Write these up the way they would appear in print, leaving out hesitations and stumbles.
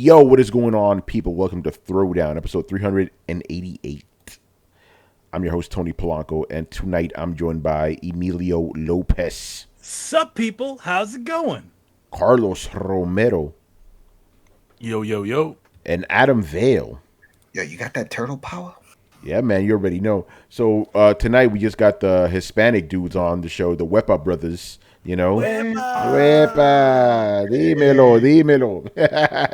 Yo, what is going on, people? Welcome to Throwdown, episode 388. I'm your host, Tony Polanco, and tonight I'm joined by Emilio Lopez, Sup, people? How's it going? Carlos Romero, Yo, yo, yo. and Adam Vale. Yo, you got that turtle power? Yeah, man, you already know. So tonight we just got the Hispanic dudes on the show, the Wepa brothers. You know, Wepa, dímelo.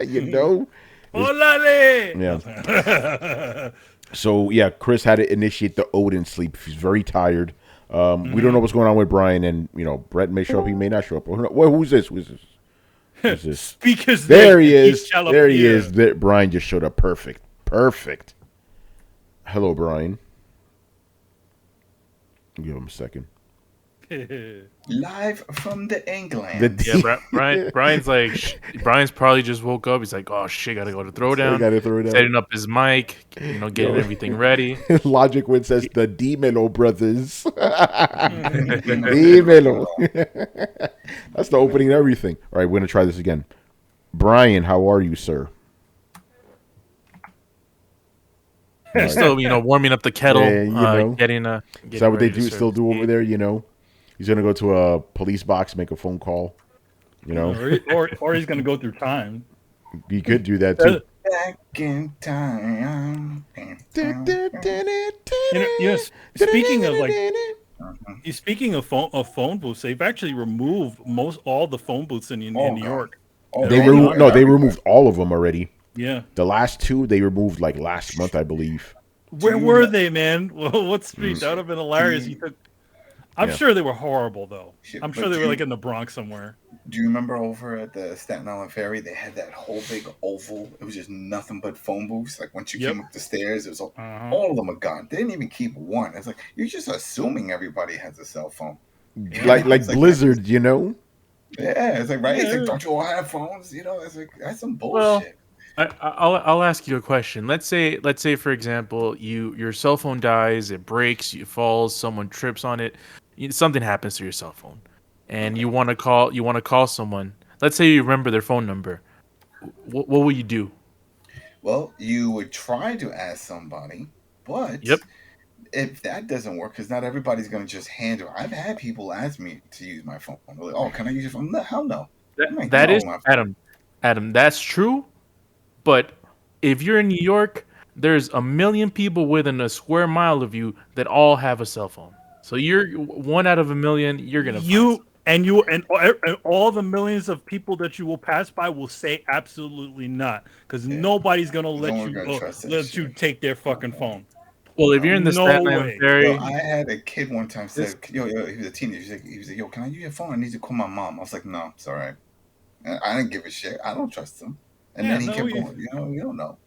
You know, Olale! yeah. So yeah, Chris had to initiate the Odin sleep. He's very tired. We don't know what's going on with Brian, and Brett may show up, he may not show up. Well, who's this? Who's this? Speakers. There he is. There he is. Brian just showed up. Perfect. Hello, Brian. Give him a second. Live from the England. Brian's probably just woke up. He's like, oh shit, gotta go to Throwdown. Setting up his mic, getting everything ready. Logic Win says the Dímelo brothers. Dímelo. That's the opening and everything. All right, we're gonna try this again. Brian, how are you, sir? He's still, warming up the kettle. Yeah, getting is that what they do? Still do over there? He's gonna go to a police box, make a phone call. Or he's gonna go through time. He could do that too. Back in time. Speaking of phone booths, they've actually removed all the phone booths in New York. They removed all of them already. Yeah, the last two they removed like last month, I believe. Where were they, man? What street? That would have been hilarious. I'm sure they were horrible, though. I'm sure they were like in the Bronx somewhere. Do you remember over at the Staten Island Ferry, they had that whole big oval? It was just nothing but phone booths. Like once you came up the stairs, it was all of them are gone. They didn't even keep one. It's like you're just assuming everybody has a cell phone. Like Blizzard, Yeah, it's like right. It's like, don't you all have phones? It's like that's some bullshit. I'll ask you a question. Let's say for example, your cell phone dies, it breaks, it falls, someone trips on it, something happens to your cell phone, and you want to call someone. Let's say you remember their phone number. What will you do? Well, you would try to ask somebody, but if that doesn't work, because not everybody's going to just handle. I've had people ask me to use my phone. They're like, "Oh, can I use your phone?" No, hell no. That is Adam. That's true. But if you're in New York, there's a million people within a square mile of you that all have a cell phone. So you're one out of a million. You're gonna and all the millions of people that you will pass by will say absolutely not, because nobody's gonna let you take their fucking phone. Well, if you're in the Staten Island Ferry, I had a kid one time said, "Yo, he was a teenager. He was like, yo, can I use your phone? I need to call my mom." I was like, "No, it's all right." And I didn't give a shit. I don't trust him. And then he kept going. You don't know.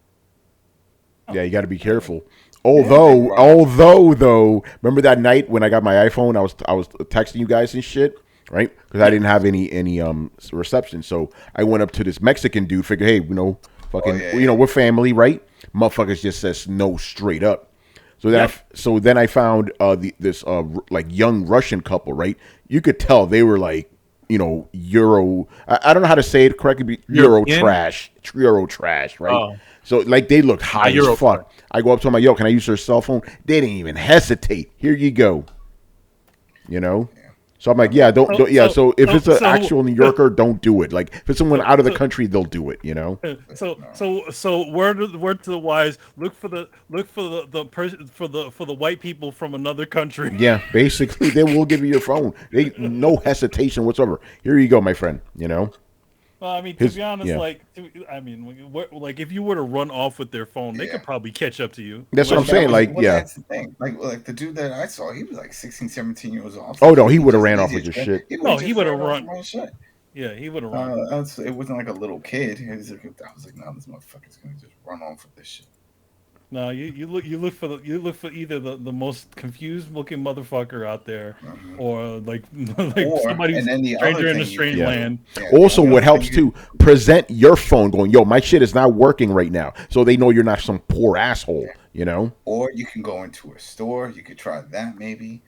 Yeah, you got to be careful. Although, though, remember that night when I got my iPhone? I was texting you guys and shit, right? Because I didn't have any reception. So I went up to this Mexican dude. Figured, hey, we're family, right? Motherfuckers just says no straight up. So then I found this like young Russian couple, right? You could tell they were like, Euro. I don't know how to say it correctly. Euro trash, right? Oh. So like they looked high as fuck. I go up to them like, "Yo, can I use your cell phone?" They didn't even hesitate. Here you go. So I'm like, yeah, don't. So if it's an actual New Yorker, don't do it. Like if it's someone out of the country, they'll do it. So word to the wise: look for the white people from another country. Yeah, basically, they will give you your phone. They no hesitation whatsoever. Here you go, my friend. Well, I mean, to be honest, like if you were to run off with their phone, they could probably catch up to you. That's what I'm saying. That's the thing. Like the dude that I saw, he was like 16, 17 years old. Oh no, he would have ran off with your shit. He would have run. Yeah, he would have run. It wasn't like a little kid. I was like, no, this motherfucker's gonna just run off with this shit. No, you look for either the most confused looking motherfucker out there, or like somebody who's stranger in a strange land. Yeah. Also, what helps too, present your phone going, "Yo, my shit is not working right now," so they know you're not some poor asshole. Or you can go into a store. You could try that maybe.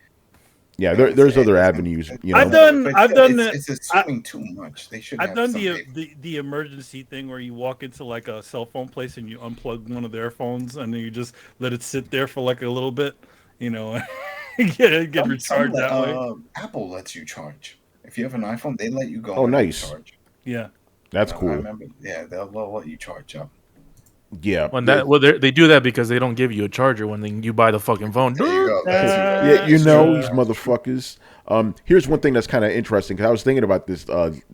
Yeah, there's other avenues. You know, I've done it's assuming too much. They should. I've done the emergency thing where you walk into like a cell phone place and you unplug one of their phones and then you just let it sit there for like a little bit, you know, get recharged that way. Apple lets you charge. If you have an iPhone, they let you go. Oh, nice. Charge. Yeah, that's cool. I remember. Yeah, they'll let you charge up. Yeah. They do that because they don't give you a charger when you buy the fucking phone. There you go. Yeah, you know these motherfuckers. Here's one thing that's kind of interesting because I was thinking about this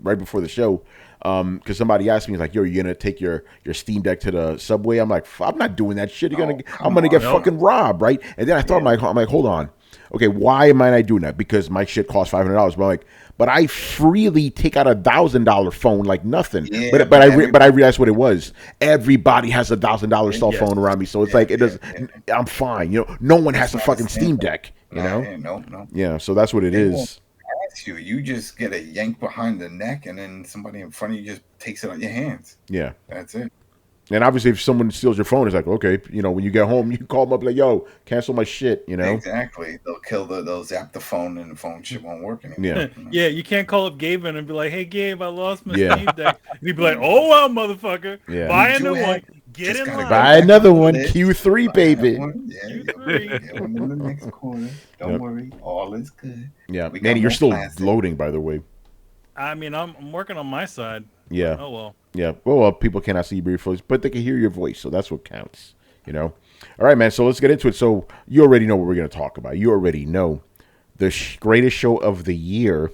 right before the show. Because somebody asked me like, "Yo, you're gonna take your Steam Deck to the subway?" I'm like, "I'm not doing that shit. I'm gonna get fucking robbed, right?" And then I thought, I'm like, hold on, okay, why am I not doing that? Because my shit costs $500. But I'm like, but I freely take out $1,000 phone like nothing. Yeah, but I realized what it was. Everybody has $1,000 cell phone around me, so it's like it does. I'm fine. You know, no one has a fucking Steam Deck. You know? No. Yeah, so that's what it is. You just get a yank behind the neck, and then somebody in front of you just takes it on your hands. Yeah, that's it. And obviously, if someone steals your phone, it's like, okay, you know, when you get home, you call them up like, "Yo, cancel my shit," you know. Exactly. They'll zap the phone, and the phone shit won't work anymore. Yeah, yeah. You can't call up Gabe and be like, "Hey, Gabe, I lost my Steam Deck." He'd be like, "Oh well, motherfucker, buy a new one. Get in line. Buy another one. Q3, baby. Q3. Get one in the next corner. Don't worry, all is good." Yeah, Manny, you're still loading, by the way. I mean, I'm working on my side. Yeah. Oh well. Yeah. Well, people cannot see your voice, but they can hear your voice, so that's what counts. You know. All right, man. So let's get into it. So you already know what we're going to talk about. You already know the greatest show of the year,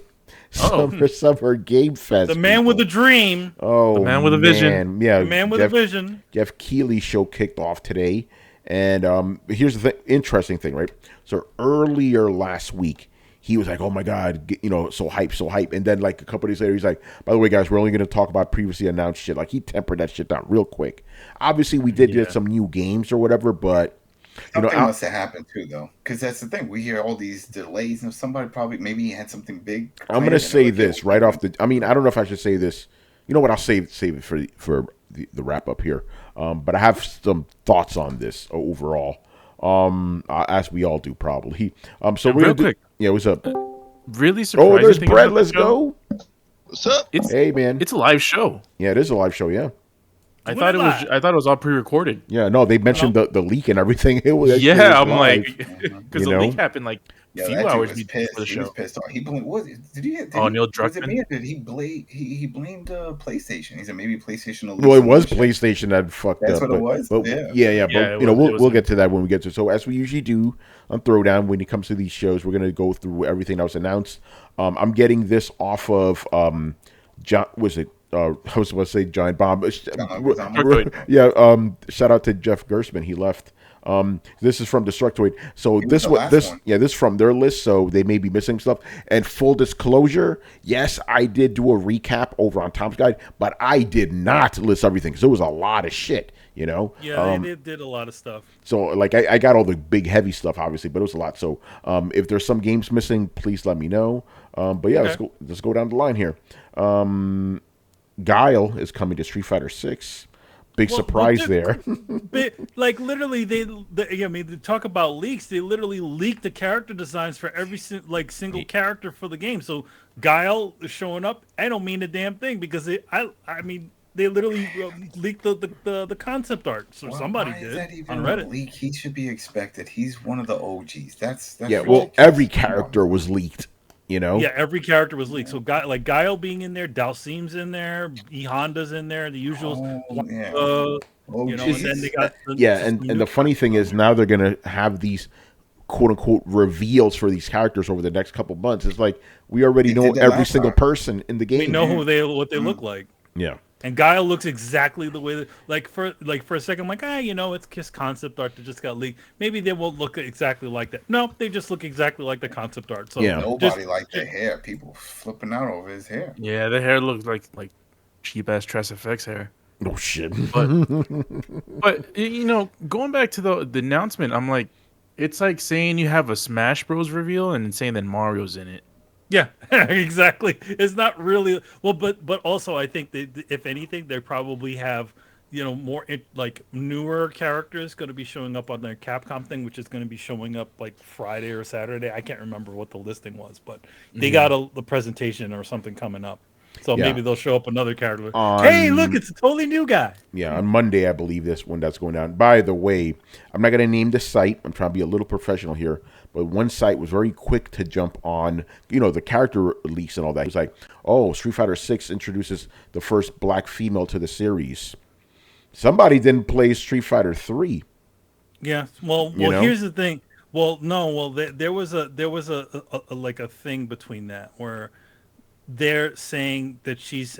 Summer Game Fest. The man with a dream. Oh, the man with a vision. Yeah, the man with a vision. Jeff Keighley's show kicked off today, and here's the interesting thing, right? So earlier last week, he was like, "Oh my God, you know, so hype," and then like a couple days later, he's like, "By the way, guys, we're only going to talk about previously announced shit." Like he tempered that shit down real quick. Obviously, we did get some new games or whatever, but something must have happened too, though, because that's the thing. We hear all these delays, and somebody probably maybe had something big. I'm going to say this right off the. I mean, I don't know if I should say this. You know what? I'll save it for the wrap up here. But I have some thoughts on this overall. As we all do probably. So we're real quick. Yeah, what's up? Really surprising. Oh, there's Brad. Let's go. What's up? Hey, man. It's a live show. Yeah, it is a live show. Yeah. I thought it was all pre-recorded. Yeah, no, they mentioned the leak and everything. It was I'm like, because the leak happened like a few hours before the show. He was pissed off. He blamed Neil Druckmann? He blamed PlayStation. He said maybe PlayStation. Well, it was PlayStation that fucked up. That's what it was. But, yeah. But you know, we'll get to that when we get to. So as we usually do on Throwdown, when it comes to these shows, we're gonna go through everything that was announced. I'm getting this off of John. Was it? I was supposed to say Giant Bomb. Yeah. Shout out to Jeff Gersman. He left. This is from Destructoid. So this from their list. So they may be missing stuff. And full disclosure, yes, I did do a recap over on Tom's Guide, but I did not list everything because it was a lot of shit. You know. Yeah, they did a lot of stuff. So like I got all the big heavy stuff obviously, but it was a lot. So if there's some games missing, please let me know. But yeah, let's go down the line here. Guile is coming to Street Fighter 6. Big surprise there. Like literally, they talk about leaks. They literally leaked the character designs for every single character for the game. So Guile is showing up. I don't mean a damn thing because they literally leaked the concept art. So somebody did. Is that even on Reddit. Leak? He should be expected. He's one of the OGs. That's yeah. Well, every character was leaked. You know? Yeah, every character was leaked. So Guile being in there, Dalsim's in there, E Honda's in there, the usual. And then they got and the funny thing is now they're gonna have these quote unquote reveals for these characters over the next couple months. It's like we already know every single person in the game. We know what they look like. Yeah. And Guile looks exactly the way that, for a second, I'm like, it's just concept art that just got leaked. Maybe they won't look exactly like that. No, they just look exactly like the concept art. So nobody liked their hair. People flipping out over his hair. Yeah, the hair looks like cheap ass Tress FX hair. Oh shit. But going back to the announcement, I'm like, it's like saying you have a Smash Bros reveal and saying that Mario's in it. Yeah, exactly. It's not really but also I think if anything, they probably have more like newer characters going to be showing up on their Capcom thing, which is going to be showing up like Friday or Saturday. I can't remember what the listing was, but they got the presentation or something coming up. So maybe they'll show up another character. Hey, look, it's a totally new guy. Yeah, on Monday, I believe this one that's going down. By the way, I'm not going to name the site. I'm trying to be a little professional here. But one site was very quick to jump on, the character leaks and all that. It was like, oh, Street Fighter 6 introduces the first black female to the series. Somebody didn't play Street Fighter 3. Yeah, well, here's the thing. Well, no, there was a like a thing between that where they're saying that she's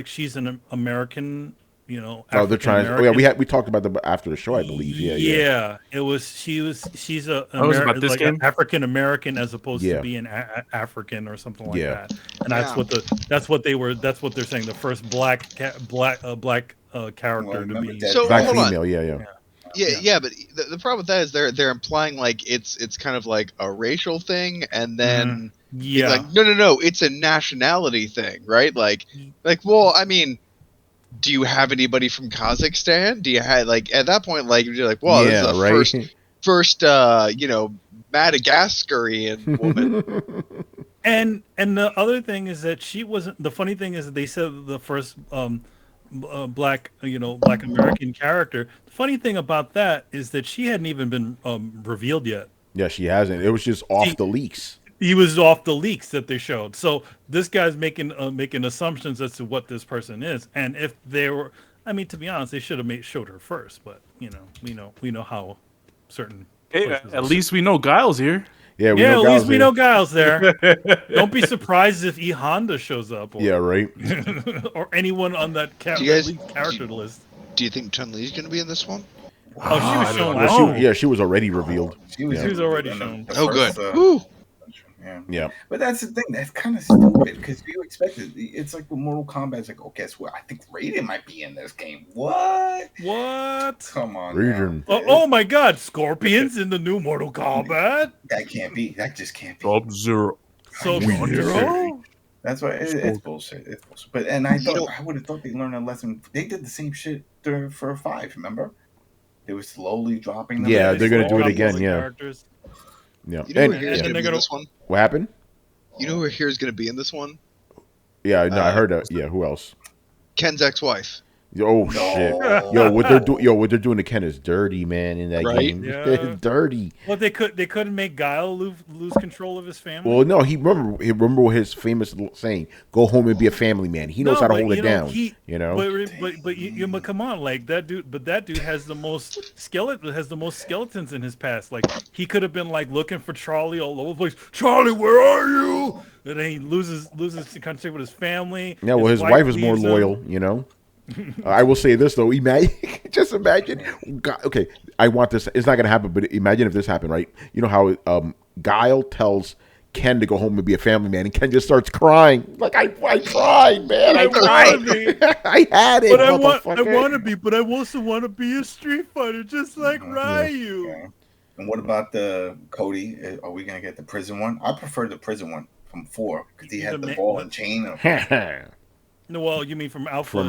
she's an American, Oh, they're trying. Oh, yeah, we talked about that after the show, I believe. Yeah. She's an African American as opposed to being African or something like that. And that's what they're saying. The first black character to be black female. Yeah, but the problem with that is they're implying like it's kind of like a racial thing, and then like no, it's a nationality thing, right? Like well, I mean, do you have anybody from Kazakhstan? Do you have like at that point like you're like, well, this is the first Madagascarian woman. And the other thing is that she wasn't. The funny thing is that they said the first black American character. The funny thing about that is that she hadn't even been revealed yet. Yeah, she hasn't. It was just off the leaks. He was off the leaks that they showed. So this guy's making assumptions as to what this person is. And if they were, I mean, to be honest, they should have showed her first. But we know how certain. Hey, at least we know Guile's here. Yeah, at least we know Guile's there. Don't be surprised if E Honda shows up. Or, right. or anyone on that character list. Do you think Chun-Li's going to be in this one? Oh, she was shown. She was already revealed. She was already shown. Good. Yeah. But that's the thing. That's kind of stupid because you expect it. It's like with Mortal Kombat. It's like, oh, guess what? I think Raiden might be in this game. What? Come on. Raiden. Oh my God! Scorpion's in the new Mortal Kombat. That can't be. That just can't be. Sub-Zero. Sub-Zero. That's why it's bullshit. It's bullshit. But I would have thought they learned a lesson. They did the same shit for 5. Remember? They were slowly dropping them. Yeah, they're gonna do it again. Yeah. Characters. Yeah. You know who here's going to be in this one? What happened? You know who here's going to be in this one? Yeah, no, I heard that. Yeah, who else? Ken's ex-wife. Oh shit! What they're doing to Ken is dirty, man. In that game, yeah. dirty. Well, they couldn't make Guile lose control of his family. Well, no, he remember his famous saying, "Go home and be a family man." He knows how to hold it down. But come on, like that dude. But that dude has the most skeletons in his past. Like he could have been like looking for Charlie all over the place. Charlie, where are you? And then he loses contact with his family. Yeah, well, his wife is more loyal. I will say this though, just imagine. Okay, I want this. It's not gonna happen, but imagine if this happened, right? You know how Guile tells Ken to go home and be a family man, and Ken just starts crying. Like I tried, man. I tried. I had it. But I want to be. But I also want to be a Street Fighter, just like Ryu. Yeah. And what about the Cody? Are we gonna get the prison one? I prefer the prison one from 4 because he had the ball and chain. No, well, you mean from Alpha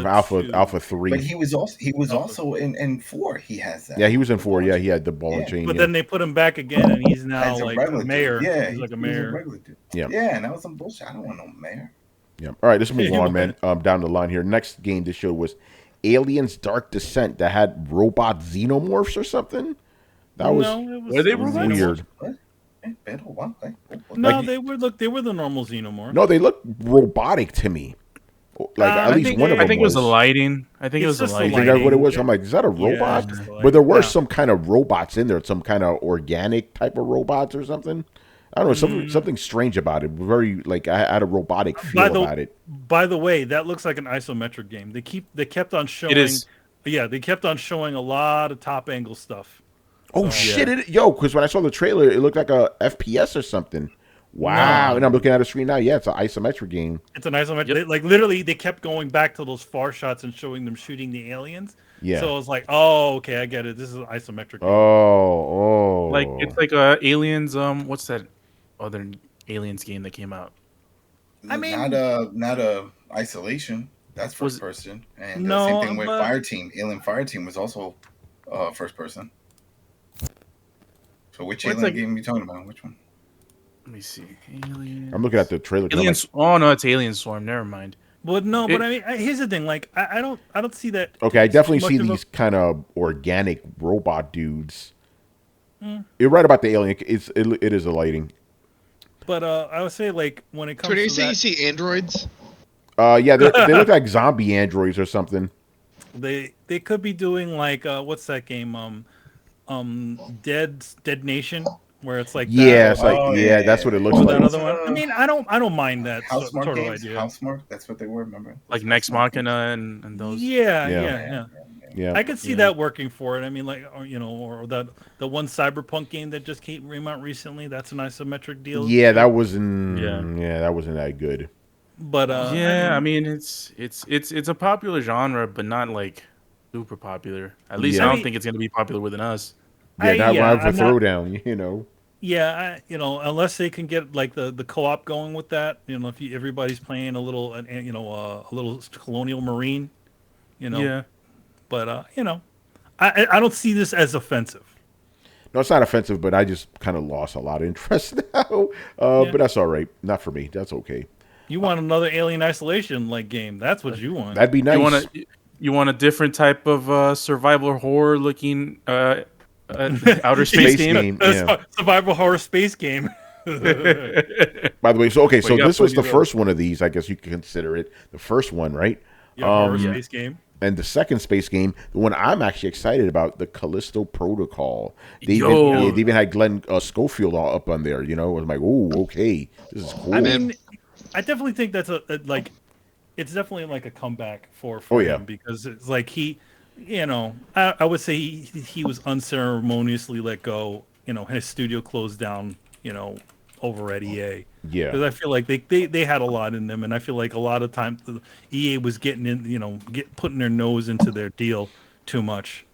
3. But he was also in 4. He has that. Yeah, he was in 4. Yeah, he had the ball and chain. But then they put him back again, and he's now like a mayor. Dude. Yeah, he's like a mayor. Yeah, and that was some bullshit. I don't want no mayor. Yeah. All right, let's move on, man. Down the line here. Next game this show was Aliens: Dark Descent that had robot xenomorphs or something. That was weird. What? No, they were the normal xenomorphs. No, they look robotic to me. Like at least one of them. I think it was the lighting. I think it was the lighting. You think that's what it was? I'm like, is that a robot? But there were some kind of robots in there, some kind of organic type of robots or something. I don't know, something strange about it. Very like I had a robotic feel about it. By the way, that looks like an isometric game. They kept on showing. It is. Yeah, they kept on showing a lot of top angle stuff. Oh shit! Because when I saw the trailer, it looked like a FPS or something. Wow! No. And I'm looking at a screen now. Yeah, it's an isometric game. It's an isometric. Yep. Literally, they kept going back to those far shots and showing them shooting the aliens. Yeah. So I was like, oh, okay, I get it. This is an isometric game. Oh. Like it's like Aliens. What's that other Aliens game that came out? I mean, not a Isolation. That's first person. And no, same thing with Fireteam. Alien Fireteam was also first person. So which Alien game are you talking about? Which one? Let me see. Alien. I'm looking at the trailer. Alien. Oh no, it's Alien Swarm. Never mind. But no, but I mean, here's the thing. Like, I don't see that. Okay, I definitely see these kind of organic robot dudes. You're right about the alien. It is a lighting. But I would say, like, when it comes to that, you see androids? Yeah, they look like zombie androids or something. They could be doing like what's that game? Dead Nation, where it's like it's like that's what it looks like. That other one. I mean, I don't mind that Housemarque sort of games? idea. Housemarque, that's what they were. Remember? Like Next Machina and those. Yeah. I could see that working for it. I mean, like, or the one Cyberpunk game that just came out recently. That's an isometric deal. Yeah, that wasn't. Yeah, that wasn't that good. But I mean, it's a popular genre, but not like super popular. At least I don't think it's gonna be popular within us. Not for Throwdown, Yeah, unless they can get like the co-op going with that. If everybody's playing a little, a little Colonial Marine, Yeah. But I don't see this as offensive. No, it's not offensive, but I just kind of lost a lot of interest now. But that's all right. Not for me. That's okay. You want another Alien Isolation like game? That's what you want. That'd be nice. You want a different type of survival horror looking outer space game? Survival horror space game. By the way, so this was the first one of these. I guess you could consider it the first one, right? Horror space game. And the second space game, the one I'm actually excited about, the Callisto Protocol. They even had Glenn Schofield all up on there. I was like, oh, okay, this is cool. I mean, I definitely think that's it's definitely like a comeback for him because it's like he, I would say he was unceremoniously let go. His studio closed down. Over at EA. Yeah. Because I feel like they had a lot in them, and I feel like a lot of times EA was getting in, putting their nose into their deal too much.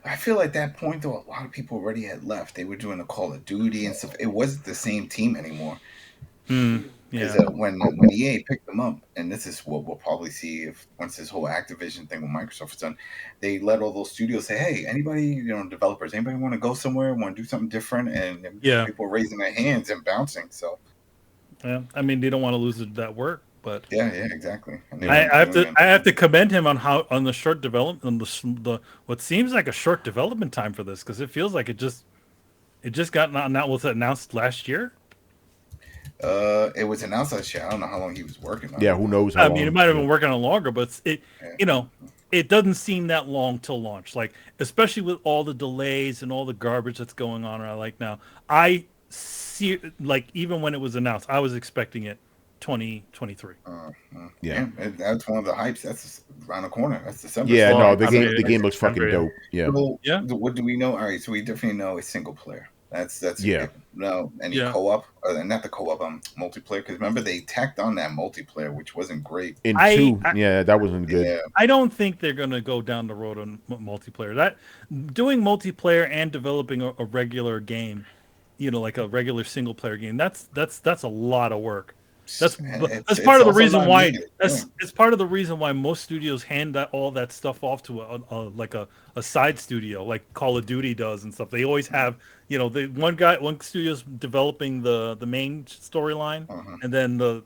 I feel like that point though, a lot of people already had left. They were doing the Call of Duty and stuff. It wasn't the same team anymore. Because when EA picked them up, and this is what we'll probably see once this whole Activision thing with Microsoft is done, they let all those studios say, "Hey, anybody, developers, anybody want to go somewhere, want to do something different?" And people raising their hands and bouncing. So, I mean, they don't want to lose that work, but yeah, exactly. I have to commend him on the short development, on the what seems like a short development time for this, because it feels like it just got announced last year. It was announced last year. I don't know how long he was working on it. Yeah, who knows how long. It might have been working on longer, but it doesn't seem that long till launch. Like, especially with all the delays and all the garbage that's going on right now. I see, like, even when it was announced, I was expecting it 2023. Yeah, that's one of the hypes. That's around the corner. That's December. Yeah, no, the game looks fucking dope. Yeah. So, what do we know? All right, so we definitely know it's single player. That's no any co-op, not the co-op multiplayer, because remember they tacked on that multiplayer, which wasn't great. That wasn't good. Yeah. I don't think they're gonna go down the road on multiplayer. That doing multiplayer and developing a regular game, like a regular single player game, that's a lot of work. That's part of the reason why it's part of the reason why most studios hand all that stuff off to a side studio like Call of Duty does and stuff. They always have the one studio's developing the main storyline, and then the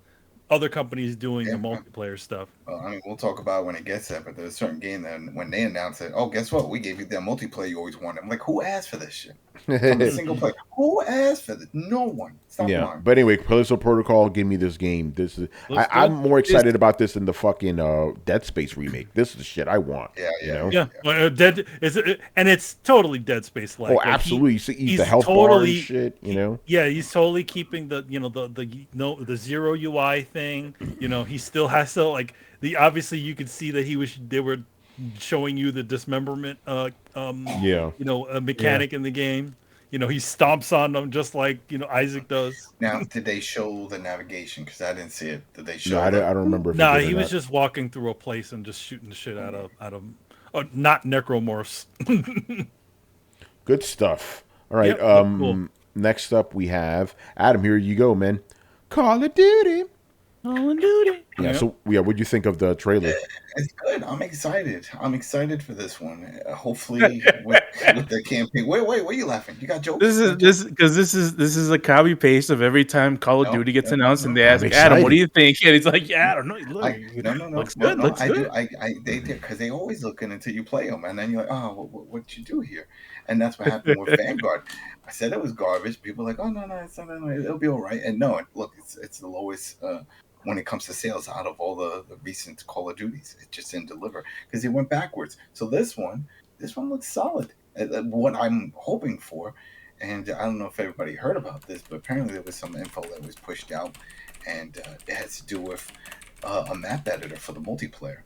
other companies doing the multiplayer stuff. Well, I mean, we'll talk about it when it gets there, but there's a certain game that when they announce it, oh, guess what? We gave you that multiplayer you always wanted. I'm like, who asked for this shit? From a single player. Who asked for this? No one. Stop lying. But anyway, Callisto Protocol, give me this game. This is I'm more excited about this than the fucking Dead Space remake. This is the shit I want. Well, Dead is and it's totally Dead Space like. Oh, absolutely. He's the health bar and shit. He's totally keeping the the zero UI thing. He still has to obviously you could see that they were showing you the dismemberment mechanic in the game. He stomps on them just like Isaac does. Now, did they show the navigation? Because I didn't see it. Did they show? No, I don't remember. No, he was just walking through a place and just shooting the shit out of not necromorphs. Good stuff. All right. Yep, cool. Next up we have Adam. Here you go, man. Call of Duty. Call of Duty. Yeah. So what'd you think of the trailer? It's good. I'm excited. I'm excited for this one. Hopefully, with the campaign. Wait, what are you laughing? You got jokes? This is a copy paste of every time Call of Duty gets announced, and they ask Adam, "What do you think?" And he's like, "Yeah, I don't know. Look, looks good. Looks good." They did, because they always looking until you play them, and then you're like, "Oh, what'd you do here?" And that's what happened with Vanguard. I said it was garbage. People were like, "Oh no, it's not. No, it'll be all right." And no, look, it's the lowest. When it comes to sales out of all the recent Call of Duties, it just didn't deliver because it went backwards. So this one looks solid. What I'm hoping for, and I don't know if everybody heard about this, but apparently there was some info that was pushed out, and it has to do with a map editor for the multiplayer,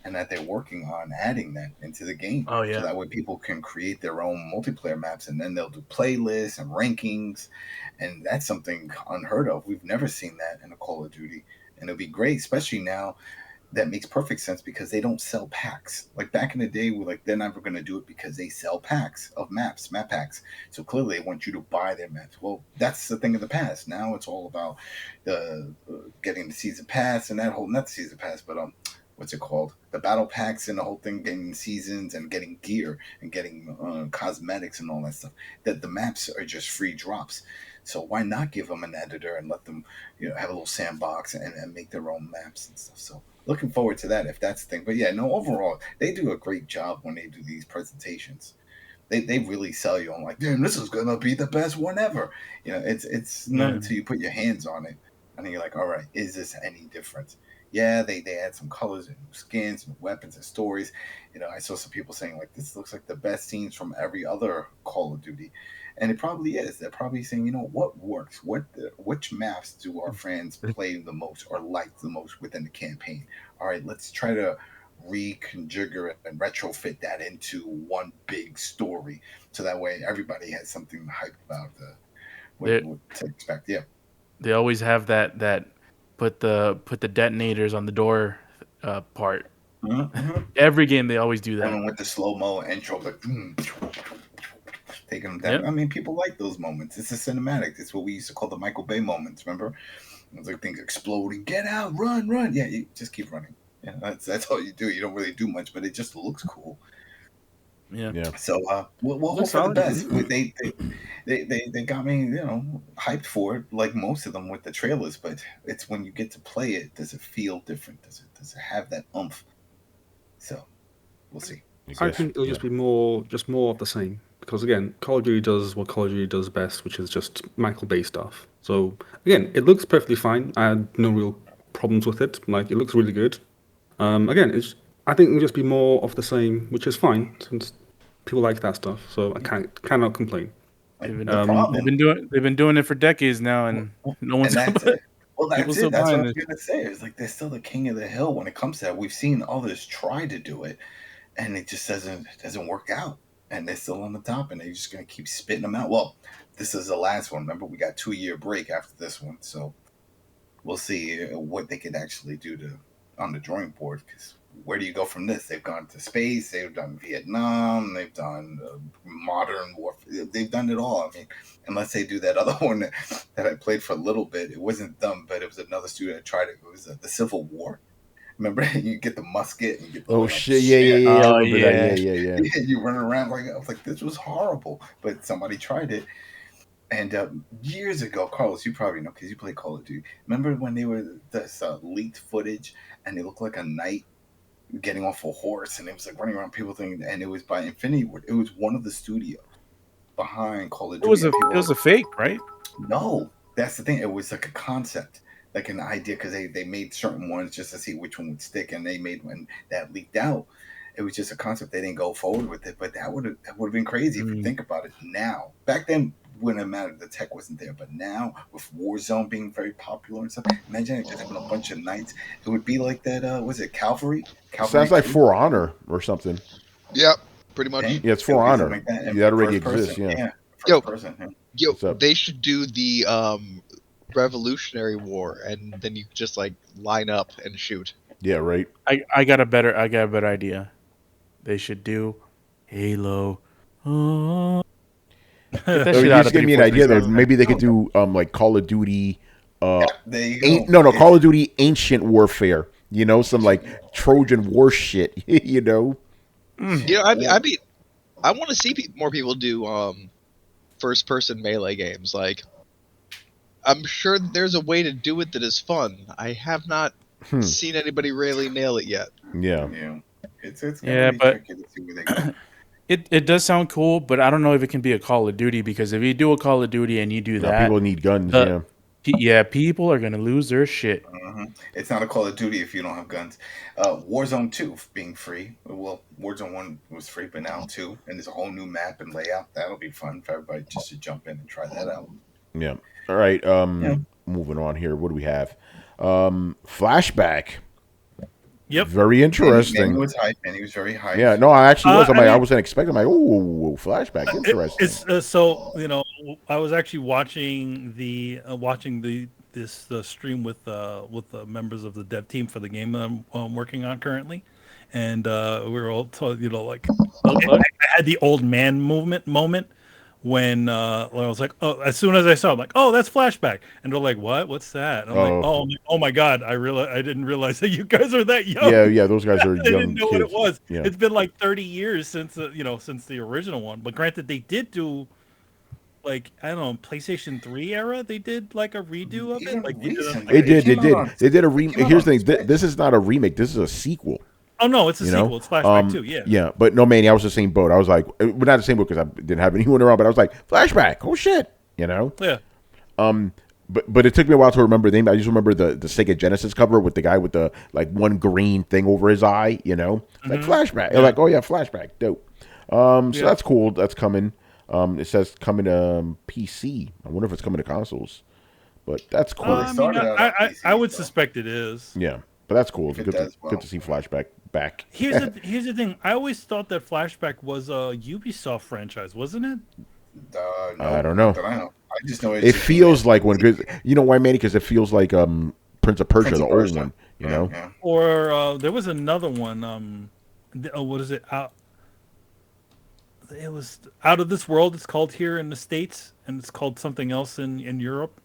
and that they're working on adding that into the game. Oh yeah. So that way people can create their own multiplayer maps, and then they'll do playlists and rankings, and that's something unheard of. We've never seen that in a Call of Duty, and it'll be great, especially now. That makes perfect sense because they don't sell packs. Like back in the day, we're like, they're never going to do it because they sell packs of map packs. So clearly they want you to buy their maps. Well, that's the thing of the past. Now it's all about the getting the season pass and that whole, not the season pass, but what's it called? The battle packs and the whole thing, getting seasons and getting gear and getting cosmetics and all that stuff. That the maps are just free drops. So why not give them an editor and let them, have a little sandbox and make their own maps and stuff. So looking forward to that if that's the thing. But yeah, no, overall, they do a great job when they do these presentations. They really sell you on like, damn, this is gonna be the best one ever. It's not until you put your hands on it and then you're like, all right, is this any different? Yeah, they add some colors and skins and weapons and stories. I saw some people saying like, this looks like the best scenes from every other Call of Duty. And it probably is. They're probably saying, what works? Which maps do our fans play the most or like the most within the campaign? All right, let's try to reconfigure it and retrofit that into one big story, so that way everybody has something to hype about. What to expect? Yeah, they always have that put the detonators on the door part. Mm-hmm. Every game they always do that. And with the slow mo intro, like. Taking them down. Yep. I mean, people like those moments. It's a cinematic. It's what we used to call the Michael Bay moments. Remember, it was like things exploding. Get out, run. Yeah, you just keep running. Yeah, that's all you do. You don't really do much, but it just looks cool. Yeah. So we'll hope for the best. They got me, hyped for it, like most of them with the trailers. But it's when you get to play it, does it feel different? Does it have that oomph? So we'll see. I think it'll just be more of the same. Because again, Call of Duty does what Call of Duty does best, which is just Michael Bay stuff. So again, it looks perfectly fine. I had no real problems with it. Like, it looks really good. Again, I think it'll just be more of the same, which is fine since people like that stuff. So I cannot complain. They've been doing it for decades now, and no one's. That's it. Well, that's it. That's what I was gonna say. It's like they're still the king of the hill when it comes to that. We've seen others try to do it, and it just doesn't work out. And they're still on the top, and they're just going to keep spitting them out. Well, this is the last one. Remember, we got 2-year break after this one. So we'll see what they could actually do on the drawing board. Because where do you go from this? They've gone to space. They've done Vietnam. They've done modern warfare. They've done it all. I mean, unless they do that other one that I played for a little bit. It wasn't dumb, but it was another student that tried it. It was the Civil War. Remember, you get the musket and you get the shit, yeah. I remember that. Yeah. You run around I was like, this was horrible, but somebody tried it. And years ago, Carlos, you probably know because you play Call of Duty. Remember when they were this leaked footage and they looked like a knight getting off a horse and it was like running around, people thinking, and it was by Infinity Ward. It was one of the studios behind Call of Duty. It was a fake, right? No, that's the thing. It was like a concept. Like an idea, because they made certain ones just to see which one would stick, and they made one that leaked out. It was just a concept. They didn't go forward with it, but that would have been crazy if you think about it now. Back then, wouldn't have mattered. The tech wasn't there, but now with Warzone being very popular and stuff, imagine just having a bunch of knights. It would be like that. Was it Cavalry? Sounds like For Honor or something. Yep, pretty much. Yeah, it's For Honor. Like that already exists. Yeah. Yo, they should do the Revolutionary War, and then you just like line up and shoot. Yeah, right. I got a better idea. They should do Halo. Just give me an idea though. Maybe they could do like Call of Duty There you go. No, Call of Duty Ancient Warfare. You know, some like Trojan War shit. You know. I mean, I want to see more people do first-person melee games. Like, I'm sure there's a way to do it that is fun. I have not seen anybody really nail it yet. Yeah. It's gonna be tricky to see where they go. It does sound cool, but I don't know if it can be a Call of Duty, because if you do a Call of Duty and you do that, people need guns. People are gonna lose their shit. It's not a Call of Duty if you don't have guns. Warzone 2 being free. Well, Warzone 1 was free, but now 2, and there's a whole new map and layout. That'll be fun for everybody just to jump in and try that out. Yeah. All right. Moving on here. What do we have? Flashback. Yep. Very interesting. He was hype, and he was very hype. Yeah. No, I actually was. I wasn't expecting. I'm like, oh, flashback. Interesting. It's so I was actually watching the stream with the members of the dev team for the game that I'm working on currently, and we were all told, I had the old man moment when I was like, oh, as soon as I saw it, I'm like, oh, that's flashback, and they're like, what's that? And I'm like, oh my god, I didn't realize that you guys are that young. Yeah, those guys are young. I didn't know kids. what it was. Yeah. It's been like 30 years since since the original one, but granted, they did do, like, I don't know, PlayStation 3 era, they did like a redo of it. Like they did. They did a remake. Here's the thing. This is not a remake. This is a sequel. Oh no, it's a sequel. It's Flashback too. Yeah. Yeah, but no, man, I was the same boat. I was like, we're not the same boat because I didn't have anyone around. But I was like, Flashback. Oh shit, Yeah. But it took me a while to remember the name. I just remember the Sega Genesis cover with the guy with the like one green thing over his eye. Like Flashback. They're like, oh yeah, Flashback. Dope. So that's cool. That's coming. It says coming to PC. I wonder if it's coming to consoles. But that's cool. I would suspect it is. Yeah, but that's cool. It's good to see Flashback back. Here's the thing. I always thought that Flashback was a Ubisoft franchise, wasn't it? No, I don't know. I just know it feels like one. You know why, Manny? Because it feels like Prince of Persia, the old one. Yeah. Or there was another one. What is it? It was Out of This World. It's called here in the States, and it's called something else in Europe.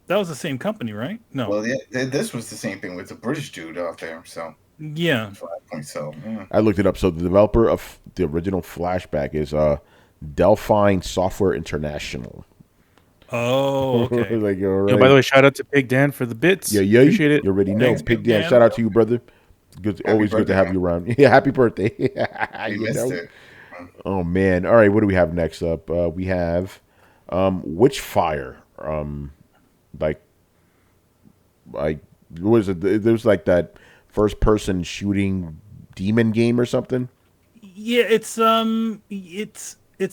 That was the same company, right? No. Well, yeah, this was the same thing with the British dude out there. So yeah. I looked it up. So the developer of the original Flashback is Delphine Software International. Oh, okay. Like, all right. Yo, by the way, shout out to Pig Dan for the bits. Yeah. Appreciate it. You already know. Thanks, Pig Dan. Shout out to you, brother. Always good to have you around. Yeah, happy birthday. Missed it. Oh man. All right, what do we have next up? We have Witchfire. Like what was it? There's like that first person shooting demon game or something. Yeah, it's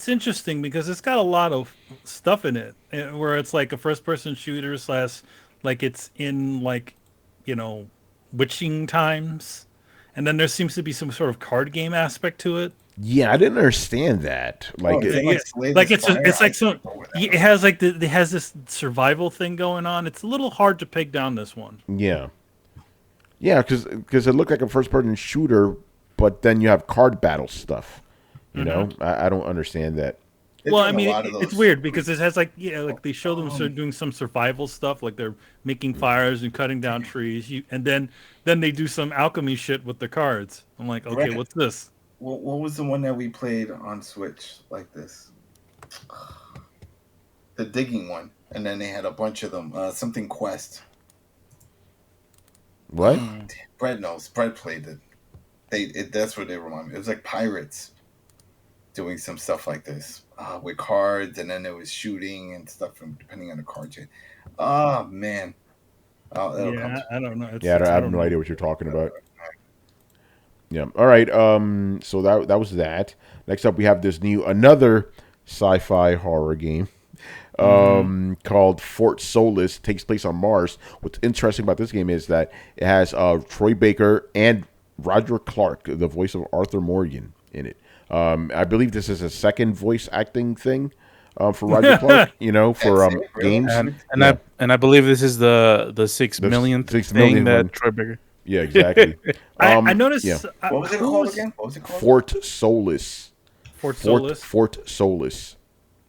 interesting because it's got a lot of stuff in it where it's like a first person shooter / like it's in like, witching times, and then there seems to be some sort of card game aspect to it. Yeah, I didn't understand that. It has like it has this survival thing going on. It's a little hard to peg down this one. Yeah, because it looked like a first person shooter, but then you have card battle stuff. You know, I don't understand that. Well, I mean, it's weird because it has like they show them doing some survival stuff, like they're making fires and cutting down trees, and then they do some alchemy shit with the cards. I'm like, okay, Right. what's this? What was the one that we played on Switch like this? The digging one, and then they had a bunch of them. Something Quest. What? Brett knows. Brett played it. That's what they remind me. It was like pirates doing some stuff like this with cards, and then there was shooting and stuff, depending on the card you. Oh man. I don't know. I have no idea what you're talking about. Yeah. All right. So that was that. Next up, we have this another sci-fi horror game called Fort Solis. It takes place on Mars. What's interesting about this game is that it has Troy Baker and Roger Clark, the voice of Arthur Morgan, in it. I believe this is a second voice acting thing for Roger Clark. For games. And I believe this is the 6 millionth thing that Troy Baker. Yeah, exactly. I noticed. Yeah. What was it called again? What was it called? Fort Solis. Fort Solis. Fort Solis.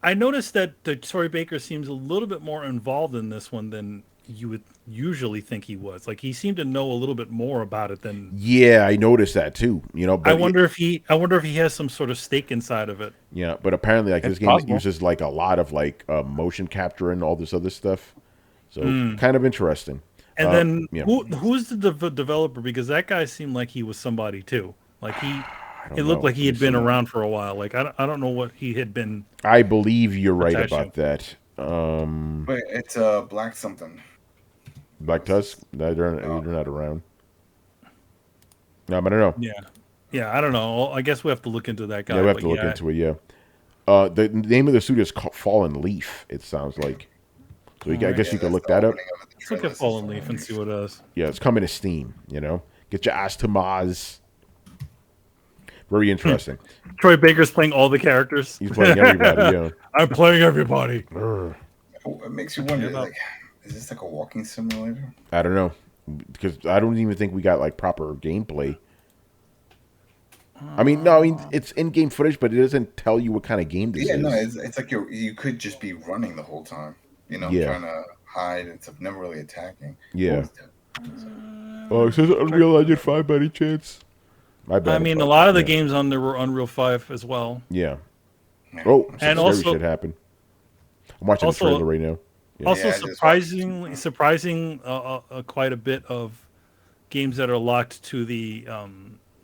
I noticed that Troy Baker seems a little bit more involved in this one than you would usually think he was. Like he seemed to know a little bit more about it than. Yeah, I noticed that too. But I wonder if he has some sort of stake inside of it. Yeah, but apparently, like this game possible. uses like a lot of like motion capture and all this other stuff. So kind of interesting. And then who's the developer? Because that guy seemed like he was somebody too. Like it looked like he had been around for a while. Like I don't know what he had been. I believe you're right about that. Wait, it's Black something. Black Tusk? They're not around. No, but I don't know. Yeah, I don't know. I guess we have to look into that guy. Yeah, we have to look into it. Yeah. The name of the studio is called Fallen Leaf. It sounds like. So I guess you could look that up. Let's look at Fallen Leaf and see what it is. Yeah, it's coming to Steam. Get your ass to Maz. Very interesting. Troy Baker's playing all the characters. He's playing everybody. Yeah. I'm playing everybody. It makes you wonder, like, is this like a walking simulator? I don't know, because I don't even think we got like proper gameplay. It's in-game footage, but it doesn't tell you what kind of game this is. Yeah, no, it's like you could just be running the whole time. Trying to hide and stuff, never really attacking. Yeah. Oh, it says Unreal Engine 5 by any chance? My bad. I mean, a lot of the games on there were Unreal 5 as well. Yeah. Oh, and also shit happened. I'm watching the trailer right now. Yeah. Also, surprising, quite a bit of games that are locked to the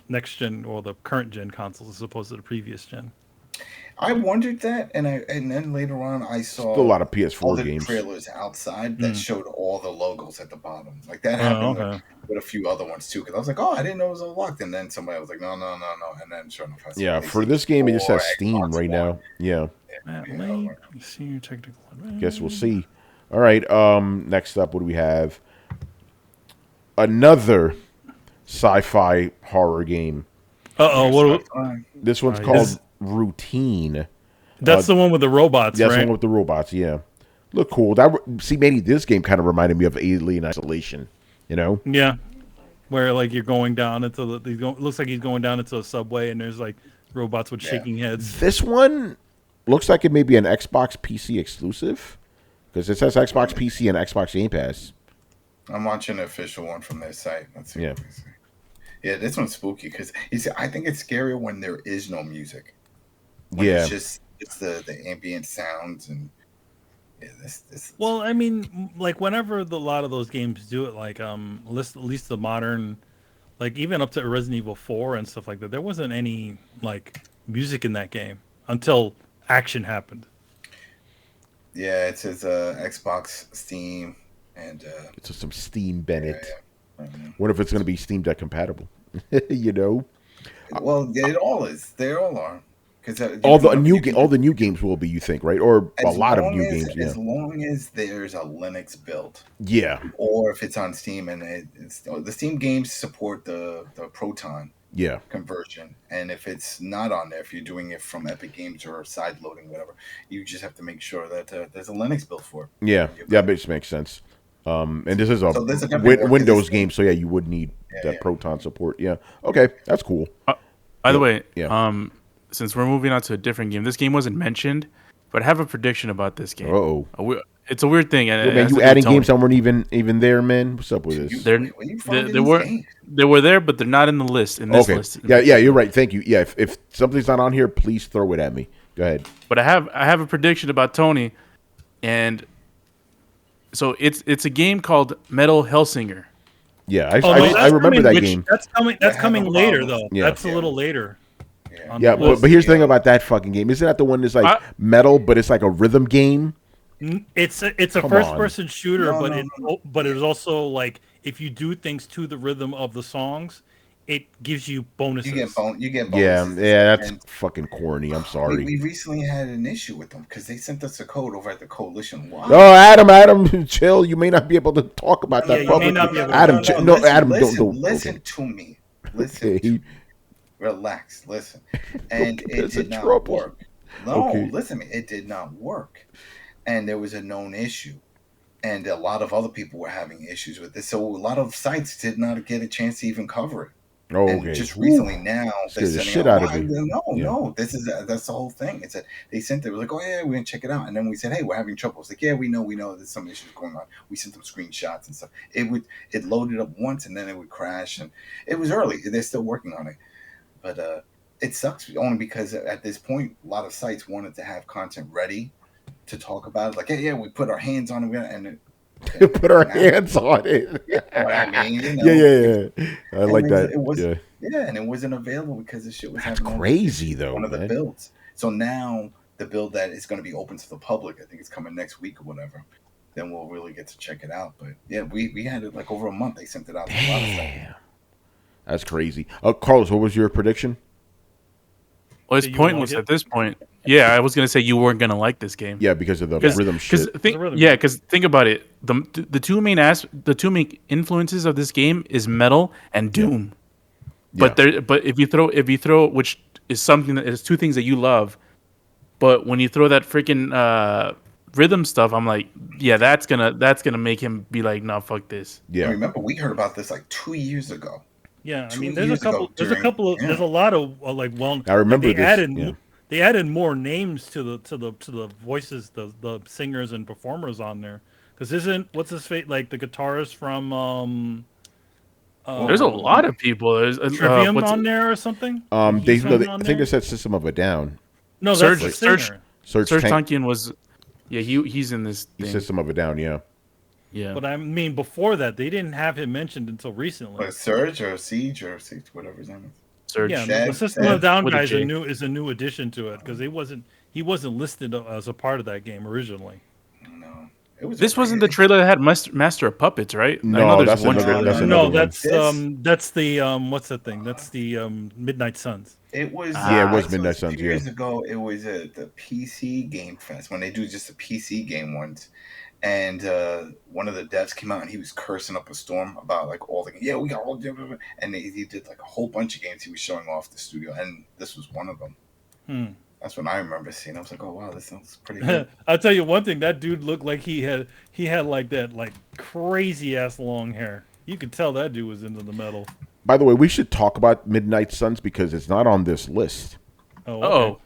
next gen or the current gen consoles as opposed to the previous gen. I wondered that, and then later on I saw still a lot of PS4 all the games. trailers outside that showed all the logos at the bottom. Like that happened with a few other ones too. Because I was like, oh, I didn't know it was unlocked, and then somebody was like, no, and then sure enough, yeah, for this game it just says Steam right now. Yeah. See your technical. Guess we'll see. All right. Next up, what do we have? Another sci-fi horror game. This one's called Routine. That's the one with the robots, that's right? the one with the robots, yeah. Look cool. Maybe this game kind of reminded me of Alien Isolation, Yeah. Where, like, you're going down into looks like he's going down into a subway, and there's, like, robots with shaking heads. This one looks like it may be an Xbox PC exclusive, because it says Xbox PC and Xbox Game Pass. I'm watching the official one from their site. Let's see. Yeah, this one's spooky, because I think it's scarier when there is no music. It's the ambient sounds and this. Well, I mean, like whenever a lot of those games do it, like at least the modern, like even up to Resident Evil 4 and stuff like that, there wasn't any like music in that game until action happened. Yeah, it says Xbox, Steam, and it's some Steam Bennett. Yeah. What if it's going to be Steam Deck compatible? Well, it all is. They all are. All the new games will be, you think, right? Or a lot of new games. As long as there's a Linux build. Yeah. Or if it's on Steam, and the Steam games support the Proton conversion. And if it's not on there, if you're doing it from Epic Games or side loading, whatever, you just have to make sure that there's a Linux build for it. Yeah, it makes sense. And this is a Windows game, so you would need that Proton support. Yeah. Okay, that's cool. By the way, since we're moving on to a different game, this game wasn't mentioned, but I have a prediction about this game. It's a weird thing. Man, you adding games that weren't even there, man? What's up with this? They were there, but they're not in the list. In this list. Yeah, you're right. Thank you. Yeah, if something's not on here, please throw it at me. Go ahead. But I have a prediction about Tony, and so it's a game called Metal Hellsinger. Yeah, I remember that game. That's coming later though. Yeah. That's a little later. Yeah, but here's the thing about that fucking game. Isn't that the one that's like metal, but it's like a rhythm game? It's a first-person shooter, but it is also like if you do things to the rhythm of the songs, it gives you bonuses. You get bonuses. Yeah, that's fucking corny. I'm sorry. We recently had an issue with them because they sent us a code over at the Coalition. Why? Oh, Adam, chill. You may not be able to talk about that publicly. Adam, don't. Listen to me. Listen. Relax, listen. And it did not work. No, listen to me. It did not work. And there was a known issue. And a lot of other people were having issues with this. So a lot of sites did not get a chance to even cover it. Oh, And okay. just recently now they're Scared the sending shit out. out of me. No, that's the whole thing. It said they sent it. We're like, oh yeah, we're gonna check it out. And then we said, hey, we're having trouble. It's like, yeah, we know. There's some issues going on. We sent them screenshots and stuff. It loaded up once and then it would crash, and it was early. They're still working on it, but it sucks only because at this point, a lot of sites wanted to have content ready to talk about it. Like, yeah, we put our hands on it, and put our hands on it. What I mean, Yeah. I like that. And it wasn't available because the shit was That's crazy, though. One of the builds. So now the build that is going to be open to the public, I think it's coming next week or whatever. Then we'll really get to check it out. But yeah, we had it like over a month. They sent it out. To a lot of sites. That's crazy. Carlos, what was your prediction? Well, it's pointless at this point. Yeah, I was gonna say you weren't gonna like this game. Yeah, because of the rhythm shit. Because think about it. The two main influences of this game is metal and doom. Yeah. But if you throw which is something that is two things that you love, but when you throw that freaking rhythm stuff, I'm like, yeah, that's gonna make him be like, no, fuck this. Yeah. I remember we heard about this like 2 years ago. Yeah, I mean, there's a lot of like I remember like, they added more names to the voices, the singers and performers on there. Because what's his fate, like the guitarist from there's a lot of people. There's Trivium on there or something. I think they said System of a Down. No, that's the singer. Serge Tankian was, yeah, he's in this thing. System of a Down, yeah. Yeah, but I mean, before that, they didn't have him mentioned until recently. Like Surge or Siege, whatever his name is. Surge. Yeah, the System of a Down guy is a new addition to it because he wasn't listed as a part of that game originally. No, this wasn't the trailer that had Master of Puppets, right? No, that's one trailer. That's the what's that thing? That's the Midnight Suns. It was it was Midnight Suns. 2 years ago, it was the PC Game Fest when they do just the PC game ones. And one of the devs came out and he was cursing up a storm about like all the we got all and he did like a whole bunch of games he was showing off the studio, and this was one of them. That's when I remember seeing. I was like, oh wow, this sounds pretty good. I'll tell you one thing, that dude looked like he had like that like crazy ass long hair. You could tell that dude was into the metal. By the way, we should talk about Midnight Suns because it's not on this list. Oh, okay.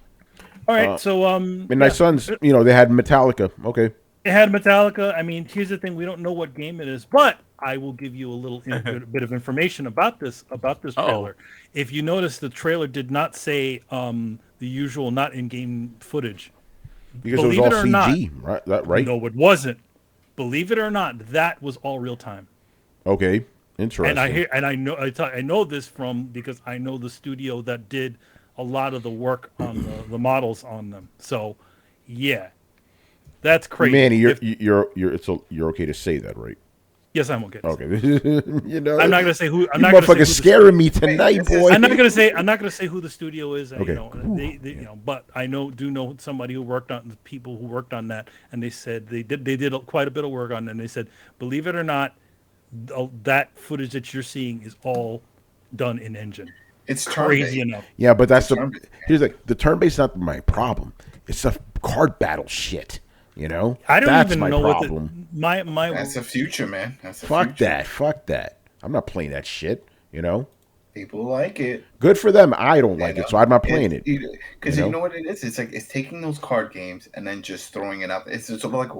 All right. So Midnight Suns, they had Metallica. Okay. It had Metallica. I mean, here's the thing: we don't know what game it is, but I will give you a little bit of information about this trailer. If you notice, the trailer did not say the usual not in-game footage. Because it was all CG, right? No, it wasn't. Believe it or not, that was all real time. Okay, interesting. I know this because I know the studio that did a lot of the work on the models on them. So, yeah. That's crazy. Manny, you're okay to say that, right? Yes, I'm okay. Okay. I'm not gonna say who. I'm not gonna motherfucking scaring me tonight, boy. I'm not gonna say who the studio is. Okay. But I do know somebody who worked on the people who worked on that, and they said they did quite a bit of work on it. And they said, believe it or not, that footage that you're seeing is all done in engine. It's crazy enough. Yeah, but here's the turn-based not my problem. It's the card battle shit. I don't even know problem. What my that's the future, man. Fuck that. I'm not playing that shit. People like it. Good for them. I don't like it, so I'm not playing it. Because you know what it is? It's like it's taking those card games and then just throwing it out. It's sort of like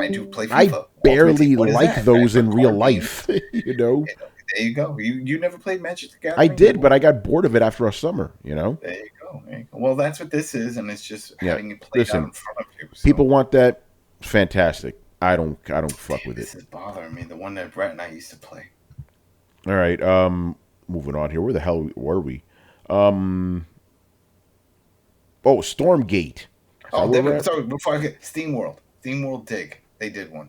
I do play FIFA. I barely like those in real life. There you go. You never played Magic the Gathering? I did, but I got bored of it after a summer. There you go. Well, that's what this is, and it's just having it played out in front of you. So. People want that. Fantastic. I don't fuck with it. This is bothering me. The one that Brett and I used to play. All right. Moving on here. Where the hell were we? Stormgate. Sorry, before I get SteamWorld Dig. They did one.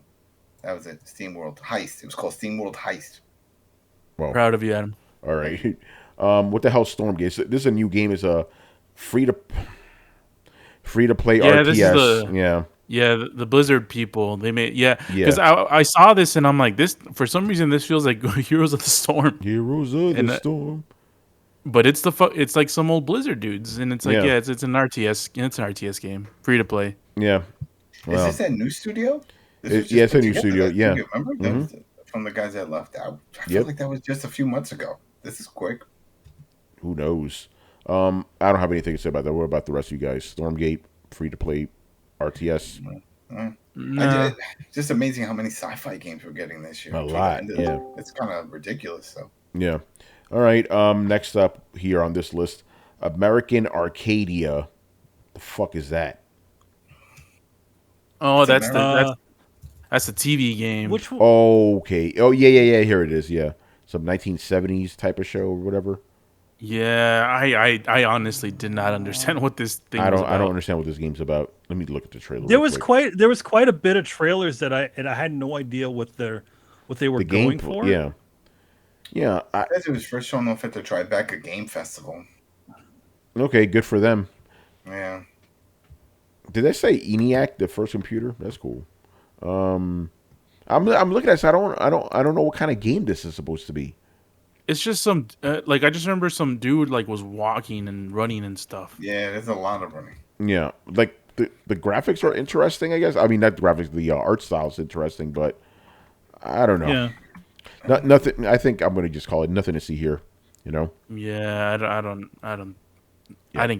That was it. SteamWorld Heist. It was called SteamWorld Heist. Well, proud of you, Adam. All right. What the hell, Stormgate? This is a new game. It's a free to play RTS. Yeah, the Blizzard people, they made because I saw this and I'm like, this for some reason this feels like Heroes of the Storm. Heroes of the Storm. But it's it's like some old Blizzard dudes, and it's like it's an RTS game, free to play. Yeah. Well, is this a new studio? It's a new studio. Yeah. Remember from the guys that left out. I feel like that was just a few months ago. This is quick. who knows? I don't have anything to say about that. What about the rest of you guys? Stormgate, free to play, RTS. Nah. Just amazing how many sci-fi games we're getting this year. A lot, yeah. It's kind of ridiculous. So yeah. All right. Next up here on this list, American Arcadia. The fuck is that? Oh, that's American. that's a TV game. Which one? Okay. Oh yeah. Here it is. Yeah, some 1970s type of show or whatever. Yeah, I honestly did not understand what this thing was about. I don't understand what this game's about. Let me look at the trailer. There real was quick. quite a bit of trailers that I had no idea what they were going for. Yeah. Yeah. It was first shown off at the Tribeca Game Festival. Okay, good for them. Yeah. Did they say ENIAC, the first computer? That's cool. I'm looking at this. I don't know what kind of game this is supposed to be. It's just some like I just remember some dude like was walking and running and stuff. Yeah, there's a lot of running. Yeah, like the graphics are interesting. I guess. I mean, not the graphics. The art style is interesting, but I don't know. Yeah. Nothing. I think I'm going to just call it nothing to see here. You know. Yeah, I don't. I didn't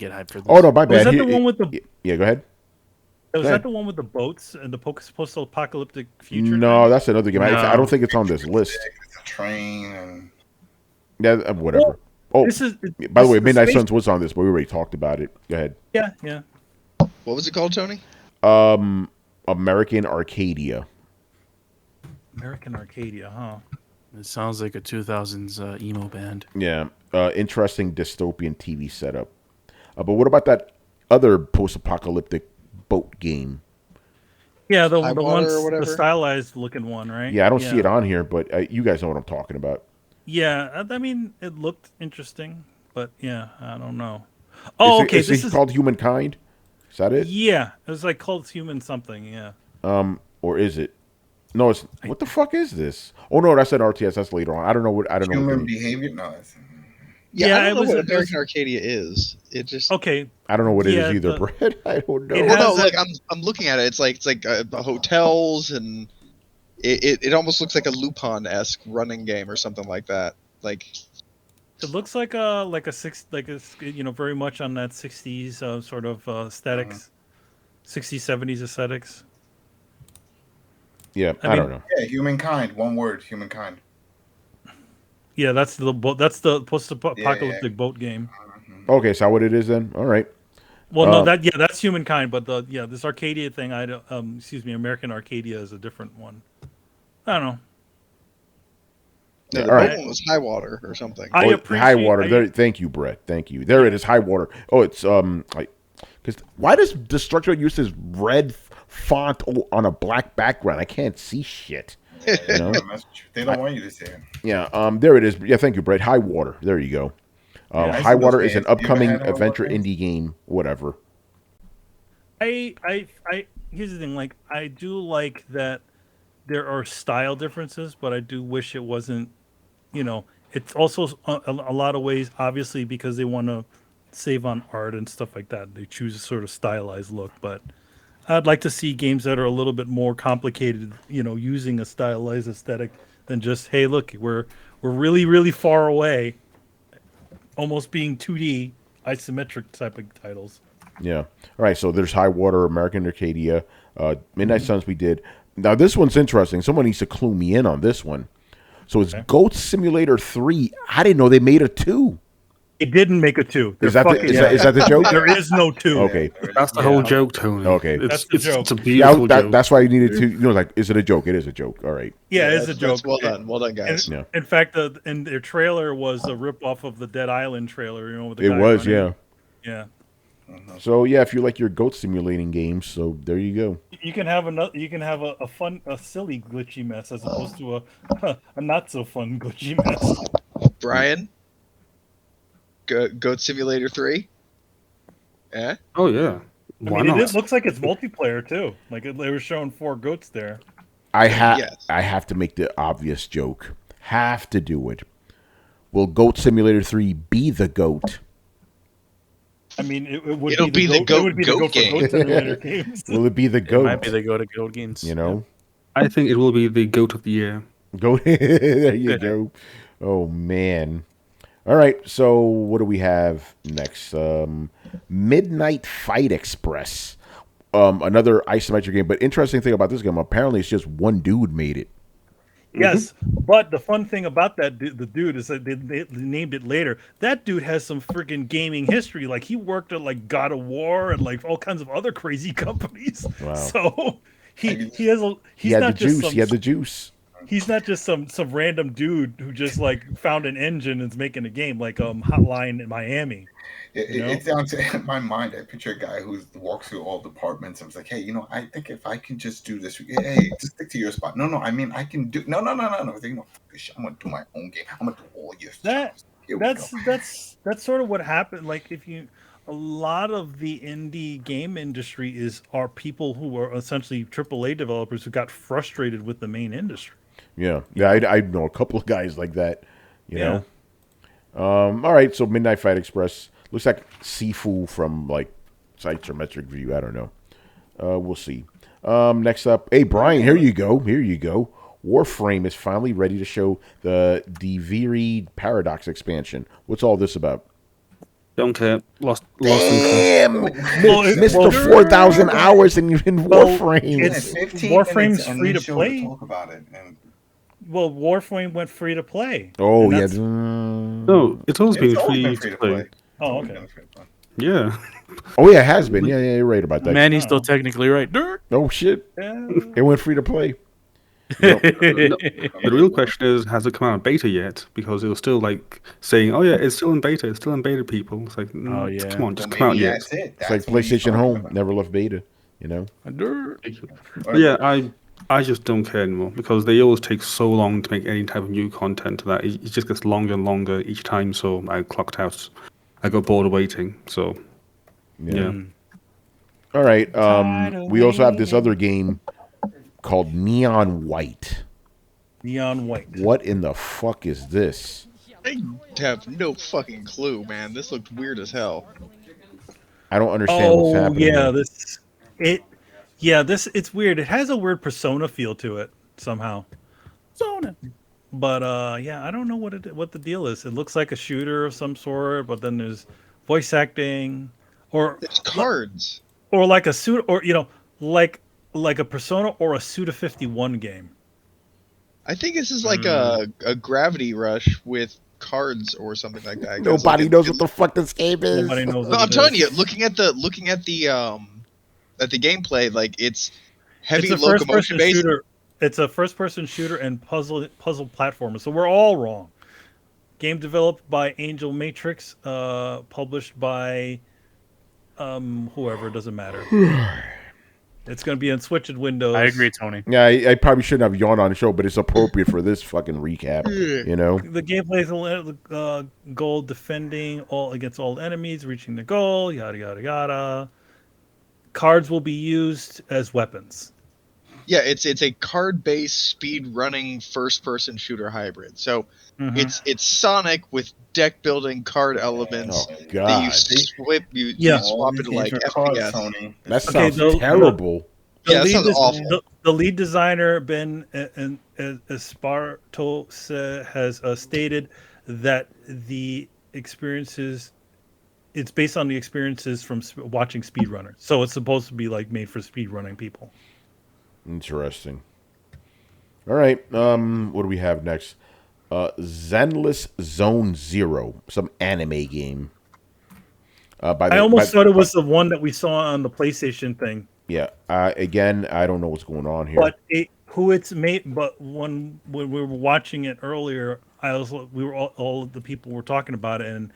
get hyped for this. Oh no, my bad. Was that the one with the? Yeah, go ahead. Was that the one with the boats and the post-apocalyptic future? No, thing? that's another game. No. I don't think it's on this list. It's a train and. Yeah, whatever. Well, by the way, the Midnight space... Suns was on this, but we already talked about it. Go ahead. Yeah. What was it called, Tony? American Arcadia. American Arcadia, huh? It sounds like a 2000s emo band. Yeah, interesting dystopian TV setup. But what about that other post-apocalyptic boat game? Yeah, the Water one, or whatever? the stylized looking one, right? Yeah, I don't see it on here, but you guys know what I'm talking about. Yeah, I mean, it looked interesting, but yeah, I don't know. Oh, okay. This is called Humankind. Is that it? Yeah, it was like called Human something. Yeah. Or is it? No, it's what the fuck is this? Oh no, that's an RTS. That's later on. I don't know what. Human behavior. No. Yeah, I it don't know was what American Arcadia is. It just okay. I don't know what it is either, Brett. I don't know. Well, no, like I'm looking at it. It's like hotels and it almost looks like a Lupin-esque running game or something like that. Like it looks like very much on that 60s sort of aesthetics, 60s 70s aesthetics. Yeah, I don't know. Yeah, Humankind. One word, Humankind. Yeah, that's the post-apocalyptic boat game. Okay, so what it is then? All right. Well, no, that's Humankind, but this Arcadia thing, American Arcadia is a different one. I don't know. No, the boat one was High Water or something. High Water. There, thank you, Brett. Thank you. There it is, High Water. Oh, it's because why does Destructo use this red font on a black background? I can't see shit. You know? They don't want you to see it. Yeah. There it is. Yeah. Thank you, Brett. High Water. There you go. High Water is an upcoming adventure indie game. Whatever. Here's the thing. Like, I do like that there are style differences, but I do wish it wasn't. It's also a lot of ways, obviously, because they want to save on art and stuff like that. They choose a sort of stylized look, but I'd like to see games that are a little bit more complicated, using a stylized aesthetic than just, hey, look, we're really, really far away, almost being 2D isometric type of titles. Yeah. All right. So there's High Water, American Arcadia, Midnight Suns. We did. Now this one's interesting. Someone needs to clue me in on this one. So it's Goat Simulator 3. I didn't know they made a 2. It didn't make a 2. Is that the joke? There is no 2. Okay. That's the whole joke, Tony. Okay. That's the joke. It's a beautiful joke. That's why you needed to, like, is it a joke? It is a joke. All right. Yeah, it's a joke. Well done, guys. In fact, and their trailer was a rip-off of the Dead Island trailer, with the It guy was, running. yeah. Yeah. So yeah, if you like your goat simulating games, so there you go. You can have a fun, a silly glitchy mess as opposed to a not so fun glitchy mess. Brian, Goat Simulator 3. Yeah. Oh yeah. Why not? It looks like it's multiplayer too. Like they were showing 4 goats there. I have to make the obvious joke. Have to do it. Will Goat Simulator 3 be the goat? I mean, It'll be the goat game. Goat Simulator games. Will it be the goat? It might be the goat games. I think it will be the goat of the year. Goat. There you go. Oh man. All right, so what do we have next? Midnight Fight Express. Another isometric game, but interesting thing about this game, apparently it's just one dude made it. Yes, but the fun thing about the dude is that they named it later. That dude has some freaking gaming history. Like he worked at like God of War and like all kinds of other crazy companies. Wow. So he has a He had the juice. He's not just some random dude who just like found an engine and is making a game like Hotline in Miami. It's down to in my mind. I picture a guy who walks through all departments and was like, "Hey, I think if I can just do this, hey, just stick to your spot." No, I mean, I can do. No. I'm gonna do my own game. I'm gonna do all your stuff. That's sort of what happened. Like a lot of the indie game industry are people who are essentially AAA developers who got frustrated with the main industry. Yeah. I know a couple of guys like that. You know. All right, so Midnight Fight Express looks like Sifu from like Isometric View. I don't know. We'll see. Next up, hey Brian, here you go. Warframe is finally ready to show the Diviri Paradox expansion. What's all this about? Don't care. Lost Damn, Mr. 4,000 hours in Warframe. Warframe's free to play. Talk about it. Well, Warframe went free to play. Oh yeah. No, it's always been free to play. Oh, okay. Yeah. Oh yeah, it has been. Yeah, you're right about that. Man, he's still technically right. Oh shit. Yeah. It went free to play. No, the real question is, has it come out in beta yet? Because it was still like saying, "Oh yeah, it's still in beta. It's still in beta." People, it's like, oh yeah, come on, just come out yet. It's like PlayStation Home never left beta. But yeah, I just don't care anymore because they always take so long to make any type of new content that it just gets longer and longer each time. So I clocked out. I got bored of waiting. So yeah. All right. We also have this other game called Neon White. Neon White. What in the fuck is this? I have no fucking clue, man. This looks weird as hell. I don't understand what's happening. It's weird. It has a weird Persona feel to it somehow. But I don't know what the deal is. It looks like a shooter of some sort, but then there's voice acting or there's cards. Or like a suit or like a Persona or a Suda 51 game. I think this is like a Gravity Rush with cards or something like that. Nobody knows what the fuck this game is. Nobody knows. No, I'm telling you, looking at the gameplay, like it's heavy locomotion based. Shooter. It's a first-person shooter and puzzle platformer. So we're all wrong. Game developed by Angel Matrix, published by whoever, doesn't matter. It's going to be on Switch and Windows. I agree, Tony. Yeah, I probably shouldn't have yawned on the show, but it's appropriate for this fucking recap. You know, the gameplay is goal defending against all enemies, reaching the goal, yada yada yada. Cards will be used as weapons. Yeah, it's a card-based speed-running first-person shooter hybrid. So it's Sonic with deck-building card elements. Oh God! That you swap into like FPS. That sounds terrible. That sounds awful. The lead designer Ben Esparto has stated that the experiences. It's based on the experiences from watching speedrunners, so it's supposed to be like made for speedrunning people. Interesting. All right. What do we have next? Zenless Zone Zero, some anime game. I almost thought it was the one that we saw on the PlayStation thing. Yeah. Again, I don't know what's going on here. But who it's made? But when we were watching it earlier, we were all the people were talking about it, and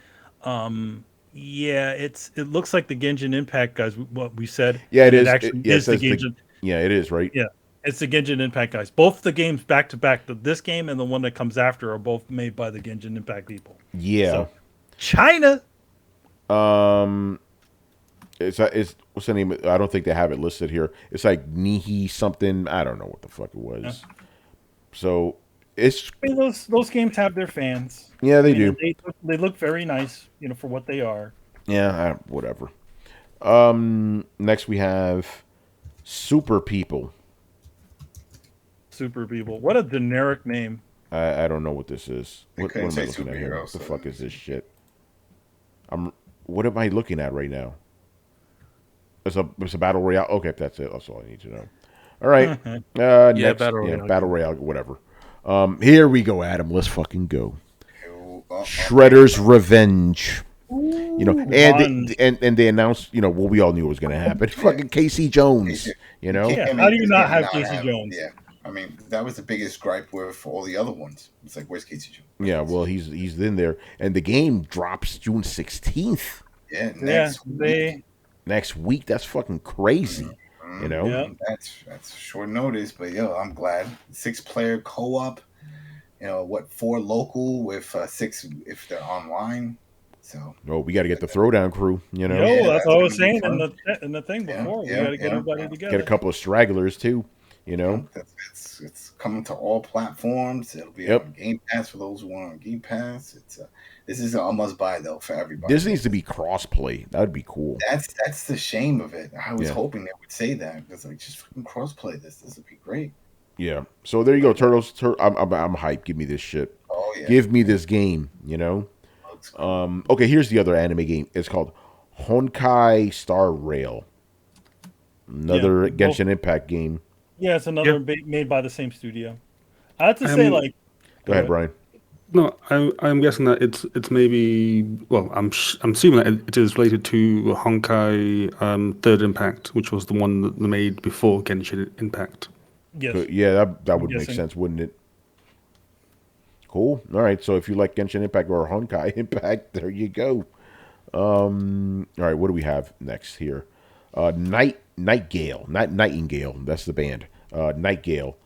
it looks like the Genshin Impact guys. What we said. Yeah, it is. It actually is the Genshin. Yeah, it is, right? Yeah, it's the Genshin Impact guys. Both the games back to back, this game and the one that comes after, are both made by the Genshin Impact people. Yeah. So, China. It's what's the name? I don't think they have it listed here. It's like Nihi something. I don't know what the fuck it was. Yeah. So it's those games have their fans. Yeah, they do. They look very nice, for what they are. Yeah, whatever. Next we have Super People. Super People. What a generic name. I don't know what this is. What am I say looking at here? superhero, What the so- fuck is this shit? What am I looking at right now? It's a battle royale. Okay, that's it. That's all I need to know. All right. Next, battle royale. battle royale, whatever. Here we go, Adam. Let's fucking go. Okay. Shredder's Revenge. You know, Fun. and they announced, you know, well, we all knew it was gonna happen. Fucking Casey Jones. You know, Yeah, I mean, how do you this not game have Casey Jones? Yeah, I mean that was the biggest gripe with all the other ones. It's like, where's Casey Jones? yeah. Well, he's in there, and the game drops June 16th Yeah, Yeah, next week. That's fucking crazy. You know, Yeah. That's short notice, but I'm glad 6-player co-op. You know 4 local with 6 if they're online. So we got to get the Throwdown crew. You know, No, Yeah, that's what I was gonna be saying fun. in the thing before. Yeah, We got to get yeah. everybody together. get a couple of stragglers too. You know, it's coming to all platforms. It'll be Yep. on Game Pass for those who want on Game Pass. This is a must buy though for everybody. this needs to be cross-play. That would be cool. That's the shame of it. I was Yeah. hoping they would say that because like just fucking cross-play this. This would be great. Yeah. So there you go, Turtles. I'm hyped. Give me this shit. Oh yeah. Give me this game. You know. Looks cool. Okay, here's the other anime game. It's called Honkai Star Rail. Another Yeah. Genshin Impact game. Yeah, it's another made by the same studio. I have to say, like, Go ahead, Brian. No, I'm guessing that it's maybe, well, I'm assuming that it is related to Honkai Third Impact, which was the one that they made before Genshin Impact. yes, Yeah, that would make guessing. sense, wouldn't it? Cool. All right. So if you like Genshin Impact or Honkai Impact, there you go. All right. What do we have next here? Nightingale. That's the band. Nightingale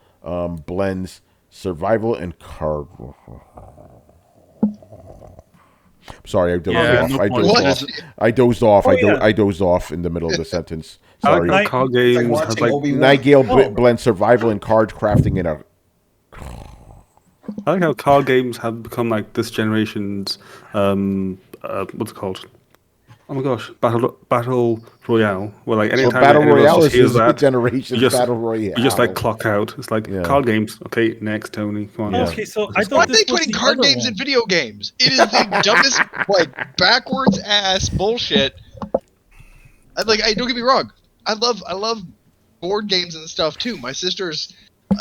blends survival and card. Sorry, I dozed off. no I point. dozed What off. is- I dozed off. Oh, I yeah. dozed off in the middle of the sentence. I Sorry. like how card games have watching like Obi-Wan. Nightingale Oh. blends survival and card crafting in a. I like how card games have become like this generation's what's it called? Oh my gosh, battle royale. Where like Well, anytime battle anyone royale else is hears the that, generation you just battle royale. you just like clock out. It's like Yeah. card games. Okay, next, Tony. Come on. Okay, so I Why thought are they this was putting the card other games one. in video games? It is the dumbest, like backwards ass bullshit. I don't get me wrong. I love board games and stuff too. My sister's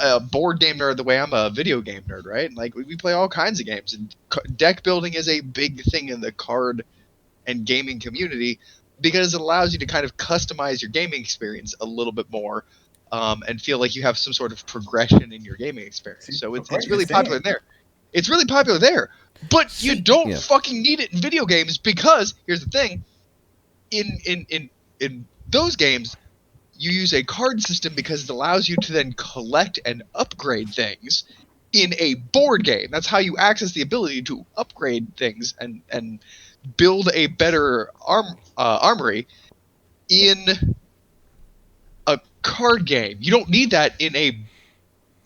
a board game nerd the way I'm a video game nerd, right? Like we play all kinds of games, and deck building is a big thing in the card and gaming community because it allows you to kind of customize your gaming experience a little bit more. And feel like you have some sort of progression in your gaming experience. See, So it's progression, really same. popular there. It's really popular there. But you don't yeah. fucking need it in video games because here's the thing. In those games, you use a card system because it allows you to then collect and upgrade things in a board game. That's how you access the ability to upgrade things and build a better armory in a card game. You don't need that in a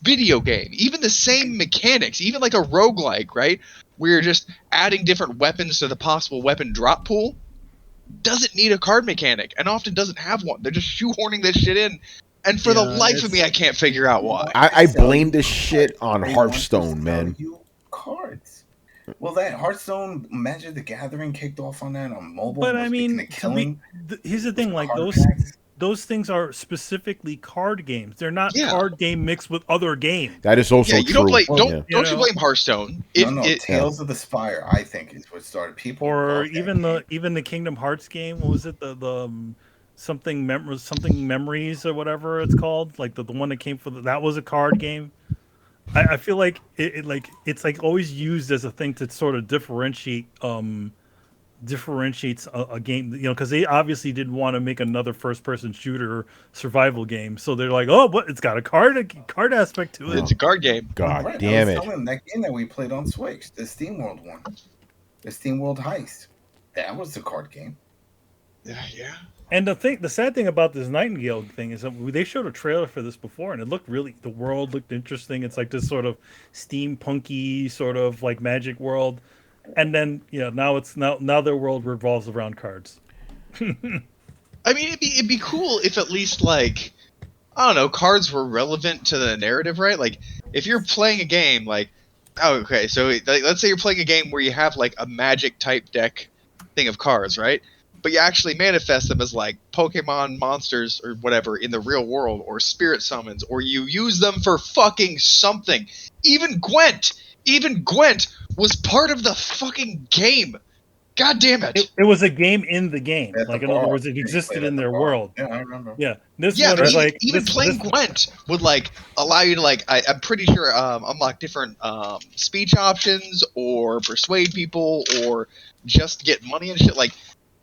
video game. Even the same mechanics, even like a roguelike, right? Where you're just adding different weapons to the possible weapon drop pool, doesn't need a card mechanic and often doesn't have one. They're just shoehorning this shit in. And for the Yeah, life of me, I can't figure out why. I Sell blame you this cards. shit on They want to Hearthstone, sell man. you cards. Well, that Hearthstone Magic the Gathering kicked off on that on mobile. But was I making mean, a killing. here's the thing: like Card those packs. those things are specifically card games. They're not Yeah. card game mixed with other games. That is also Yeah, you true. don't play. Well, Don't yeah. don't You you know. blame Hearthstone? No, Tales of the Spire, I think, is what started. People Or love that even game. even the Kingdom Hearts game. What was it? Something memories or whatever it's called. Like the one that came for that was a card game. I feel like it's like always used as a thing to sort of differentiates a game, you know, because they obviously didn't want to make another first-person shooter survival game, so they're like, oh, what? It's got a card aspect to it. It's a card game. God Right, damn I it. was telling that game that we played on Switch, the SteamWorld one, the SteamWorld Heist. That was the card game. Yeah. And the sad thing about this Nightingale thing is that they showed a trailer for this before, and it looked the world looked interesting. It's like this sort of steampunky sort of like magic world, and then now their world revolves around cards. I mean, it'd be cool if at least like I don't know, cards were relevant to the narrative, right? Like if you're playing a game, like Oh, okay. So like, let's say you're playing a game where you have like a magic type deck thing of cards, right? But you actually manifest them as like Pokemon monsters or whatever in the real world, or spirit summons, or you use them for fucking something. Even Gwent was part of the fucking game. God damn it! It was a game in the game. At the Like in other bar. words, it You existed played at in the their bar. world. Yeah, I remember. Yeah, this Yeah, one but is like even playing Gwent would like allow you to like I'm pretty sure unlock different speech options or persuade people or just get money and shit. Like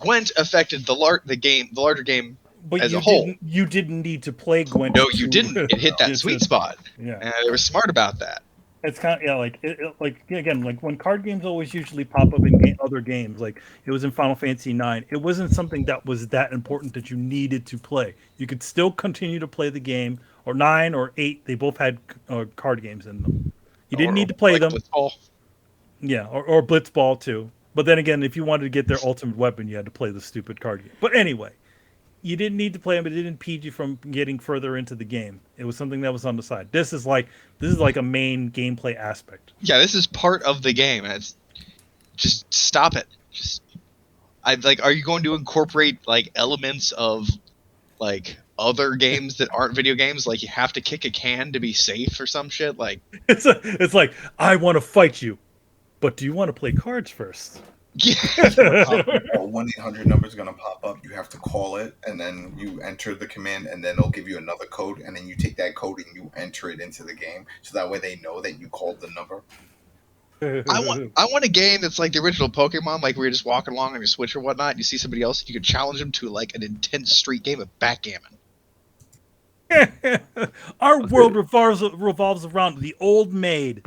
Gwent affected the larger game But as a whole. You didn't need to play Gwent. No, you didn't. It hit that sweet spot. Yeah, And they were smart about that. it's kind of like again, like when card games always usually pop up in other games. Like it was in Final Fantasy IX. It wasn't something that was that important that you needed to play. You could still continue to play the game. Or 9 or 8, they both had card games in them. You didn't need to play like them. Blitzball. Yeah, or Blitzball too. But then again, if you wanted to get their ultimate weapon, you had to play the stupid card game. But anyway, you didn't need to play them. It didn't impede you from getting further into the game. It was something that was on the side. This is like a main gameplay aspect. Yeah, this is part of the game, and it's just stop it. Just are you going to incorporate like elements of like other games that aren't video games? Like you have to kick a can to be safe or some shit. Like it's like I want to fight you, but do you want to play cards first? yeah. 1-800 number is going to pop up. You have to call it, and then you enter the command, and then it'll give you another code, and then you take that code and you enter it into the game, so that way they know that you called the number. I want a game that's like the original Pokemon, like where you're just walking along on your Switch or whatnot, and you see somebody else, and you can challenge them to like an intense street game of backgammon. Our world revolves around the old maid.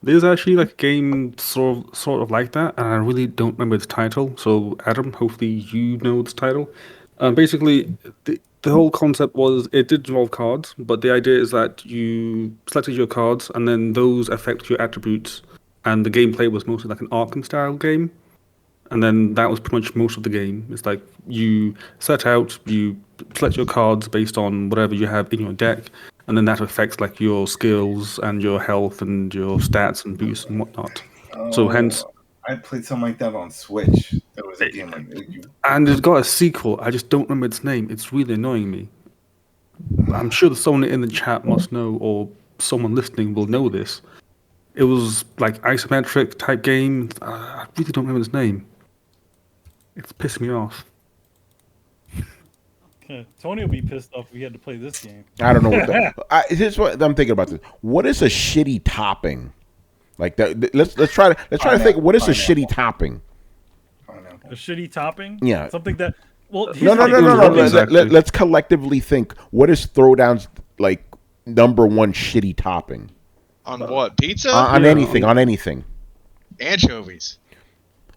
There's actually like a game sort of like that, and I really don't remember its title. So Adam, hopefully you know its title. Basically, the whole concept was it did involve cards, but the idea is that you selected your cards, and then those affect your attributes, and the gameplay was mostly like an Arkham style game. And then that was pretty much most of the game. It's like you set out, you select your cards based on whatever you have in your deck, and then that affects like your skills and your health and your stats and boosts and whatnot. So hence, I played something like that on Switch. There was a game like and it's got a sequel. I just don't remember its name. It's really annoying me. I'm sure that someone in the chat must know, or someone listening will know this. It was like isometric type game. I really don't remember its name. It's pissing me off. Tony will be pissed off if we had to play this game. I don't know what that. Here's what I'm thinking about this. What is a shitty topping? Like that. Let's try to think. What is a shitty topping? A shitty topping? Yeah. Something that. Well, No. Let's collectively think. What is Throwdown's like number one shitty topping? On what? Pizza? On anything. On anything. Anchovies.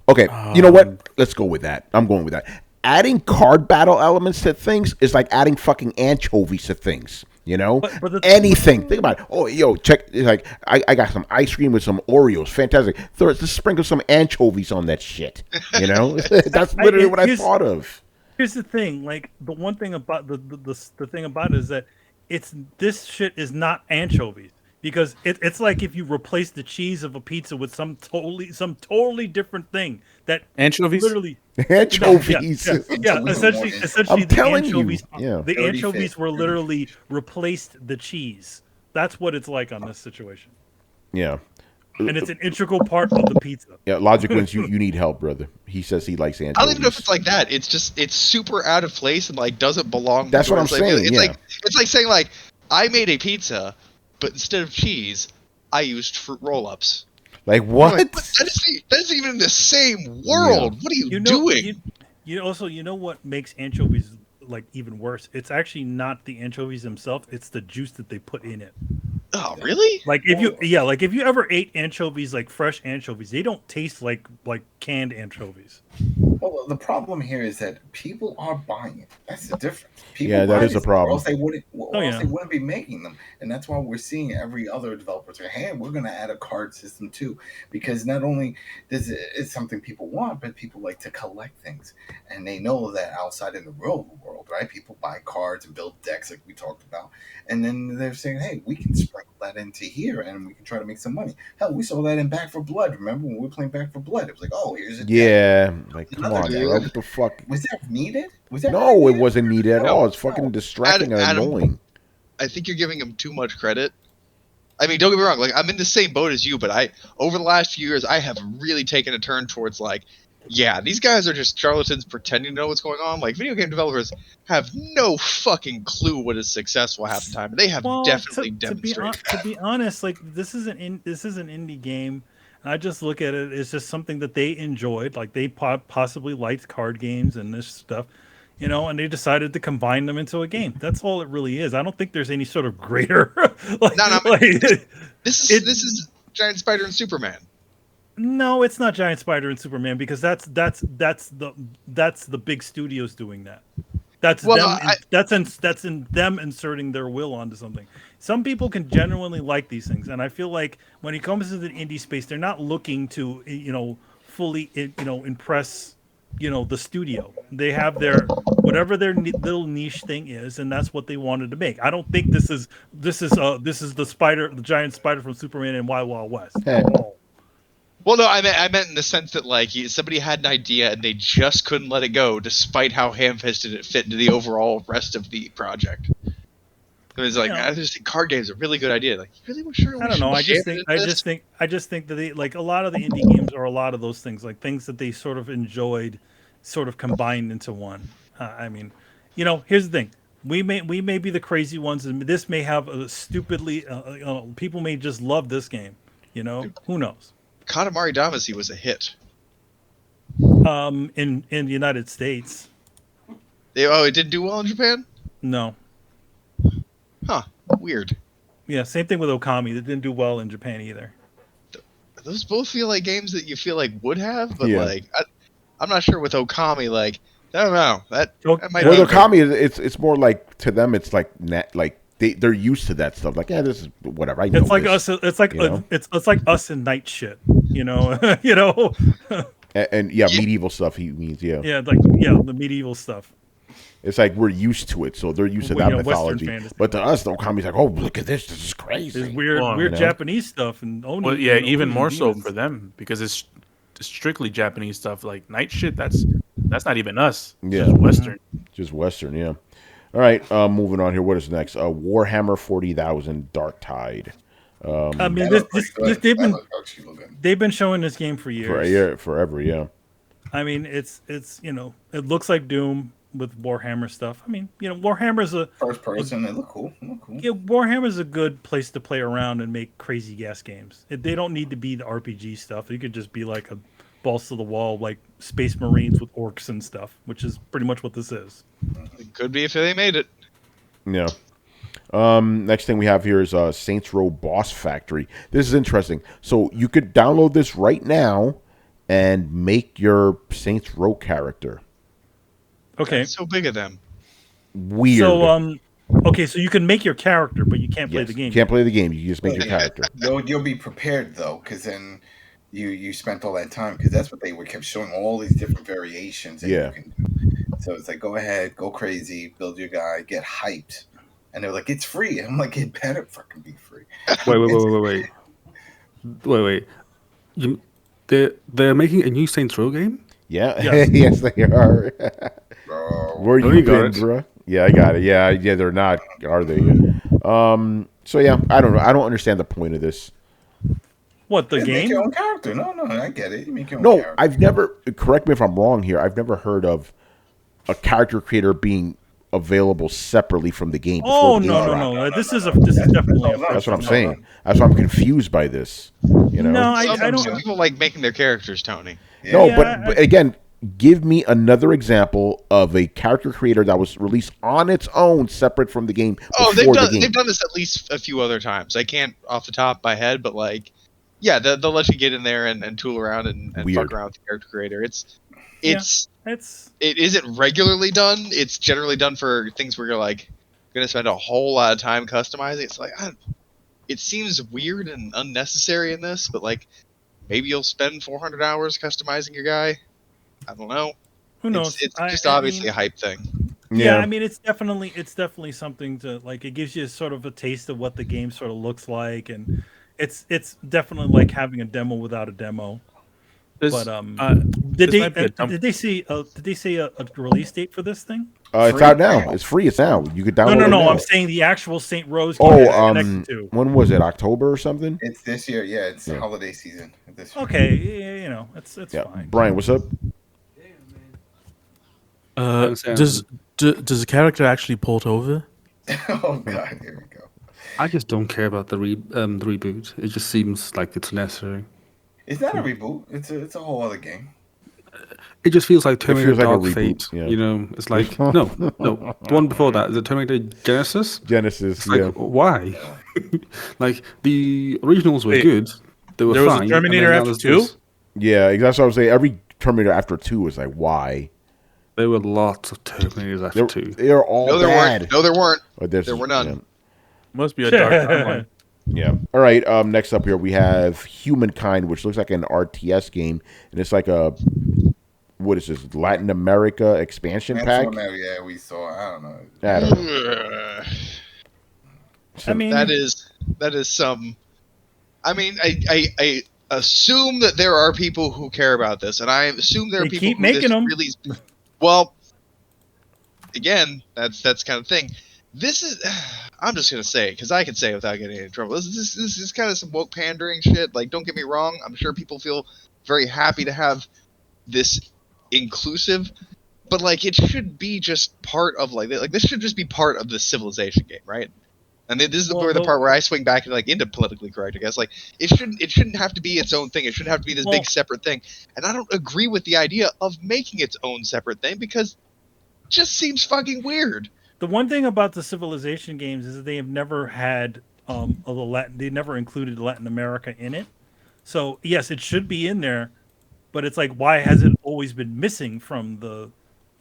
Okay, you know what? Let's go with that. I'm going with that. Adding card battle elements to things is like adding fucking anchovies to things. You know, anything. Think about it. Oh, yo, check. Like I got some ice cream with some Oreos. Fantastic. Just sprinkle some anchovies on that shit. You know, that's literally what I thought of. Here's the thing. Like the one thing about the thing about it is that this shit is not anchovies. Because it's like if you replace the cheese of a pizza with some totally different thing that anchovies literally anchovies. Yeah, essentially I'm telling you, the anchovies were literally replaced the cheese. That's what it's like on this situation. Yeah. And it's an integral part of the pizza. Yeah, Logic wins. You need help, brother. He says he likes anchovies. I don't even know if it's like that. It's super out of place and like doesn't belong. That's what I'm saying. It's like saying like I made a pizza, but instead of cheese, I used fruit roll-ups. Like what? Like, that's even in the same world. Yeah. What are you doing? You know what makes anchovies like even worse? It's actually not the anchovies themselves; it's the juice that they put in it. Oh, really? Like if you ever ate anchovies, like fresh anchovies, they don't taste like canned anchovies. Well, the problem here is that people are buying it. That's the difference. People that is a problem. Or else they wouldn't be making them, and that's why we're seeing every other developer say, "Hey, we're going to add a card system too," because not only this is something people want, but people like to collect things, and they know that outside in the real world, right? People buy cards and build decks, like we talked about, and then they're saying, "Hey, we can sprinkle that into here, and we can try to make some money. Hell, we saw that in Back 4 Blood. Remember when we were playing Back 4 Blood? It was like, oh, here's a like come another on, dude. bro, what the fuck? Was that needed? Was that No, really it needed? wasn't needed at No. all. It's fucking distracting and Adam, annoying. I think you're giving him too much credit. I mean, don't get me wrong. Like, I'm in the same boat as you, but over the last few years, I have really taken a turn towards like, yeah, these guys are just charlatans pretending to know what's going on. Like, video game developers have no fucking clue what is successful half the time. They have definitely demonstrated. To be honest, like this is an indie game. And I just look at it as just something that they enjoyed. Like they possibly liked card games and this stuff, and they decided to combine them into a game. That's all it really is. I don't think there's any sort of greater. This is Giant Spider and Superman. No, it's not Giant Spider and Superman because that's the big studios doing that. That's in them inserting their will onto something. Some people can genuinely like these things, and I feel like when it comes to the indie space, they're not looking to fully impress the studio. They have their whatever their little niche thing is, and that's what they wanted to make. I don't think this is the giant spider from Superman and Wild Wild West. Well, no, I meant in the sense that like somebody had an idea and they just couldn't let it go, despite how ham-fisted it fit into the overall rest of the project. It was like, I just think card games are a really good idea. Like, you really sure? I don't know. I just think that they, like a lot of the indie games are a lot of those things, like things that they sort of enjoyed, sort of combined into one. I mean, here's the thing. We may be the crazy ones, and this may have a stupidly. People may just love this game. Who knows? Katamari Damacy was a hit. In the United States. It didn't do well in Japan? No. Huh. Weird. Yeah, same thing with Okami. It didn't do well in Japan either. Those both feel like games that you feel like would have, but like I'm not sure with Okami. Like, I don't know. That might with Okami, it's more like to them. It's like they're used to that stuff. Like, this is whatever. I know it's like this, us. It's like it's like us and night shit. And medieval stuff. He means the medieval stuff. It's like we're used to it, so they're used to that mythology. But to us, the Okami's like, oh, look at this. This is crazy. There's weird Japanese stuff and even more so for them because it's strictly Japanese stuff. Like night shit. That's not even us. Yeah, just Western. Just Western. Yeah. All right, moving on here. What is next? Warhammer 40,000 Dark Tide. I mean, they've been showing this game for years. Forever. Yeah. I mean, it's it looks like Doom with Warhammer stuff. I mean, Warhammer's a first person. They look cool. Yeah, Warhammer's a good place to play around and make crazy gas games. They don't need to be the RPG stuff. You could just be like a balls to the wall, like Space Marines with orcs and stuff, which is pretty much what this is. It could be if they made it. Yeah. Next thing we have here is Saints Row Boss Factory. This is interesting. So you could download this right now and make your Saints Row character. Okay. That's so big of them. Weird. So okay, so you can make your character, but you can't play the game. You can't play the game. You just make your character. You'll be prepared though, because then you spent all that time, because that's what they kept showing, all these different variations that you can do. So it's like, go ahead, go crazy, build your guy, get hyped. And they're like, it's free. And I'm like, it better fucking be free. Wait. They're making a new Saints Row game? Yeah. Yes, they are. Where you been, bro? Yeah, I got it. Yeah, they're not, are they? So yeah, I don't know. I don't understand the point of this. What, the game? Make your own character. No, I get it. You make your own character. I've never, correct me if I'm wrong here, I've never heard of a character creator being available separately from the game. No. This is definitely. That's what I'm saying. That's why I'm confused by this. No, I don't. Some people like making their characters, Tony. No, but again, give me another example of a character creator that was released on its own, separate from the game. They've done this at least a few other times. I can't off the top of my head, but like, yeah, they'll let you get in there and tool around and fuck around with the character creator. It isn't regularly done. It's generally done for things where you're like going to spend a whole lot of time customizing. It's like, it seems weird and unnecessary in this, but like maybe you'll spend 400 hours customizing your guy. I don't know. Who knows? It's just obviously a hype thing. Yeah, I mean, it's definitely something to like. It gives you sort of a taste of what the game sort of looks like, and it's definitely like having a demo without a demo. This, But this might be a dump- did they say a release date for this thing? It's out now. It's free. It's now. You could download it No. now. I'm saying the actual Saint Rose game it's connected to. When was it? October or something? It's this year. Yeah, it's holiday season. This year. Okay, yeah, you know, it's fine. Brian, what's up? Does the character actually port over? Oh god, here we go. I just don't care about the reboot. It just seems like it's necessary. It's not a reboot. It's a whole other game. It just feels like Terminator like a Dark reboot, Fate. yeah. You know, it's like no. The one before that is it Terminator Genesis. Genesis. Like, why? Like the originals were good. They were There was fine. a Terminator and then now after there's 2? this. Yeah, that's what I was saying. Every Terminator after 2 was like, why? There were lots of Terminators after 2. They're all No, there bad. weren't. No, there weren't. But There were none. Must be a dark timeline. Yeah. All right. Next up here we have Humankind, which looks like an RTS game, and it's like a what is this? Latin America expansion pack. Yeah, we saw. I don't know. I don't know. I mean, That is some. I mean, I assume that there are people who care about this, and I assume there are They people keep who making this them. really. Well, again, that's kind of thing. This is. I'm just gonna say because I can say it without getting in trouble. This is kind of some woke pandering shit. Like, don't get me wrong. I'm sure people feel very happy to have this inclusive, but like it should be just part of like this should just be part of the civilization game, right? And this is where the part where I swing back and like into politically correct, I guess. Like it shouldn't have to be its own thing. It shouldn't have to be this big separate thing. And I don't agree with the idea of making its own separate thing because it just seems fucking weird. the one thing about the Civilization games is that they have never had they never included Latin America in it. So yes, it should be in there, but it's like why has it always been missing from the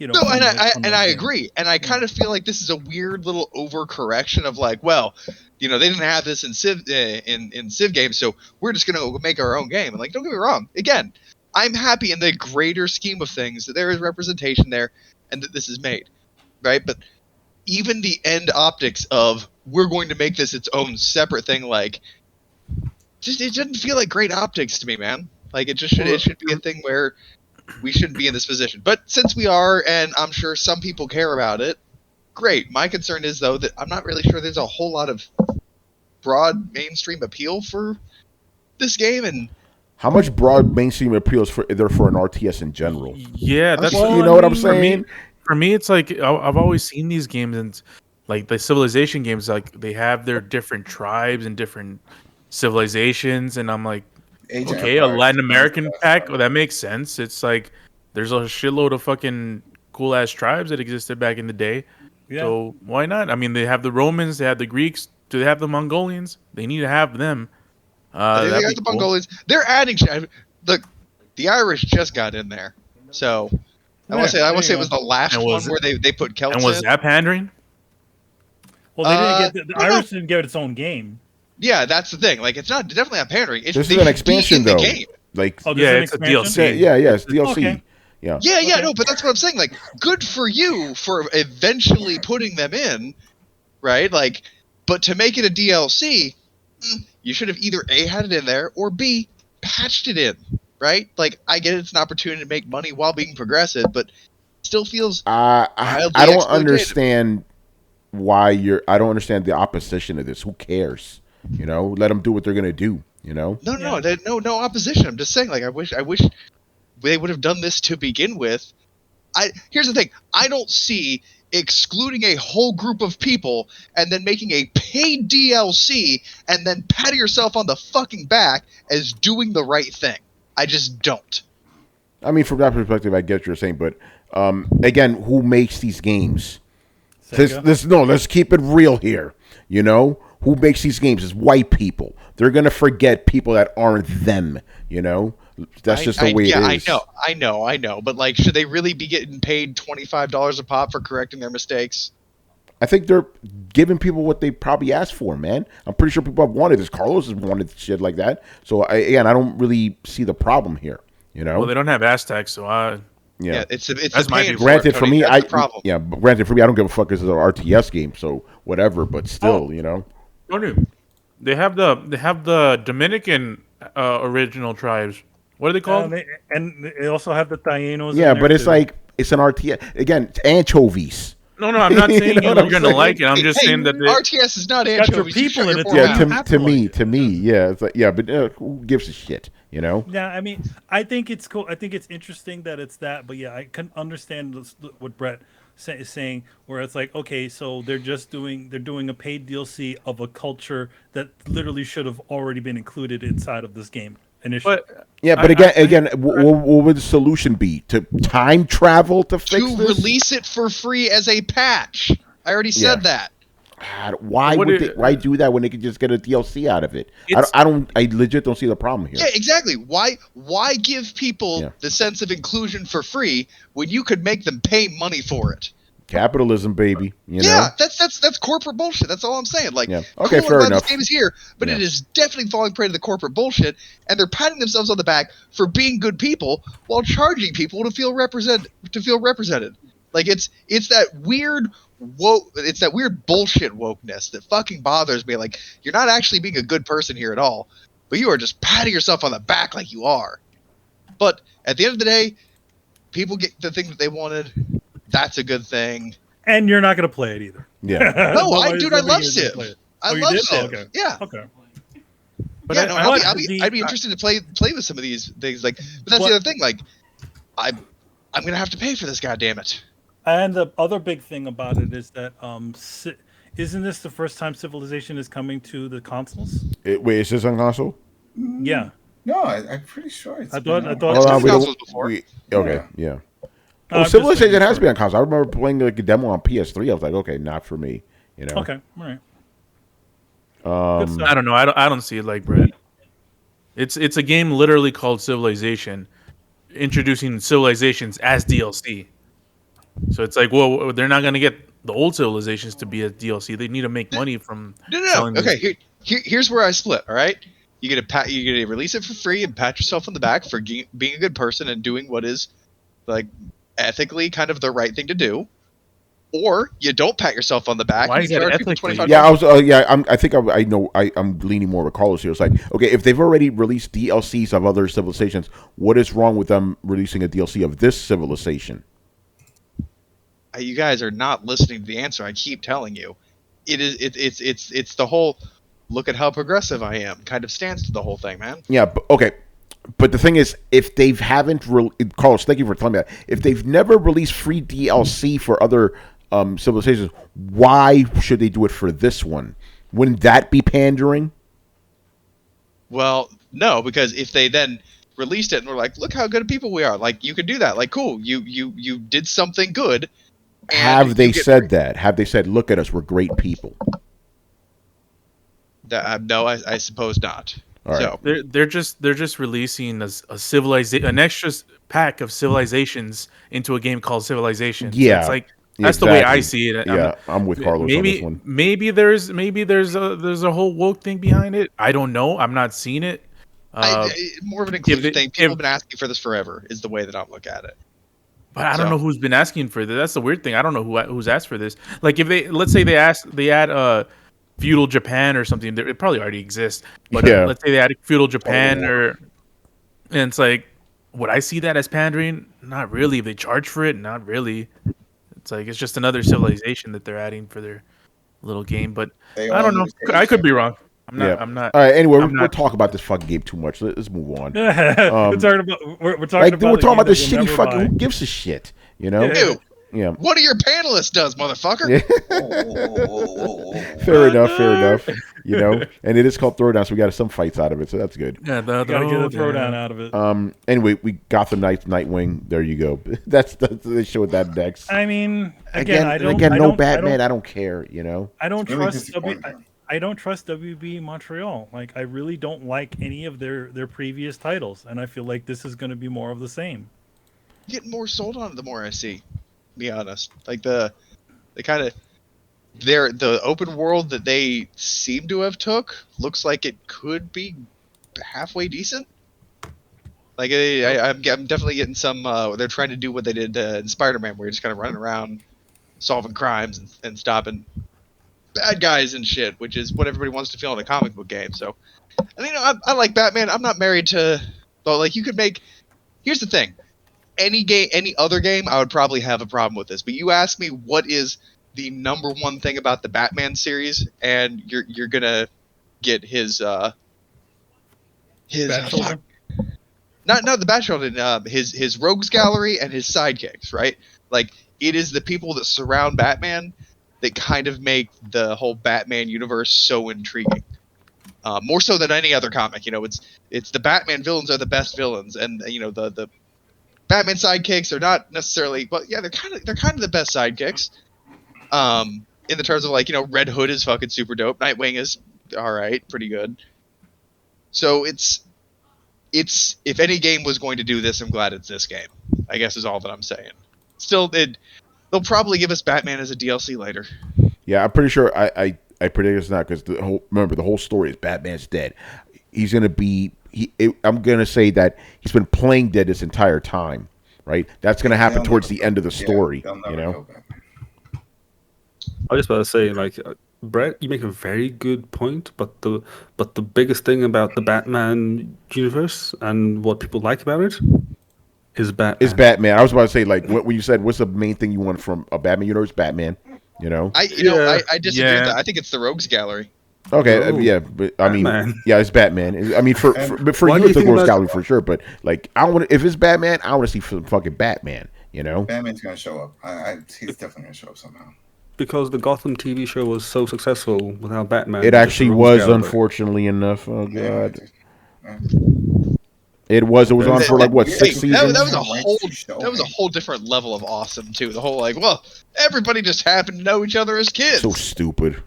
No, and I agree, and I kind of feel like this is a weird little overcorrection of like, well, they didn't have this in Civ games, so we're just gonna make our own game. And like, don't get me wrong, again, I'm happy in the greater scheme of things that there is representation there, and that this is made, right? But even the end optics of we're going to make this its own separate thing, like, just it didn't feel like great optics to me, man. Like it should be a thing where we shouldn't be in this position. But since we are, and I'm sure some people care about it, great. My concern is, though, that I'm not really sure there's a whole lot of broad mainstream appeal for this game. And how much broad mainstream appeal is there for an RTS in general? Yeah, that's you know what I'm saying. For me, it's like I've always seen these games, and like the Civilization games, like they have their different tribes and different civilizations, and I'm like, okay, a Latin American pack, well, that makes sense. It's like there's a shitload of fucking cool ass tribes that existed back in the day. Yeah. So why not? I mean, they have the Romans, they have the Greeks, do they have the Mongolians? They need to have them. They got the Mongolians. They're adding. Look, the Irish just got in there, so I want to say it was the last one where they put Celts. And was that pandering? Well, they didn't get the Irish didn't get its own game. Yeah, that's the thing. Like, it's definitely not pandering. This is an expansion, though. Like, it's a DLC. Yeah, it's DLC. Okay. Yeah. No, but that's what I'm saying. Like, good for you for eventually putting them in, right? Like, but to make it a DLC, you should have either A, had it in there, or B, patched it in, right? Like, I get it's an opportunity to make money while being progressive, but it still feels I don't understand why I don't understand the opposition to this. Who cares? Let them do what they're gonna do. No opposition. I'm just saying, like, I wish they would have done this to begin with. Here's the thing: I don't see excluding a whole group of people and then making a paid DLC and then patting yourself on the fucking back as doing the right thing. I just don't. I mean, from that perspective, I get what you're saying, but again, who makes these games? Let's keep it real here. Who makes these games is white people. They're gonna forget people that aren't them. That's just the way it is. I know. But like, should they really be getting paid $25 a pop for correcting their mistakes? I think they're giving people what they probably asked for, man. I'm pretty sure people have wanted this. Carlos has wanted shit like that. So I don't really see the problem here. Well, they don't have Aztecs, so Yeah, it's That's my paying view. for Granted, it, for Tony. me, That's the problem. granted for me, I don't give a fuck. This is an RTS game, so whatever. But still, you know. They have the Dominican original tribes. What are they called? And they also have the Tainos. Yeah, in there but it's too. like it's an RTS again. It's anchovies. No, I'm not saying know you're what I'm gonna saying? like it. I'm just saying that RTS is not got your anchovies. You people shut in your it, poor Yeah, Well, mouth. you have to to me, like it. yeah, it's like, yeah, but who gives a shit, you know? Yeah, I mean, I think it's cool. I think it's interesting that it's that, but yeah, I can understand what Brett is saying, where it's like, okay, so they're doing a paid DLC of a culture that literally should have already been included inside of this game initially. But Yeah, but what would the solution be? To time travel to fix To this? release it for free as a patch. I already said that. God, why What would it- why do that when they could just get a DLC out of it? It's- I legit don't see the problem here. Yeah, exactly. Why give people Yeah. the sense of inclusion for free when you could make them pay money for it? Capitalism, baby. You know? Yeah, that's corporate bullshit. That's all I'm saying. Like, Yeah. Okay, cool, fair I'm glad enough. this game is here, but Yeah. it is definitely falling prey to the corporate bullshit, and they're patting themselves on the back for being good people while charging people to feel represented. Like it's that weird it's that weird bullshit wokeness that fucking bothers me. Like, you're not actually being a good person here at all, but you are just patting yourself on the back like you are. But at the end of the day, people get the thing that they wanted. That's a good thing. And you're not going to play it either. Yeah. No, Nobody's I gonna love be able to Civ. play it. I Oh, you love did? Civ. Oh, okay. Yeah. Okay. But Yeah, no, I- I'd be interested to play with some of these things. Like, but that's What- the other thing. Like, I'm gonna have to pay for this. God damn it! And the other big thing about it is that isn't this the first time Civilization is coming to the consoles? Wait, is this on console? Yeah. No, I'm pretty sure it's. I thought- been I thought- out. Hold on, been consoles before. okay, yeah. I'm just Civilization making has sure. been on console. I remember playing like a demo on PS3. I was like, okay, not for me. You know. Okay. All right. Good stuff. I don't know. I don't see it like Brett. It's a game literally called Civilization, introducing civilizations as DLC. So it's like, well, they're not gonna get the old civilizations to be a DLC. They need to make money from No. selling this. Okay, here's where I split. All right, you get to release it for free and pat yourself on the back for being a good person and doing what is, like, ethically kind of the right thing to do, or you don't pat yourself on the back. Why and is you that charge people ethically? $25. Yeah, I was. I think I know. I'm leaning more with Carlos here. It's like, okay, if they've already released DLCs of other civilizations, what is wrong with them releasing a DLC of this civilization? You guys are not listening to the answer. I keep telling you, it's the whole look at how progressive I am kind of stance to the whole thing, man. Yeah, but, okay. But the thing is, if they haven't, Carlos, thank you for telling me that. If they've never released free DLC for other civilizations, why should they do it for this one? Wouldn't that be pandering? Well, no, because if they then released it and were like, look how good of people we are, like, you could do that. Like, cool, you did something good. and Have they you get said that? Have they said, look at us, we're great people? No, I suppose not. All right. So They're just releasing an extra pack of civilizations into a game called Civilization. So Yeah, it's like that's the way I exactly. see it. Yeah, I'm with Carlos on this one. Maybe there's a whole woke thing behind it. I don't know. I'm not seeing it. more of an inclusion it- thing. People if- have been asking for this forever. Is the way that I look at it. But I don't So- know who's been asking for this. That's the weird thing. I don't know who's asked for this. Like if let's say they add feudal Japan or something. It probably already exists. But Yeah. let's say they add feudal Japan and it's like, would I see that as pandering? Not really. If they charge for it, not really. It's like it's just another civilization that they're adding for their little game. But They I don't all know. use I could Asian. be wrong. I'm not. Yeah. I'm not. All right. Anyway, I'm we'll not- talk about this fucking game too much. Let's move on. we're talking about we're talking Like about we're talking about the this game that shitty we'll fucking. never Who buy. gives a shit? You know? Yeah. Ew. Yeah. One of your panelists does, motherfucker. Fair enough. You know, and it is called Throwdown, so we got some fights out of it, so that's good. Yeah, Gotta get a throwdown out of it. Anyway, we Gotham Knights, Nightwing. There you go. that's they showed that next. I mean, Again, I don't. no I don't, Batman. I don't care. You know. I don't Really trust disappointing. I don't trust WB Montreal. Like, I really don't like any of their previous titles, and I feel like this is going to be more of the same. Getting more sold on it the more I see. Be honest, like the kind of the open world that they seem to have took looks like it could be halfway decent. Like I'm definitely getting some. They're trying to do what they did in Spider-Man, where you're just kind of running around, solving crimes and stopping bad guys and shit, which is what everybody wants to feel in a comic book game. So, and I like Batman. I'm not married to, but like you could make. Here's the thing, any other game, I would probably have a problem with this. But you ask me what is the number one thing about the Batman series, and you're gonna get his Batchildren? Not the Batchildren, his rogues gallery and his sidekicks, right? Like it is the people that surround Batman that kind of make the whole Batman universe so intriguing. More so than any other comic, it's the Batman villains are the best villains, and the Batman sidekicks are not necessarily, but yeah, they're kind of the best sidekicks. In the terms of like Red Hood is fucking super dope, Nightwing is all right, pretty good. So it's if any game was going to do this, I'm glad it's this game. I guess is all that I'm saying. Still, they'll probably give us Batman as a DLC later. Yeah, I'm pretty sure. I predict it's not because remember the whole story is Batman's dead. He's gonna be. I'm gonna say that he's been playing dead this entire time. Right. That's gonna happen towards the end of the story. I was just about to say, like, Brett, you make a very good point, but the biggest thing about the Batman universe and what people like about it is Batman. It's Batman. I was about to say, like, when you said what's the main thing you want from a Batman universe? Batman. I disagree with that. I think it's the Rogues Gallery. Okay, yeah, but I mean, yeah, it's Batman. I mean, for you, it's the Rogues Gallery for sure. But like, I want if it's Batman, I want to see some fucking Batman. Batman's gonna show up. He's definitely gonna show up somehow. Because the Gotham TV show was so successful without Batman. It actually was, unfortunately enough. Oh god, it was on for like what 6 seasons. That was a whole different level of awesome too. The whole like, well, everybody just happened to know each other as kids. So stupid.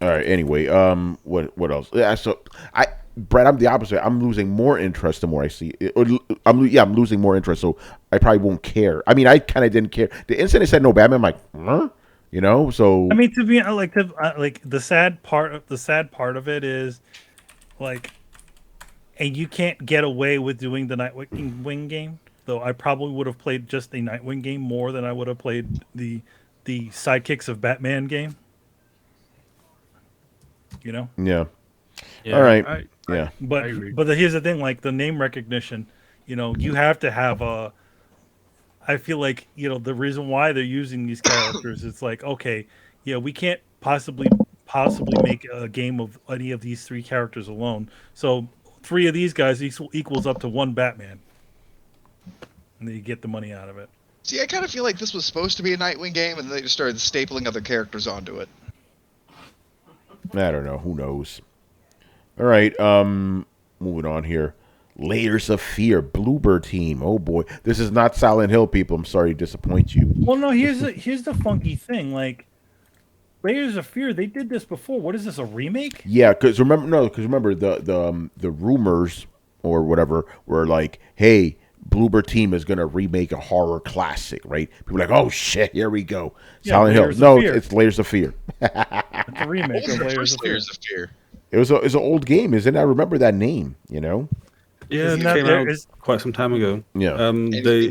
All right. Anyway, what else? Yeah. So Brad, I'm the opposite. I'm losing more interest the more I see it. I'm losing more interest. So I probably won't care. I mean, I kind of didn't care. The instant it said no Batman, I'm like, huh? So I mean, to be like the sad part of it is like, and you can't get away with doing the Nightwing game. Though I probably would have played just the Nightwing game more than I would have played the Sidekicks of Batman game. Yeah. All right. Yeah. But here's the thing: like the name recognition, you have to have a. I feel like the reason why they're using these characters, it's like, okay, yeah, we can't possibly make a game of any of these three characters alone. So 3 of these guys equals up to 1 Batman, and then you get the money out of it. See, I kind of feel like this was supposed to be a Nightwing game, and they just started stapling other characters onto it. I don't know. Who knows? All right. Moving on here. Layers of Fear, Bluebird team. Oh boy, this is not Silent Hill, people. I'm sorry to disappoint you. Well, no. Here's the funky thing. Like, Layers of Fear, they did this before. What is this? A remake? Yeah, because remember the rumors or whatever were like, hey, Bluebird team is gonna remake a horror classic, right? People were like, oh shit, here we go. Yeah, Silent Hill. No, it's Layers of Fear. It's a remake of Layers of Fear. It was an old game, isn't it? I remember that name. Yeah, it came out quite some time ago. Yeah. They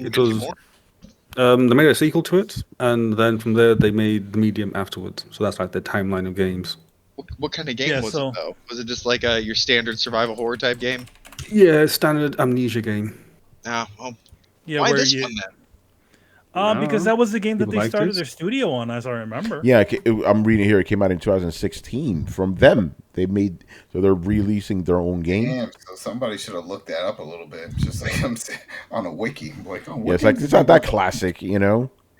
made a sequel to it, and then from there they made the Medium afterwards. So that's like the timeline of games. What kind of game was it though? Was it just like your standard survival horror type game? Yeah, standard amnesia game. Ah, well, yeah. Why this one then? Because that was the game that they started their studio on, as I remember. Yeah, I'm reading here. It came out in 2016 from them. So they're releasing their own game. Damn, so somebody should have looked that up a little bit. Just like I'm on a wiki. Like, yeah, it's not that classic, It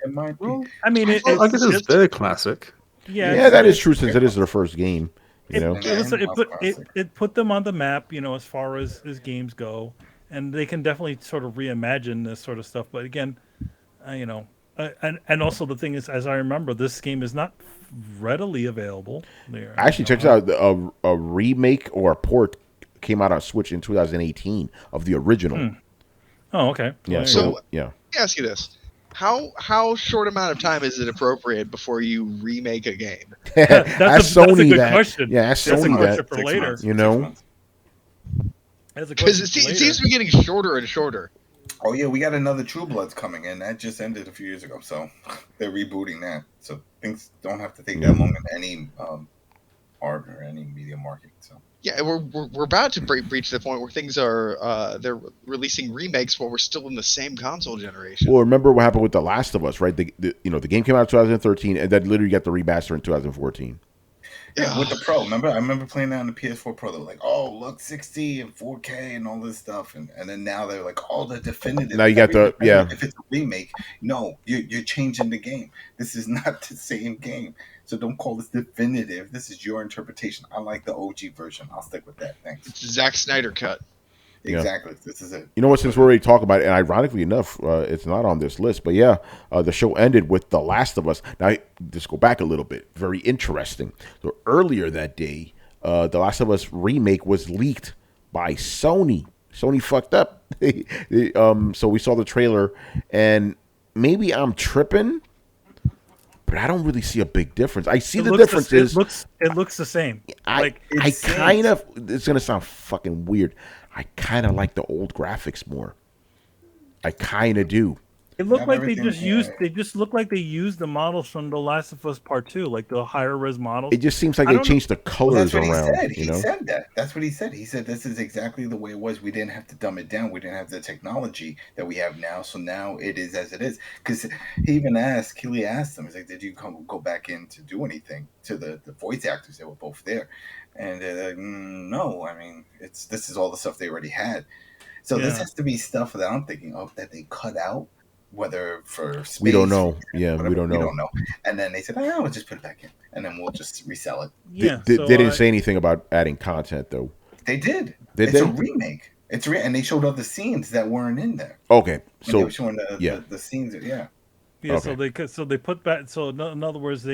might be. Well, I mean, I guess it's very classic. Yeah, that is true since it is their first game. It put them on the map, as far as games go, and they can definitely sort of reimagine this sort of stuff. But again, and also the thing is, as I remember, this game is not readily available. Actually, check this out. A remake or a port came out on Switch in 2018 of the original. Oh, okay. Yeah. So yeah. Let me ask you this: How short amount of time is it appropriate before you remake a game? That's a good question. Yeah, ask Sony that. For later. Because it seems to be getting shorter and shorter. Oh yeah, we got another True Bloods coming in. That just ended a few years ago, so they're rebooting that. So things don't have to take that long in any art or any media market. So yeah, we're about to breach the point where things are they're releasing remakes while we're still in the same console generation. Well, remember what happened with The Last of Us, right? The game came out in 2013, and then literally got the remaster in 2014. Yeah, with the Pro. Remember, I remember playing that on the PS4 Pro. They're like, "Oh, look, 60 and 4K and all this stuff," and then now they're like, "Oh, the definitive." Now you got If it's a remake, no, you're changing the game. This is not the same game, so don't call this definitive. This is your interpretation. I like the OG version. I'll stick with that. Thanks. It's Zack Snyder cut. Exactly. This is it. You know what? Since we're already talking about it, and ironically enough, it's not on this list, but the show ended with The Last of Us. Now, let's go back a little bit. Very interesting. So earlier that day, The Last of Us remake was leaked by Sony. Sony fucked up. So we saw the trailer, and maybe I'm tripping, but I don't really see a big difference. I see the difference is it looks the same. I kind of. It's gonna sound fucking weird. I kind of like the old graphics more. I kind of do. It looked like they just looked like they used the models from The Last of Us Part 2, like the higher res models. It just seems like they changed the colors around. He said that. That's what he said. He said this is exactly the way it was. We didn't have to dumb it down. We didn't have the technology that we have now. So now it is as it is. Because he even asked, Keely asked him, he's like, did you go back in to do anything to the voice actors? They were both there. And they're like, no, I mean, this is all the stuff they already had. So this has to be stuff that I'm thinking of that they cut out, whether for space. We don't know. Whatever, we don't know. And then they said, we'll just put it back in. And then we'll just resell it. Yeah. They didn't say anything about adding content, though. They did. It's a remake. And they showed other scenes that weren't in there. Okay. So they were showing the scenes. Yeah. Okay. So they put back. So in other words,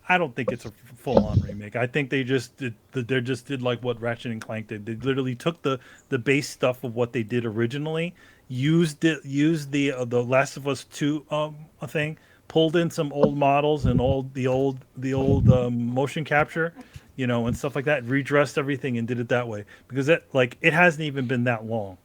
I don't think it's a full-on remake. I think they just did like what Ratchet and Clank did. They literally took the base stuff of what they did originally, used the Last of Us 2 thing, pulled in some old models and the old motion capture, and stuff like that, redressed everything and did it that way, because it hasn't even been that long.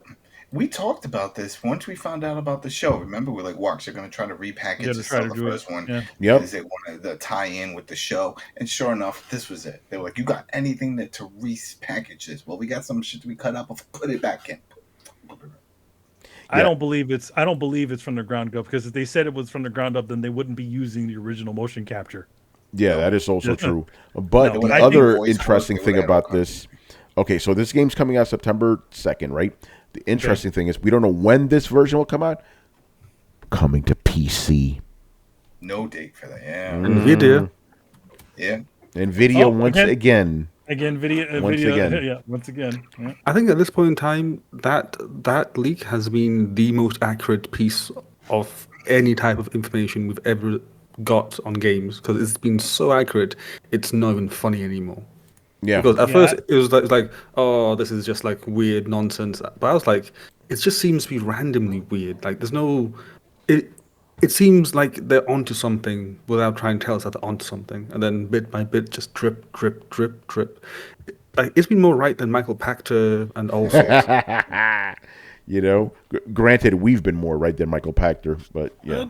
We talked about this once we found out about the show. Remember, we're like, watch, they're going to try to repackage the first one. Yeah. Yep. They wanted to tie in with the show. And sure enough, this was it. They were like, you got anything to repackage this? Well, we got some shit to be cut up. Put it back in. I don't believe it's from the ground up, because if they said it was from the ground up, then they wouldn't be using the original motion capture. Yeah, that is also true. But the other interesting thing about this, okay, so this game's coming out September 2nd, right? The interesting thing is we don't know when this version will come out. Coming to PC. No date for that. Yeah. NVIDIA. Yeah. NVIDIA once again. Once again. Yeah. I think at this point in time, that leak has been the most accurate piece of any type of information we've ever got on games, because it's been so accurate, it's not even funny anymore. Yeah. Because at first it was like, oh, this is just like weird nonsense. But I was like, it just seems to be randomly weird. Like there's no, it seems like they're onto something without trying to tell us that they're onto something, and then bit by bit, just drip, drip, drip, drip. Like it's been more right than Michael Pachter and all sorts. Granted, we've been more right than Michael Pachter, but yeah.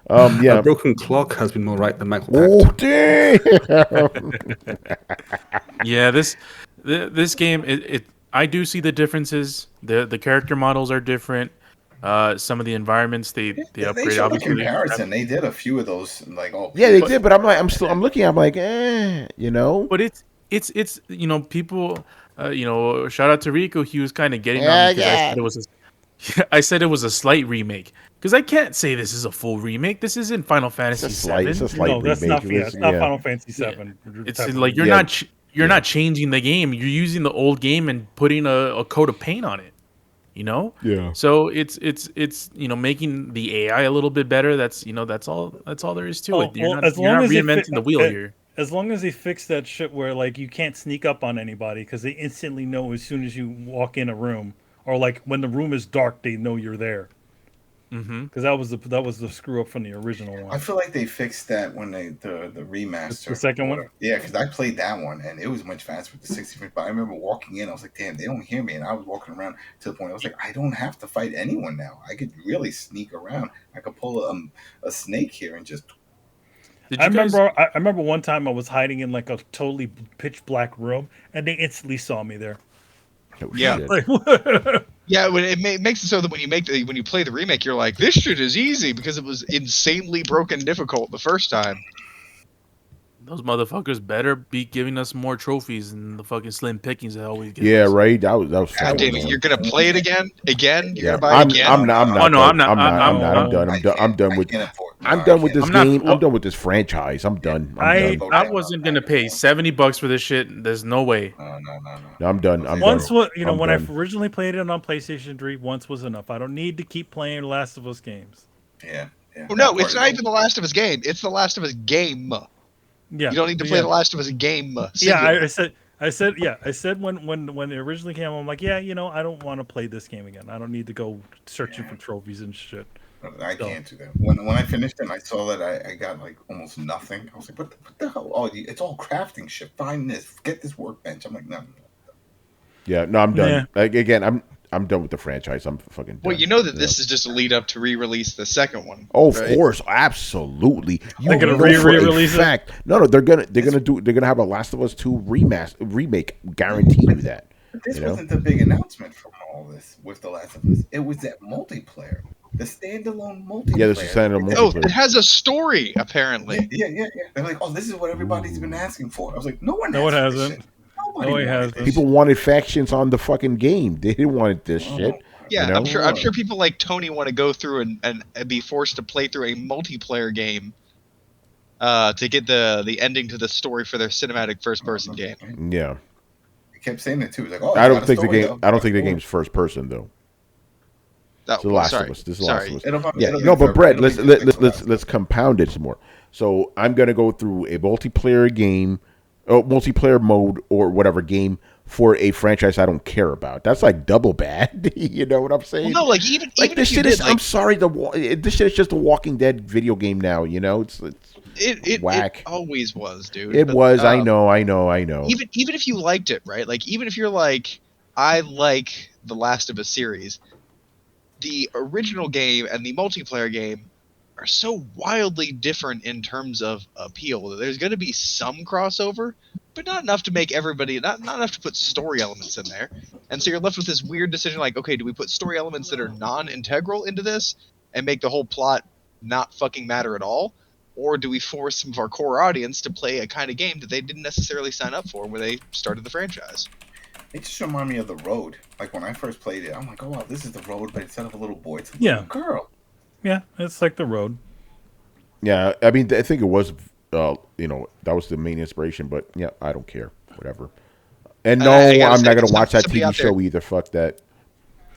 A broken clock has been more right than Michael Pachter. Oh damn! Yeah, this game, I do see the differences. The character models are different. Some of the environments they upgrade. They showed a comparison. They did a few of those, like they did. But I'm looking. I'm like, But it's people. Shout out to Rico. He was kind of getting on me because I said it was a slight remake. Because I can't say this is a full remake. This isn't Final Fantasy VII. It's a slight remake. It's not Final Fantasy VII. It's like you're not changing the game. You're using the old game and putting a coat of paint on it. Yeah. So it's making the AI a little bit better. That's all there is to it. You're not reinventing the wheel here. As long as they fix that shit where like you can't sneak up on anybody because they instantly know as soon as you walk in a room, or like when the room is dark, they know you're there. Because that was the screw up from the original one. I feel like they fixed that when the remaster. The second one? Yeah, because I played that one and it was much faster with the 60 frames. But I remember walking in, I was like, damn, they don't hear me. And I was walking around to the point I was like, I don't have to fight anyone now. I could really sneak around. I could pull a snake here and just. I remember one time I was hiding in like a totally pitch black room and they instantly saw me there. Oh, Yeah. shit. Yeah, when it makes it so that when you play the remake, you're like, this shit is easy because it was insanely broken difficult the first time. Those motherfuckers better be giving us more trophies than the fucking slim pickings they always give Yeah, us. right. That was. God damn it! You're gonna play it again? You're gonna buy I'm it again? I'm not. Oh, no, I'm not. I'm done. I'm done with. I'm done with this game. I'm done with this franchise. I'm done. I wasn't gonna pay $70 for this shit. There's no way. No, I'm done. Once done. was when I originally played it on PlayStation 3, once was enough. I don't need to keep playing Last of Us games. Yeah. Oh, no, it's not even the Last of Us game. It's the Last of Us game. Yeah. You don't need to play the Last of Us game. Singular. Yeah, I said when it originally came, I'm like, I don't want to play this game again. I don't need to go searching for trophies and shit. I can't do that. When I finished it and I saw that I got like almost nothing, I was like, what the hell? Oh, it's all crafting shit. Find this. Get this workbench. I'm like, no. Yeah, no, I'm done. Yeah. Like, again, I'm done with the franchise. I'm fucking done. Well, you know that this is just a lead up to re-release the second one. Oh, right? of course, absolutely. They're gonna re-release it. No, they're gonna have a Last of Us 2 remake. Guarantee you that. This wasn't the big announcement from all this with The Last of Us. It was that multiplayer. The standalone multiplayer. Yeah, this is standalone Oh, multiplayer. it has a story, apparently. Yeah. They're like, oh, this is what everybody's been asking for. I was like, no one hasn't. Nobody No, it hasn't. this. People wanted factions on the fucking game. They didn't want this shit. Yeah, you know? I'm sure people like Tony want to go through and be forced to play through a multiplayer game to get the ending to the story for their cinematic first person game. Yeah. He kept saying it too. He's like, oh, I don't think the game's first person though. Oh, It's The Last sorry. of Us. This is The Last of Us. It'll Yeah, be no, but third- Brett, it'll let's be compound it some more. So I'm gonna go through a multiplayer game, multiplayer mode or whatever game for a franchise I don't care about. That's like double bad. You know what I'm saying? Well, no, like even this if shit you is. did, I'm sorry. This shit is just a Walking Dead video game now. You know, it's whack. It always was, dude. It But, was. I know. Even if you liked it, right? Like even if you're like, I like the Last of Us series, the original game and the multiplayer game are so wildly different in terms of appeal that there's going to be some crossover, but not enough to make everybody not enough to put story elements in there. And so you're left with this weird decision like, okay, do we put story elements that are non-integral into this and make the whole plot not fucking matter at all? Or do we force some of our core audience to play a kind of game that they didn't necessarily sign up for when they started the franchise? It just reminded me of The Road. Like when I first played it, I'm like, oh wow, this is The Road, but instead of a little boy, it's a little girl. Yeah, it's like The Road. Yeah, I mean, I think it was, that was the main inspiration. But yeah, I don't care. Whatever. And no, I'm not gonna watch that TV show either. Fuck that.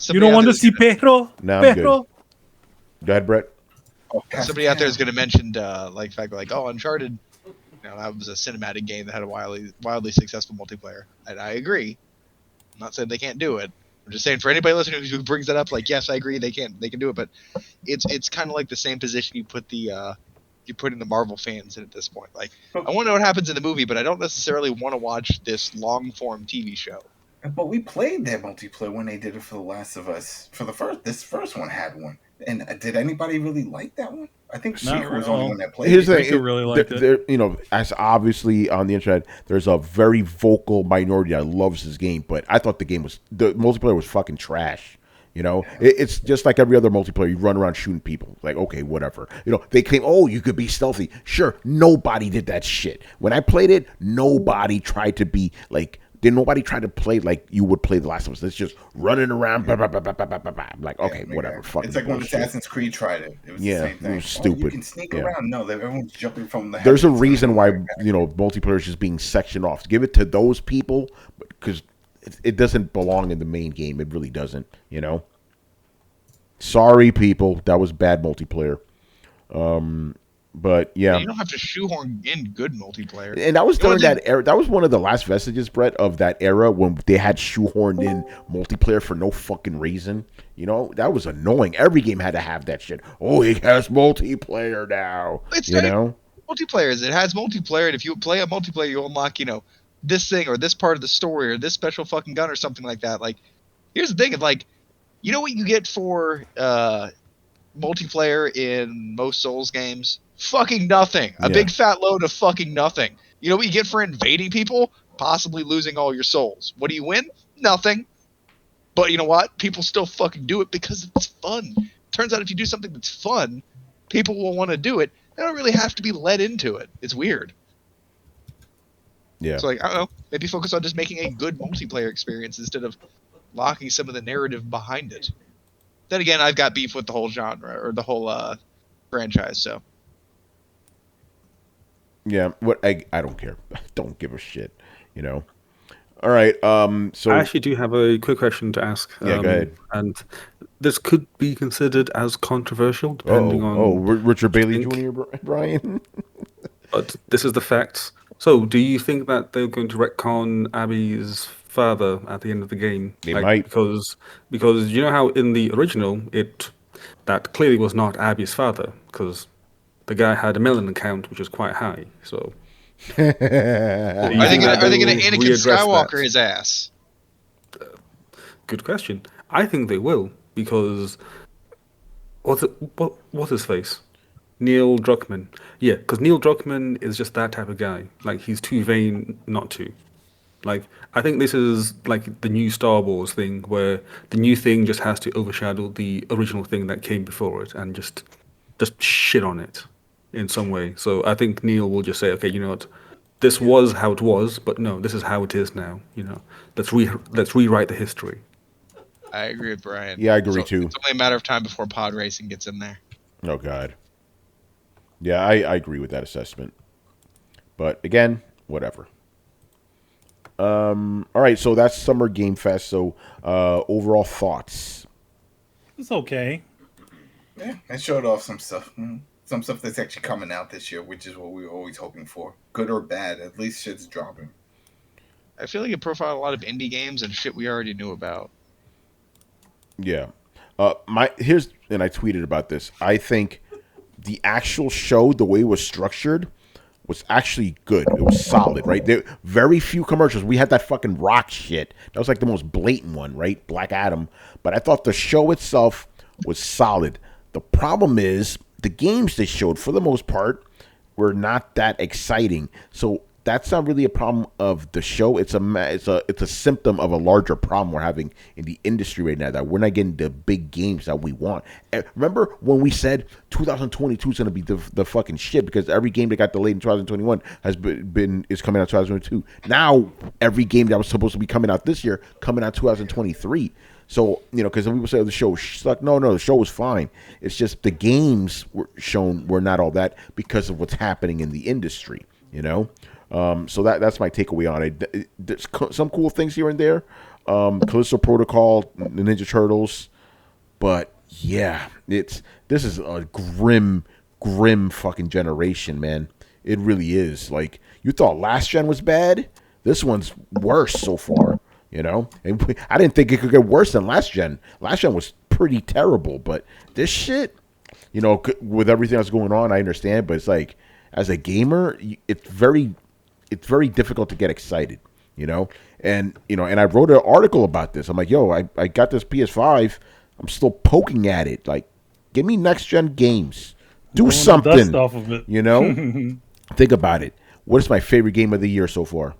You don't want to see Pedro? No, I'm good. Go ahead, Brett. Somebody out there is going to mention like fact like, oh, Uncharted, that was a cinematic game that had a wildly successful multiplayer, and I agree. I'm not saying they can't do it. I'm just saying for anybody listening who brings that up, like, yes, I agree, they can do it, but it's kind of like the same position you put in the Marvel fans in at this point. Like, I want to know what happens in the movie, but I don't necessarily want to watch this long form TV show. But we played that multiplayer when they did it for The Last of Us. This first one had one. And did anybody really like that one? I think Seeker was the only one that played it. I really liked it. As obviously on the internet, there's a very vocal minority that loves this game, but I thought the multiplayer was fucking trash. It's just like every other multiplayer. You run around shooting people. Like, okay, whatever. They claim, oh, you could be stealthy. Sure, nobody did that shit. When I played it, nobody tried to be like. Did nobody try to play like you would play The Last of Us? It's just running around. Blah, blah, blah, blah, blah, blah, blah. I'm like, okay, whatever. Fucking it's like bullshit. when Assassin's Creed tried it. It was the same thing. It was stupid. You can sneak around. No, everyone's jumping from the. There's a reason why multiplayer is just being sectioned off. Give it to those people because it doesn't belong in the main game. It really doesn't. Sorry, people. That was bad multiplayer. But yeah, you don't have to shoehorn in good multiplayer. And that was during that era. That was one of the last vestiges, Brett, of that era when they had shoehorned in multiplayer for no fucking reason. You know, that was annoying. Every game had to have that shit. Oh, it has multiplayer now. It's multiplayer. It has multiplayer, and if you play a multiplayer, you unlock, this thing or this part of the story or this special fucking gun or something like that. Like, here's the thing: what you get for multiplayer in most Souls games? Fucking nothing. A big fat load of fucking nothing. You know what you get for invading people? Possibly losing all your souls. What do you win? Nothing. But you know what? People still fucking do it because it's fun. Turns out if you do something that's fun, people will want to do it. They don't really have to be led into it. It's weird. Yeah. So I don't know. Maybe focus on just making a good multiplayer experience instead of locking some of the narrative behind it. Then again, I've got beef with the whole genre or the whole franchise, so. Yeah, I don't care. I don't give a shit, All right, so I actually do have a quick question to ask. Yeah, go ahead. And this could be considered as controversial, depending on... Richard Bailey Jr., Brian? But this is the facts. So, do you think that they're going to retcon Abby's father at the end of the game? They might. Because you know how in the original, that clearly was not Abby's father, because the guy had a melon account, which is quite high. So, are they going to Anakin Skywalker his ass? Good question. I think they will, because what's his face? Neil Druckmann. Yeah, because Neil Druckmann is just that type of guy. Like, he's too vain not to. Like, I think this is like the new Star Wars thing, where the new thing just has to overshadow the original thing that came before it, and just shit on it in some way. So I think Neil will just say, okay, you know what, this was how it was, but no, this is how it is now. Let's rewrite the history. I agree with Brian. Yeah, I agree too. It's only a matter of time before pod racing gets in there. Oh God. Yeah, I agree with that assessment. But again, whatever. All right, so that's Summer Game Fest. So overall thoughts. It's okay. Yeah, it showed off some stuff. Some stuff that's actually coming out this year, which is what we were always hoping for. Good or bad, at least shit's dropping. I feel like it profiled a lot of indie games and shit we already knew about. Yeah. And I tweeted about this. I think the actual show, the way it was structured, was actually good. It was solid, right? There very few commercials. We had that fucking rock shit. That was like the most blatant one, right? Black Adam. But I thought the show itself was solid. The problem is the games they showed, for the most part, were not that exciting. So that's not really a problem of the show. It's a symptom of a larger problem we're having in the industry right now, that we're not getting the big games that we want. And remember when we said 2022 is going to be the fucking shit, because every game that got delayed in 2021 is coming out 2022. Now every game that was supposed to be coming out this year coming out 2023. So, because some people say, the show sucked. No, the show was fine. It's just the games were not all that because of what's happening in the industry, So that's my takeaway on it. There's some cool things here and there. Callisto Protocol, the Ninja Turtles. But, yeah, this is a grim fucking generation, man. It really is. Like, you thought last gen was bad? This one's worse so far. And I didn't think it could get worse than last gen. Last gen was pretty terrible, but this shit, with everything that's going on, I understand. But it's like, as a gamer, it's very difficult to get excited, And I wrote an article about this. I'm like, yo, I got this PS5. I'm still poking at it. Like, give me next gen games. Do something. Dust off of it. Think about it. What is my favorite game of the year so far?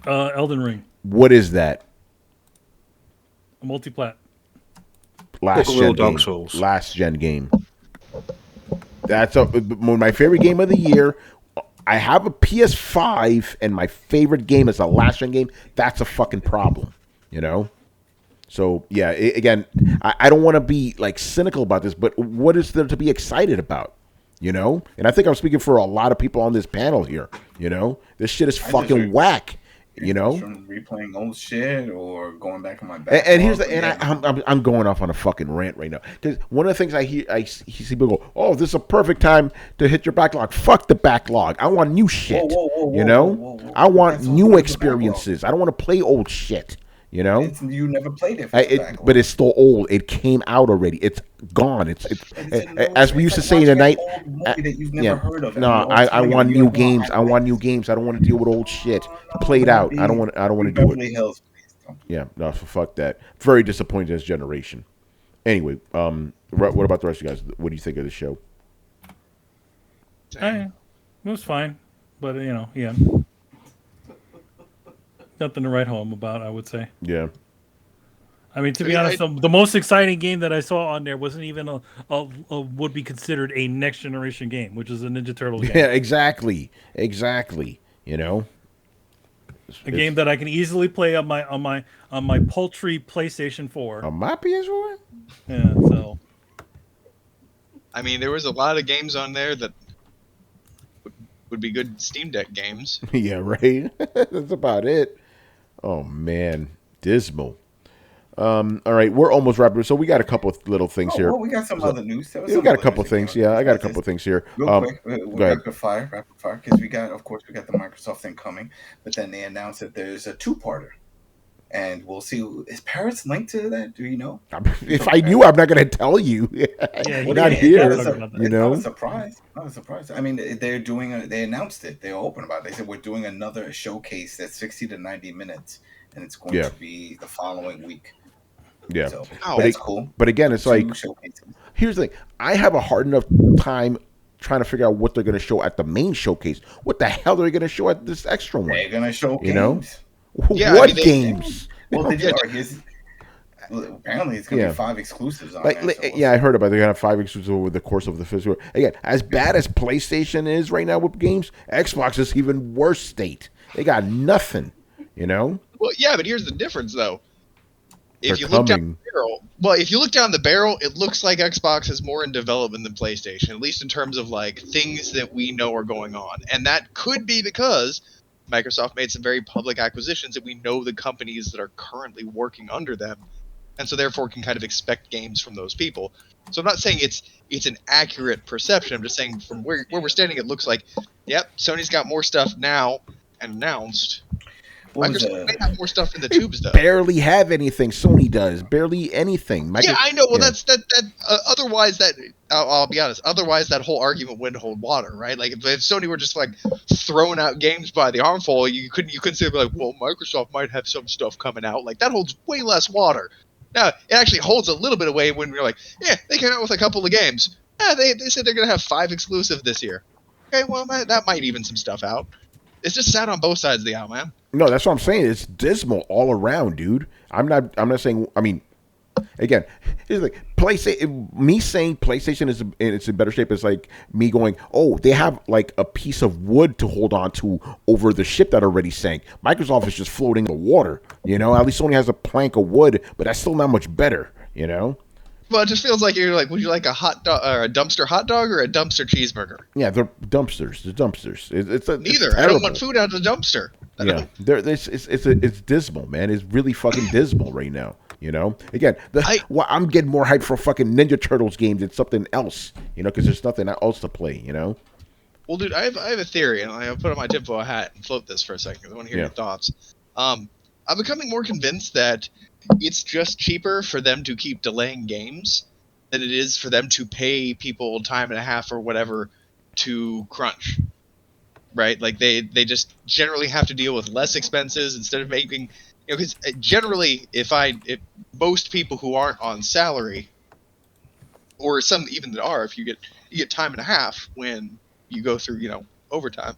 Elden Ring. What is that? A multi-plat. Last gen game. That's my favorite game of the year. I have a PS5, and my favorite game is a last gen game. That's a fucking problem, So yeah, again, I don't want to be like cynical about this, but what is there to be excited about? And I think I'm speaking for a lot of people on this panel here. This shit is fucking whack. From replaying old shit or going back on my backlog. And here's I'm going off on a fucking rant right now. Because one of the things I see people go, oh, this is a perfect time to hit your backlog. Fuck the backlog. I want new shit. Whoa, I want new experiences. I don't want to play old shit. You never played it. But it's still old. It came out already. It's gone. It's as we used to say tonight. That you've never heard of. No, I want new games. I want new games. I don't want to deal with old shit. Play it out. I don't want to do it. Yeah, no, fuck that. Very disappointed in this generation. Anyway, what about the rest of you guys? What do you think of the show? It was fine, but yeah. Nothing to write home about, I would say. Yeah. I mean, to be honest, the most exciting game that I saw on there wasn't even a would be considered a next generation game, which is a Ninja Turtles game. Yeah, exactly. A game that I can easily play on my paltry PlayStation 4. On my PS4? Yeah, so. I mean, there was a lot of games on there that would be good Steam Deck games. Yeah, right. That's about it. Oh man, dismal. All right, we're almost wrapped up. So we got a couple of little things here. Well, we got some other news. We got a couple of things. Yeah, I got a couple of things here. Real quick, rapid fire, because of course, we got the Microsoft thing coming, but then they announced that there's a two-parter, and we'll see. Is Paris linked to that? Do you know? If I knew, I'm not going to tell you. We're not here. Not a surprise. Not a surprise. I mean, they announced it. They're open about it. They said we're doing another showcase that's 60 to 90 minutes, and it's going to be the following week. Yeah, so, that's cool. But again, it's like, here's the thing. I have a hard enough time trying to figure out what they're going to show at the main showcase. What the hell are they going to show at this extra one? They're going to show games. What games? Well, apparently it's going to be 5 exclusives on that. I heard about it. They're going to have 5 exclusives over the course of the fiscal. Again, as bad as PlayStation is right now with games, Xbox is even worse state. They got nothing, Well, yeah, but here's the difference, though. If you look down the barrel, it looks like Xbox is more in development than PlayStation, at least in terms of like things that we know are going on. And that could be because Microsoft made some very public acquisitions that we know the companies that are currently working under them, and so therefore can kind of expect games from those people. So I'm not saying it's an accurate perception. I'm just saying from where we're standing, it looks like, yep, Sony's got more stuff now and announced. Microsoft may have more stuff in the tubes, though. Barely have anything. Sony does barely anything. Yeah, I know. Well, that's otherwise, I'll be honest. Otherwise, that whole argument wouldn't hold water, right? Like if Sony were just like throwing out games by the armful, you couldn't say like, well, Microsoft might have some stuff coming out. Like that holds way less water. Now it actually holds a little bit of weight when you're like, yeah, they came out with a couple of games. Yeah, they said they're gonna have 5 exclusive this year. Okay, well that might even some stuff out. It's just sad on both sides of the aisle, man. No, that's what I'm saying. It's dismal all around, dude. I'm not saying. I mean, again, it's like me saying PlayStation is in better shape is like me going, oh, they have like a piece of wood to hold on to over the ship that already sank. Microsoft is just floating in the water. At least Sony has a plank of wood, but that's still not much better. Well, it just feels like you're like, would you like a hot dog or a dumpster hot dog or a dumpster cheeseburger? Yeah, they're dumpsters. They're dumpsters. Neither. I don't want food out of the dumpster. Yeah, it's dismal, man. It's really fucking dismal right now. Again, I'm getting more hype for fucking Ninja Turtles games than something else. Because there's nothing else to play. Well, dude, I have a theory, and I'll put on my tinfoil hat and float this for a second. I want to hear your thoughts. I'm becoming more convinced that it's just cheaper for them to keep delaying games than it is for them to pay people time and a half or whatever to crunch. Right? Like they just generally have to deal with less expenses instead of making, because generally if most people who aren't on salary, or some even that are, if you get time and a half when you go through, overtime.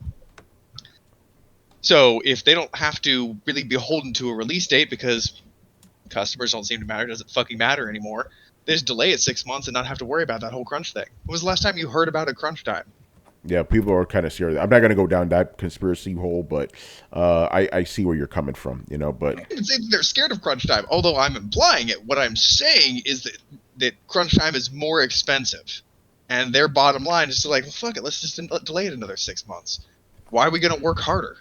So if they don't have to really be beholden to a release date because customers don't seem to matter, doesn't fucking matter anymore, they just delay it 6 months and not have to worry about that whole crunch thing. When was the last time you heard about a crunch time? Yeah, people are kind of serious. I'm not going to go down that conspiracy hole, but I see where you're coming from, but they're scared of crunch time, although I'm implying it. What I'm saying is that crunch time is more expensive, and their bottom line is to like, well, fuck it, let's just delay it another 6 months. Why are we going to work harder?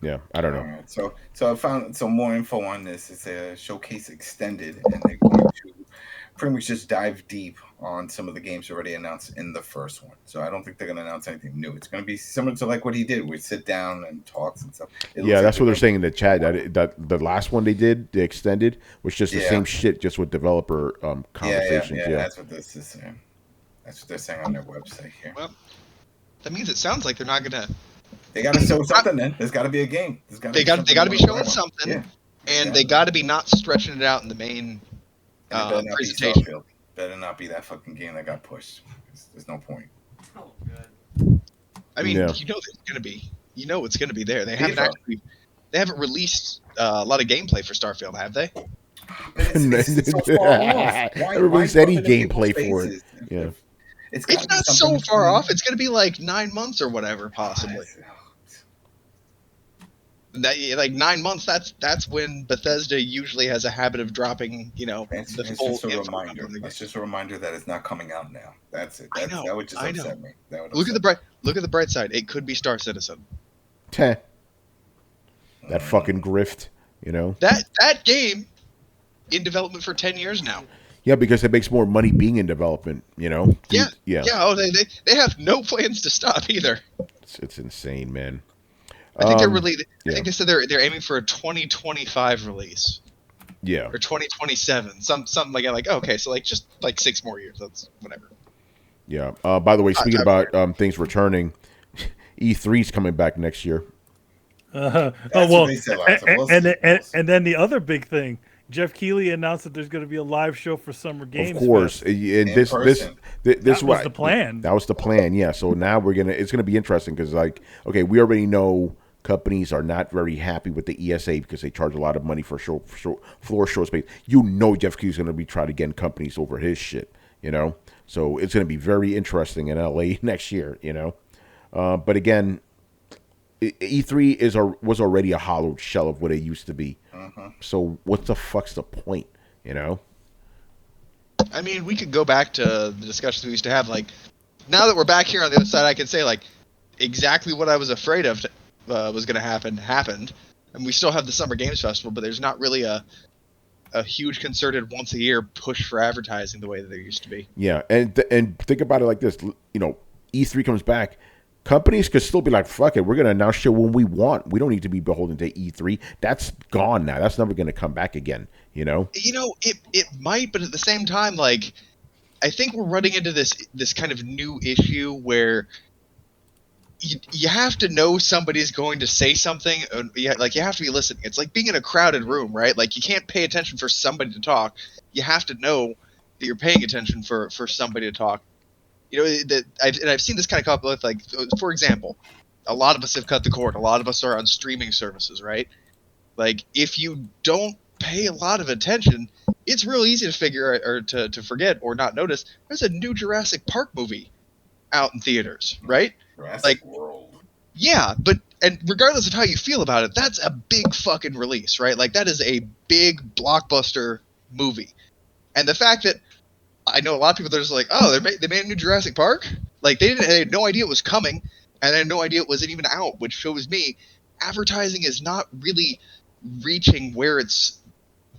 Yeah, I don't know. All right. So I found some more info on this. It's a showcase extended, and they're going to pretty much just dive deep on some of the games already announced in the first one. So I don't think they're going to announce anything new. It's going to be similar to like what he did. We sit down and talks and stuff. Yeah, that's what they're saying in the chat. That the last one they did, the extended, was just the same shit, just with developer conversations. Yeah, that's what this is saying. That's what they're saying on their website here. Well, that means it sounds like they're not gonna. They got to show something. Then there's got to be a game. They got to be showing something, and they got to be not stretching it out in the main presentation. Better not be that fucking game that got pushed. There's no point. Oh god. I mean, you know it's gonna be. You know it's gonna be there. They haven't released a lot of gameplay for Starfield, have they? It's so far off. Why release any gameplay for it? Yeah. It's not so far off. It's going to be like 9 months or whatever, possibly. Like 9 months. That's when Bethesda usually has a habit of dropping. It's just a reminder. It's just a reminder that it's not coming out now. That's it. That would just upset me. Look at the bright side. It could be Star Citizen. That fucking grift. That game in development for 10 years now. Yeah, because it makes more money being in development, Yeah. Oh, they have no plans to stop either. It's insane, man. I think I think they said they're aiming for a 2025 release. Yeah. Or 2027. Something like that. Like, okay, so like just like 6 more years. That's whatever. Yeah. By the way, speaking about things returning, E3's coming back next year. And then the other big thing. Jeff Keighley announced that there's going to be a live show for Summer Games. Of course, and this was the plan. That was the plan, yeah. So now it's gonna be interesting because, we already know companies are not very happy with the ESA because they charge a lot of money for floor show space. Jeff Keighley's gonna be trying to get companies over his shit, So it's gonna be very interesting in LA next year, But again, E3 was already a hollowed shell of what it used to be. So what the fuck's the point, I mean, we could go back to the discussions we used to have. Like, now that we're back here on the other side, I can say, like, exactly what I was afraid of was going to happen happened. And we still have the Summer Games Festival, but there's not really a huge concerted once a year push for advertising the way that there used to be. Yeah, and think about it like this. E3 comes back. Companies could still be like, fuck it, we're going to announce shit when we want. We don't need to be beholden to E3. That's gone now. That's never going to come back again, It might, but at the same time, like, I think we're running into this kind of new issue where you have to know somebody's going to say something. Like, you have to be listening. It's like being in a crowded room, right? Like, you can't pay attention for somebody to talk. You have to know that you're paying attention for somebody to talk. I've seen this kind of couple with, like, for example, a lot of us have cut the cord. A lot of us are on streaming services, right? Like, if you don't pay a lot of attention, it's real easy to figure or to forget or not notice. There's a new Jurassic Park movie out in theaters, right? Jurassic World. Yeah, and regardless of how you feel about it, that's a big fucking release, right? Like, that is a big blockbuster movie. And the fact that I know a lot of people that are just like, oh, they made a new Jurassic Park? Like, they had no idea it was coming, and they had no idea it wasn't even out, which shows me advertising is not really reaching where it's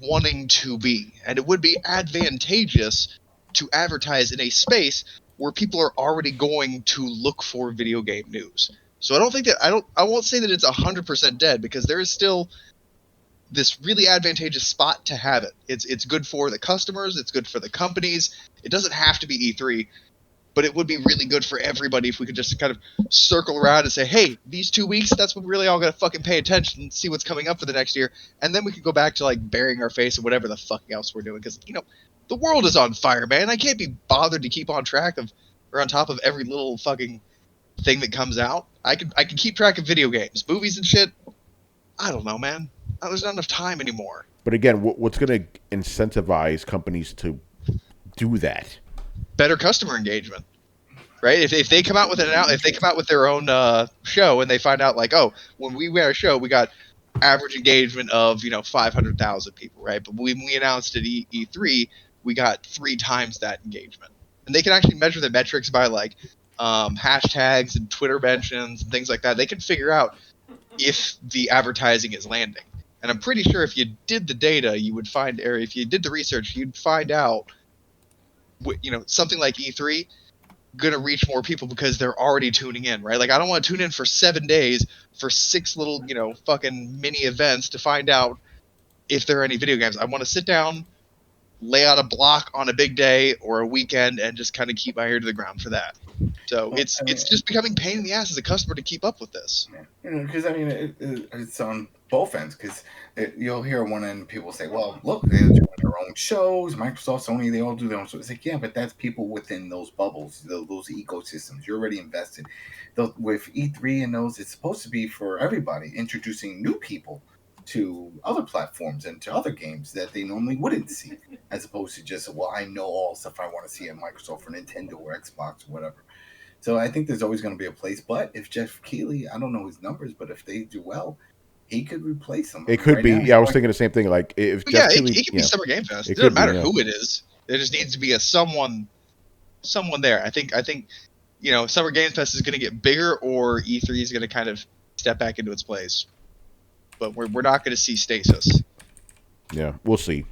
wanting to be. And it would be advantageous to advertise in a space where people are already going to look for video game news. So I won't say that it's 100% dead, because there is still this really advantageous spot to have it. It's good for the customers, it's good for the companies. It doesn't have to be E3, but it would be really good for everybody if we could just kind of circle around and say, hey, these 2 weeks, that's when we really all got to fucking pay attention and see what's coming up for the next year. And then we could go back to, like, burying our face and whatever the fuck else we're doing. Because, the world is on fire, man. I can't be bothered to keep on track of or on top of every little fucking thing that comes out. I can keep track of video games, movies and shit. I don't know, man. There's not enough time anymore. But again, what's going to incentivize companies to do that? Better customer engagement, right? If they come out with their own show and they find out, like, oh, when we had a show, we got average engagement of 500,000 people, right? But when we announced at E3, we got 3 times that engagement, and they can actually measure the metrics by, like, hashtags and Twitter mentions and things like that. They can figure out if the advertising is landing. And I'm pretty sure if you did the data, you would find, or if you did the research, you'd find out, something like E3 gonna reach more people because they're already tuning in, right? Like, I don't want to tune in for 7 days for 6 little, fucking mini events to find out if there are any video games. I want to sit down, lay out a block on a big day or a weekend, and just kind of keep my ear to the ground for that. So it's just becoming pain in the ass as a customer to keep up with this. Because it's on both ends. Because you'll hear on one end people say, "Well, look, they're doing their own shows. Microsoft, Sony, they all do their own shows." It's like, yeah, but that's people within those bubbles, those ecosystems. You're already invested. With E3 and those, it's supposed to be for everybody, introducing new people to other platforms and to other games that they normally wouldn't see, as opposed to just, well, I know all stuff I want to see at Microsoft or Nintendo or Xbox or whatever. So I think there's always going to be a place. But if Jeff Keighley, I don't know his numbers, but if they do well, he could replace them. It could be. Yeah, I was thinking the same thing. Like if Jeff Keighley, it could be Summer Game Fest. It doesn't matter who it is. There just needs to be someone there. I think Summer Game Fest is going to get bigger, or E3 is going to kind of step back into its place. But we're not going to see stasis. Yeah, we'll see.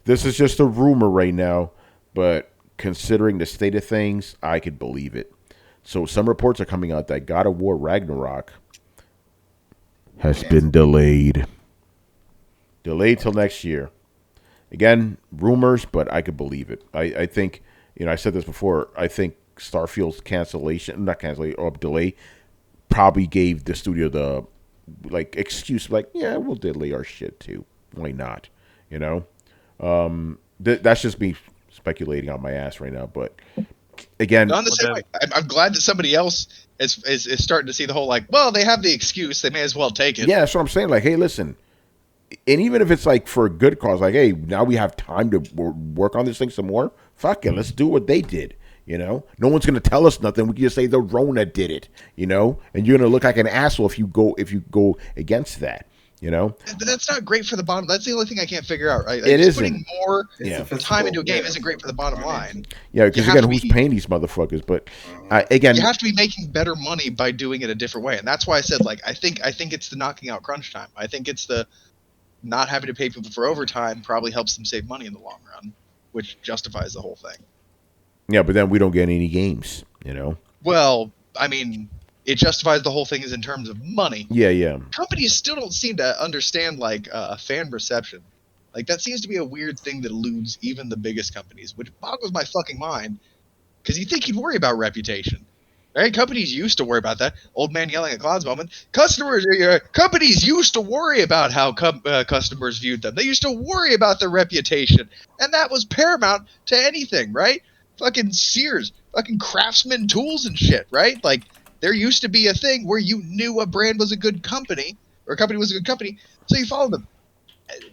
This is just a rumor right now, but considering the state of things, I could believe it. So some reports are coming out that God of War Ragnarok has been delayed. Delayed till next year. Again, rumors, but I could believe it. I think, I said this before, I think Starfield's delay probably gave the studio the excuse, we'll delay our shit too. Why not? That's just me speculating on my ass right now. But again, on the same way, I'm glad that somebody else is starting to see the whole they have the excuse, they may as well take it. Yeah, that's what I'm saying. Hey, listen, and even if it's for a good cause, hey, now we have time to work on this thing some more. Fuck it, let's do what they did. No one's gonna tell us nothing. We can just say the Rona did it. And you're gonna look like an asshole if you go against that. But that's not great for the bottom. That's the only thing I can't figure out. Right? It isn't. Putting more time into a game isn't great for the bottom line. Yeah, because again, who's paying these motherfuckers? But again, you have to be making better money by doing it a different way, and that's why I said I think it's the knocking out crunch time. I think it's the not having to pay people for overtime probably helps them save money in the long run, which justifies the whole thing. Yeah, but then we don't get any games, Well, I mean, it justifies the whole thing is in terms of money. Yeah. Companies still don't seem to understand fan reception. That seems to be a weird thing that eludes even the biggest companies, which boggles my fucking mind. Because you think you'd worry about reputation, right? Companies used to worry about that. Old man yelling at clouds moment. Companies used to worry about how customers viewed them. They used to worry about their reputation, and that was paramount to anything, right? Fucking Sears, fucking Craftsman tools and shit, right? There used to be a thing where you knew a brand was a good company, or a company was a good company, so you followed them.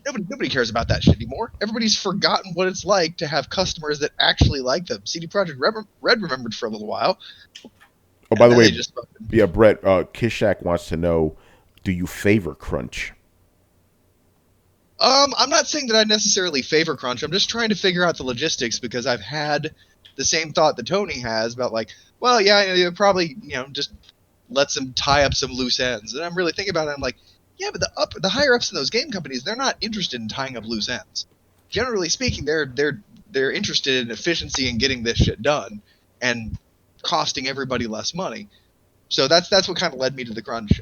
Nobody cares about that shit anymore. Everybody's forgotten what it's like to have customers that actually like them. CD Projekt Red remembered for a little while. Oh, by the way, Brett, Kishak wants to know, do you favor crunch? I'm not saying that I necessarily favor crunch. I'm just trying to figure out the logistics, because I've had the same thought that Tony has about probably just lets them tie up some loose ends. And I'm really thinking about it. I'm like, yeah, but the higher ups in those game companies, they're not interested in tying up loose ends. Generally speaking, they're interested in efficiency and getting this shit done and costing everybody less money. So that's what kind of led me to the crunch.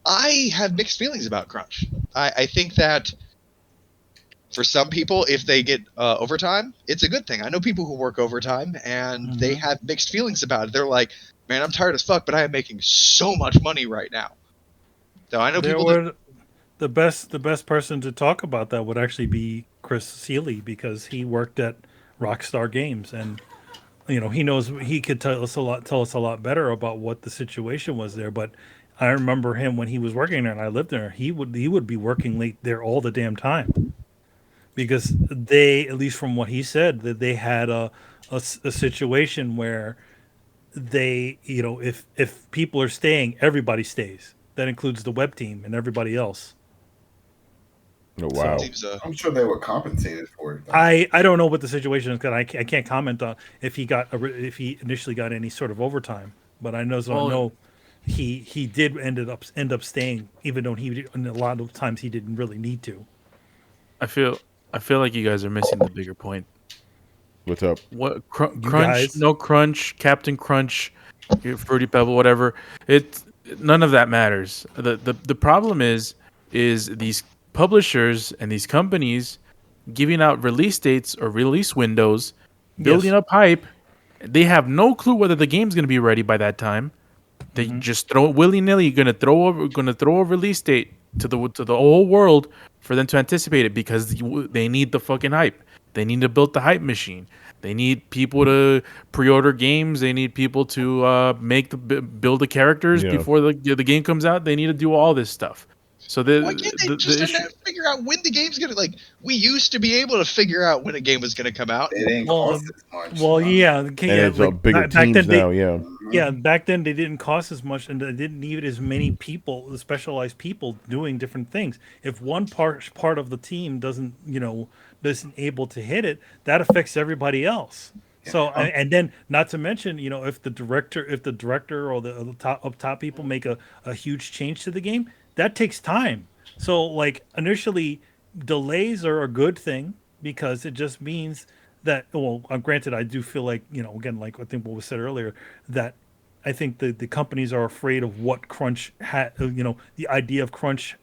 I have mixed feelings about crunch. I think that for some people, if they get overtime, it's a good thing. I know people who work overtime, and they have mixed feelings about it. They're like, man, I'm tired as fuck, but I am making so much money right now. So I know the best person to talk about that would actually be Chris Seeley, because he worked at Rockstar Games, and he knows, he could tell us a lot better about what the situation was there. But I remember him when he was working there, and I lived there. He would be working late there all the damn time, because they, at least from what he said, that they had a situation where they, if people are staying, everybody stays. That includes the web team and everybody else. Oh, wow. I'm sure they were compensated for it, though. I don't know what the situation is, because I can't comment on if he initially got any sort of overtime. But I know he did end up staying, even though he a lot of times he didn't really need to. I feel like you guys are missing the bigger point. What's up? What You Crunch? guys? No Crunch, Captain Crunch, Fruity Pebble, whatever. None of that matters. The problem is these publishers and these companies giving out release dates or release windows, building up hype. They have no clue whether the game's going to be ready by that time. They just throw it willy-nilly. You're going to throw a release date to the whole world for them to anticipate it, because they need the fucking hype. They need to build the hype machine. They need people to pre-order games. They need people to build the characters before the game comes out. They need to do all this stuff. So why can't they just figure out when the game's gonna, like, we used to be able to figure out when a game was gonna come out. It ain't cost as much. Well, yeah, And it's bigger teams now, yeah. Yeah, back then they didn't cost as much, and they didn't need as many people, specialized people doing different things. If one part of the team isn't able to hit it, that affects everybody else. Yeah. So, and then not to mention, if the director or the top people make a huge change to the game, that takes time. So, like, initially, delays are a good thing, because it just means that, well, granted, I do feel like, again, like I think what was said earlier, that I think the companies are afraid of what crunch the idea of crunch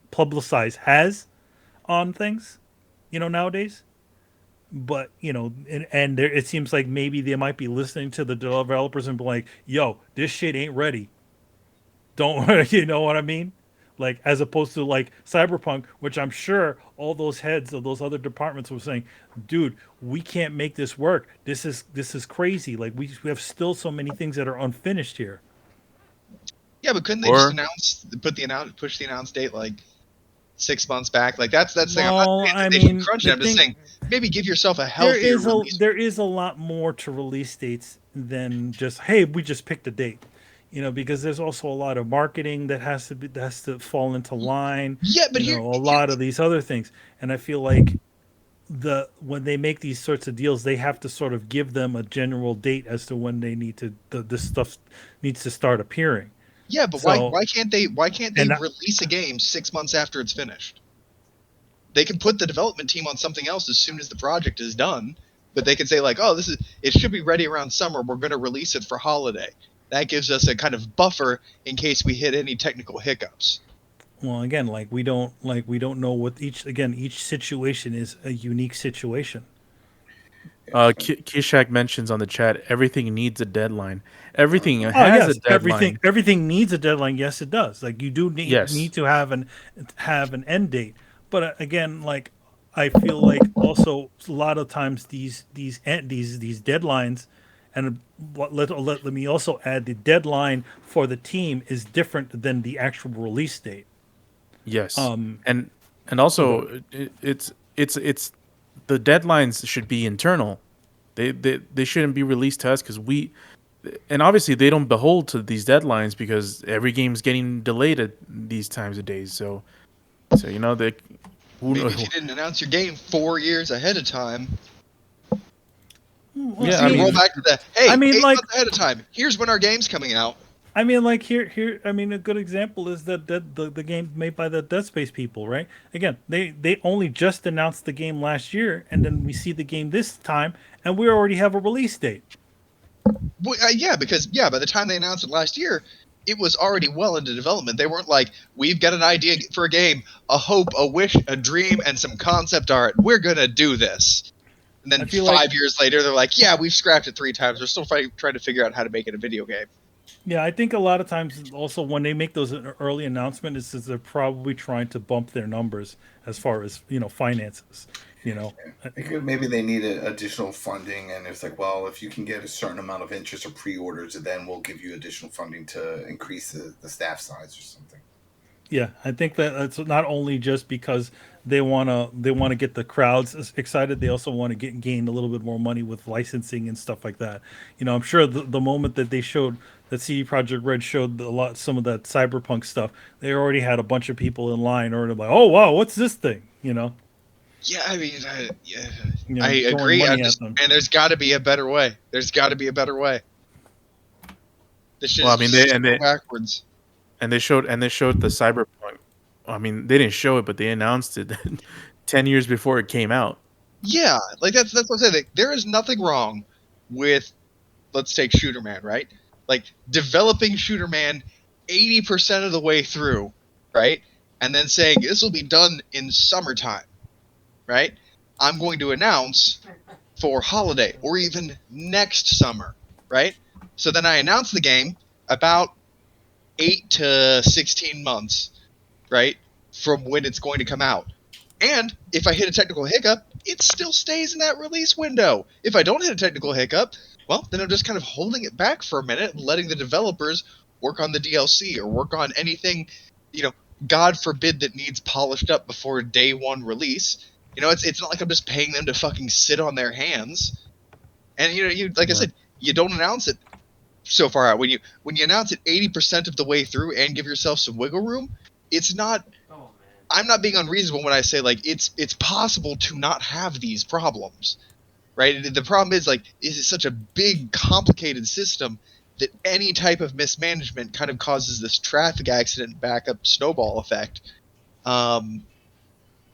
publicized has on things, nowadays. But, and there, it seems like maybe they might be listening to the developers and be like, yo, this shit ain't ready. Don't, you know what I mean? Like, as opposed to like Cyberpunk, which I'm sure all those heads of those other departments were saying, dude, we can't make this work. This is crazy. Like, we have still so many things that are unfinished here. Yeah, but couldn't they just push the announce date like 6 months back? Like, that's the thing. Well, I'm just saying, maybe give yourself a healthier release. There is a lot more to release dates than just, hey, we just picked a date. Because there's also a lot of marketing that has to fall into line. Yeah, but a lot of these other things, and I feel like when they make these sorts of deals, they have to sort of give them a general date as to when they need to this stuff needs to start appearing. Yeah, but why can't they release a game 6 months after it's finished? They can put the development team on something else as soon as the project is done, but they can say like, oh, it should be ready around summer. We're going to release it for holiday. That gives us a kind of buffer in case we hit any technical hiccups. Well, again, we don't know what each situation is a unique situation. Kishak mentions on the chat, everything needs a deadline. Everything has a deadline. Everything needs a deadline. Yes, it does. Like, you do need to have an end date. But again, like, I feel like also a lot of times these deadlines. And let me also add, the deadline for the team is different than the actual release date. Yes, and also it's the deadlines should be internal. They shouldn't be released to us, because and obviously they don't behold to these deadlines, because every game's getting delayed at these times of days. So maybe if you didn't announce your game 4 years ahead of time. Well, yeah, roll back to that. Hey, 8 months ahead of time. Here's when our game's coming out. I mean, like here. I mean, a good example is that the game made by the Dead Space people, right? Again, they only just announced the game last year, and then we see the game this time, and we already have a release date. Well, because by the time they announced it last year, it was already well into development. They weren't like, we've got an idea for a game, a hope, a wish, a dream, and some concept art. We're gonna do this. And then 5 years later, they're like, yeah, we've scrapped it 3 times. We're still trying to figure out how to make it a video game. Yeah, I think a lot of times also when they make those early announcements, is they're probably trying to bump their numbers as far as, finances. Maybe they need additional funding, and it's like, well, if you can get a certain amount of interest or pre-orders, then we'll give you additional funding to increase the staff size or something. Yeah, I think that it's not only just because they want to get the crowds excited, they also want to gain a little bit more money with licensing and stuff like that. I'm sure the moment that they showed that CD Projekt Red showed some of that Cyberpunk stuff, they already had a bunch of people in line already like, oh wow, what's this thing? Yeah, I mean, I agree. And there's got to be a better way. This shit Well, I is mean, just backwards. And they showed the Cyberpunk. I mean, they didn't show it, but they announced it 10 years before it came out. Yeah, like that's what I'm saying. Like, there is nothing wrong with, let's take Shooter Man, right? Like developing Shooter Man 80% of the way through, right? And then saying this will be done in summertime, right? I'm going to announce for holiday or even next summer, right? So then I announce the game about 8 to 16 months, right, from when it's going to come out. And if I hit a technical hiccup, it still stays in that release window. If I don't hit a technical hiccup, well, then I'm just kind of holding it back for a minute and letting the developers work on the DLC or work on anything, God forbid, that needs polished up before day one release. It's not like I'm just paying them to fucking sit on their hands. And I said, you don't announce it so far out. When you announce it 80% of the way through and give yourself some wiggle room, it's not. I'm not being unreasonable when I say like it's possible to not have these problems, right? The problem is it's such a big, complicated system that any type of mismanagement kind of causes this traffic accident backup snowball effect. And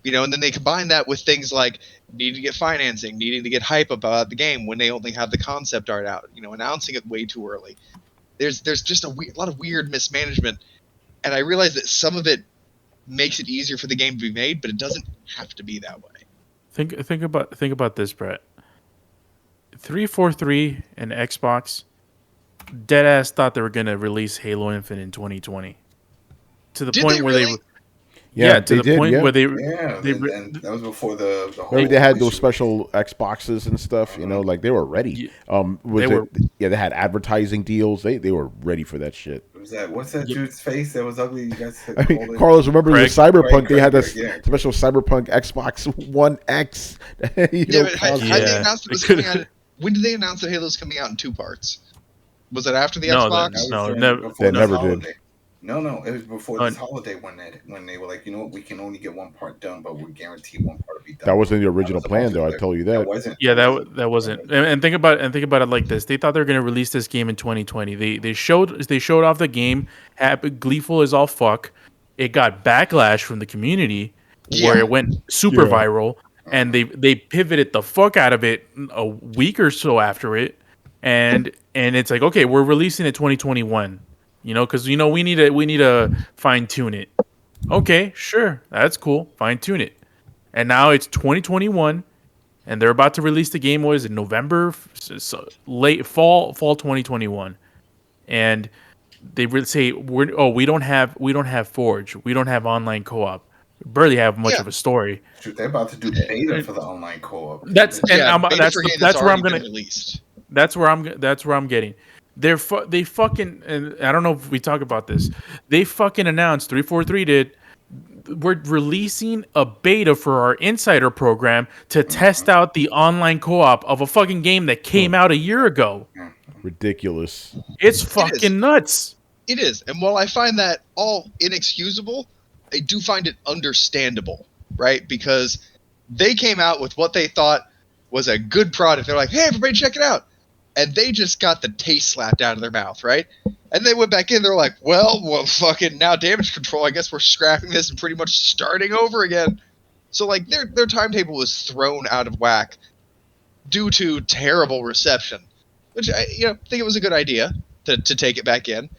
then they combine that with things like needing to get financing, needing to get hype about the game when they only have the concept art out, announcing it way too early. There's just a lot of weird mismanagement, and I realize that some of it makes it easier for the game to be made, but it doesn't have to be that way. Think about this, Brett. 343 and Xbox deadass thought they were gonna release Halo Infinite in 2020. To the point where really? where they and that was before the whole. Maybe they had those special Xboxes and stuff. Like they were ready. They had advertising deals. They were ready for that shit. What's that dude's face that was ugly? You guys. Carlos, remember Craig? the Cyberpunk? They had this Craig, special Cyberpunk Xbox One X. How they announced it was coming out? When did they announce that Halo's coming out in 2 parts? Was it after the Xbox? They never did. No, it was before this holiday when they were like, we can only get one part done, but we guarantee one part will be done. That wasn't the original plan, though. I tell you that. That wasn't. Yeah, that wasn't. And think about it like this: they thought they were going to release this game in 2020. They showed off the game, happy, gleeful as all fuck. It got backlash from the community, where it went super viral, and they pivoted the fuck out of it a week or so after it, and it's like, okay, we're releasing it 2021. Because we need to fine tune it. Okay, sure, that's cool. Fine tune it, and now it's 2021, and they're about to release the game. What is it? November, late fall 2021, and they say we don't have Forge, we don't have online co-op, barely have much of a story. Shoot, they're about to do beta for the online co-op. That's where I'm getting. They fucking, and I don't know if we talk about this. They fucking announced 343 did. We're releasing a beta for our insider program to test out the online co-op of a fucking game that came out a year ago. Ridiculous. It's fucking nuts. It is, and while I find that all inexcusable, I do find it understandable, right? Because they came out with what they thought was a good product. They're like, hey, everybody, check it out. And they just got the taste slapped out of their mouth, right? And they went back in. They're like, well, fucking now damage control. I guess we're scrapping this and pretty much starting over again. So, their timetable was thrown out of whack due to terrible reception, which I think it was a good idea to take it back in.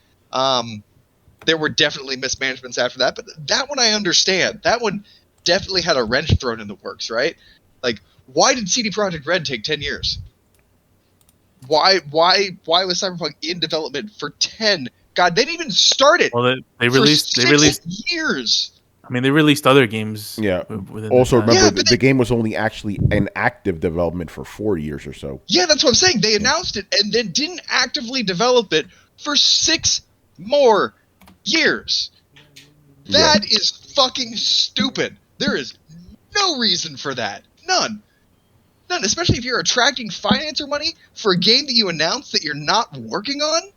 There were definitely mismanagements after that, but that one I understand. That one definitely had a wrench thrown in the works, right? Why did CD Projekt Red take 10 years? Why was Cyberpunk in development for 10? God, they didn't even start it. Well, they released years. I mean, they released other games. Yeah. Also, remember the game was only actually in active development for 4 years or so. Yeah, that's what I'm saying. They announced it and then didn't actively develop it for 6 more years. That is fucking stupid. There is no reason for that. None, especially if you're attracting financer money for a game that you announced that you're not working on,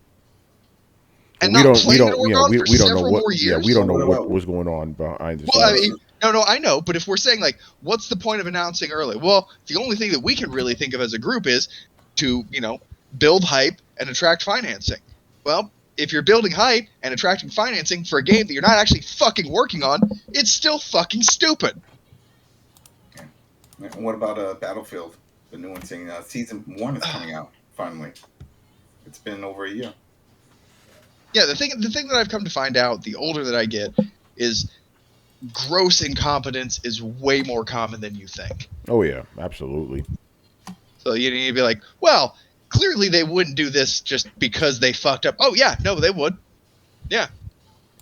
and not planning to work on for several more years. Yeah, we don't know what was going on behind the scenes. Well, I mean, no, I know, but if we're saying what's the point of announcing early? Well, the only thing that we can really think of as a group is to build hype and attract financing. Well, if you're building hype and attracting financing for a game that you're not actually fucking working on, it's still fucking stupid. And what about Battlefield? The new one saying season 1 is coming out finally. It's been over a year. Yeah, the thing that I've come to find out, the older that I get, is gross incompetence is way more common than you think. Oh yeah, absolutely. So you need to be like, well, clearly they wouldn't do this just because they fucked up. Oh yeah, no, they would. Yeah.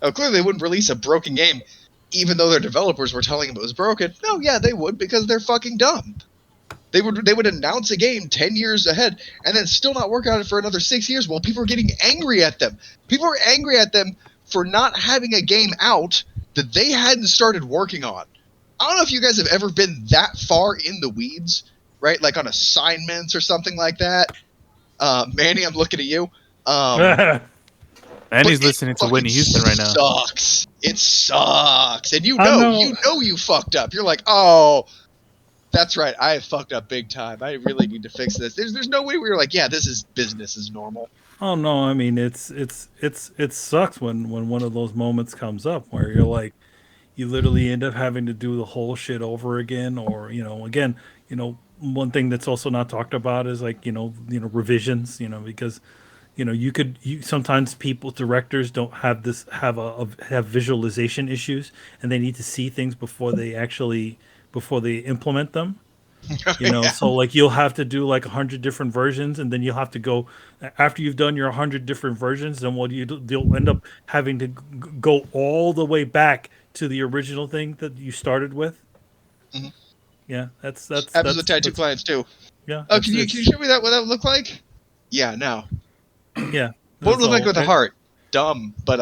Oh, clearly they wouldn't release a broken game, even though their developers were telling them it was broken. No, yeah, they would, because they're fucking dumb. They would announce a game 10 years ahead and then still not work on it for another 6 years while people are getting angry at them. People are angry at them for not having a game out that they hadn't started working on. I don't know if you guys have ever been that far in the weeds, right? Like on assignments or something like that. Manny, I'm looking at you. Manny's listening to Whitney Houston right now. Sucks. It sucks. And you know you fucked up. You're like, oh, that's right. I have fucked up big time. I really need to fix this. There's no way we were like, yeah, this is business as normal. Oh no, I mean it sucks when one of those moments comes up where you're like, you literally end up having to do the whole shit over again, or again, one thing that's also not talked about is like revisions, because you sometimes directors don't have have visualization issues, and they need to see things before they implement them. Yeah. So like you'll have to do like 100 different versions, and then you'll have to go after you've done your 100 different versions. Then you'll end up having to go all the way back to the original thing that you started with. Mm-hmm. Yeah, that's happens with tattoo clients too. Yeah. Oh, can you show me what that would look like? Yeah, no. Yeah. What would it look like with a heart? Dumb, but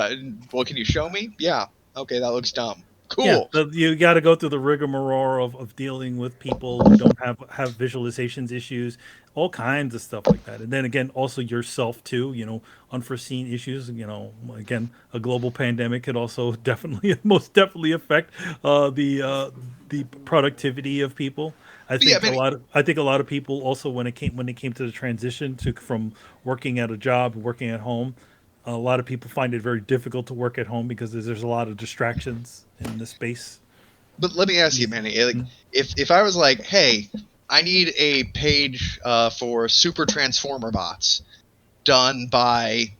well, can you show me? Yeah. Okay, that looks dumb. Cool. Yeah, you got to go through the rigmarole of dealing with people who don't have visualizations issues, all kinds of stuff like that. And then again, also yourself too, unforeseen issues. Again, a global pandemic could also most definitely affect the productivity of people. I think a lot of people also when it came to the transition from working at a job, working at home. A lot of people find it very difficult to work at home because there's a lot of distractions in the space. But let me ask you, Manny, like, if I was like, hey, I need a page for Super Transformer bots done by,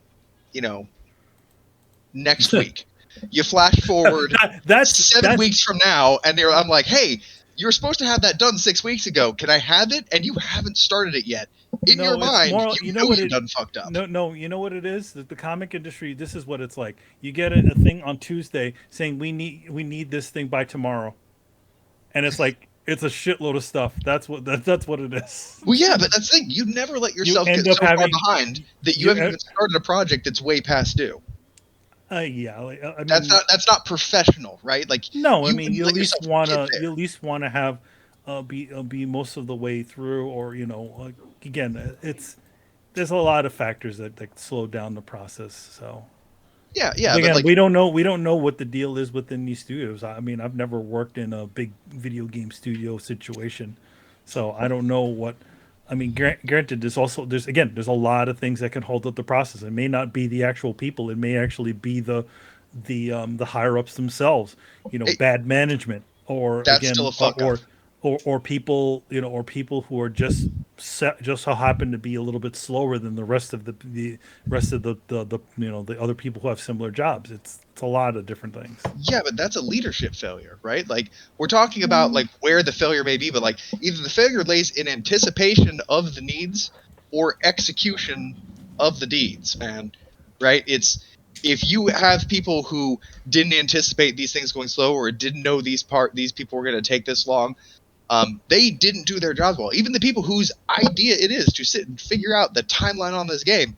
next week. You flash forward that's 7 weeks from now, and I'm like, hey, you were supposed to have that done 6 weeks ago. Can I have it? And you haven't started it yet. In your mind, you know you're done fucked up. No, you know what it is? The comic industry, this is what it's like. You get a thing on Tuesday saying we need this thing by tomorrow. And it's like it's a shitload of stuff. That's what it is. Well, yeah, but that's the thing. You never let yourself get so far behind that you haven't even started a project that's way past due. Yeah, I mean, that's not professional, right? Like no, I mean you at least wanna have be most of the way through, or again, there's a lot of factors that slow down the process. So yeah. Again, we don't know what the deal is within these studios. I mean, I've never worked in a big video game studio situation, so I don't know what. I mean, granted, there's a lot of things that can hold up the process. It may not be the actual people. It may actually be the higher ups themselves. Bad management, or that's again, still a fuck up. Or people, or people who are just so happen to be a little bit slower than the rest of the other people who have similar jobs. It's a lot of different things. Yeah, but that's a leadership failure, right? Like we're talking about like where the failure may be, but like either the failure lays in anticipation of the needs or execution of the deeds, man. Right? It's if you have people who didn't anticipate these things going slow or didn't know these people were going to take this long. They didn't do their jobs well. Even the people whose idea it is to sit and figure out the timeline on this game,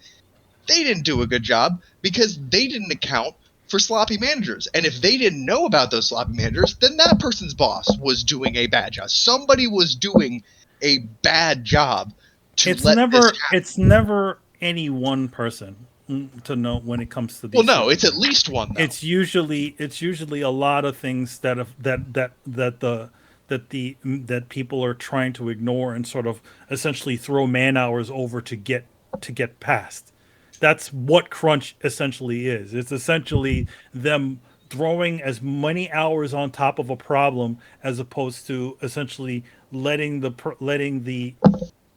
they didn't do a good job because they didn't account for sloppy managers. And if they didn't know about those sloppy managers, then that person's boss was doing a bad job. Somebody was doing a bad job It's never any one person to know when it comes to these. Well, no, it's at least one, though. It's usually a lot of things that people are trying to ignore and sort of essentially throw man hours over to get past. That's what crunch essentially is. It's essentially them throwing as many hours on top of a problem as opposed to essentially letting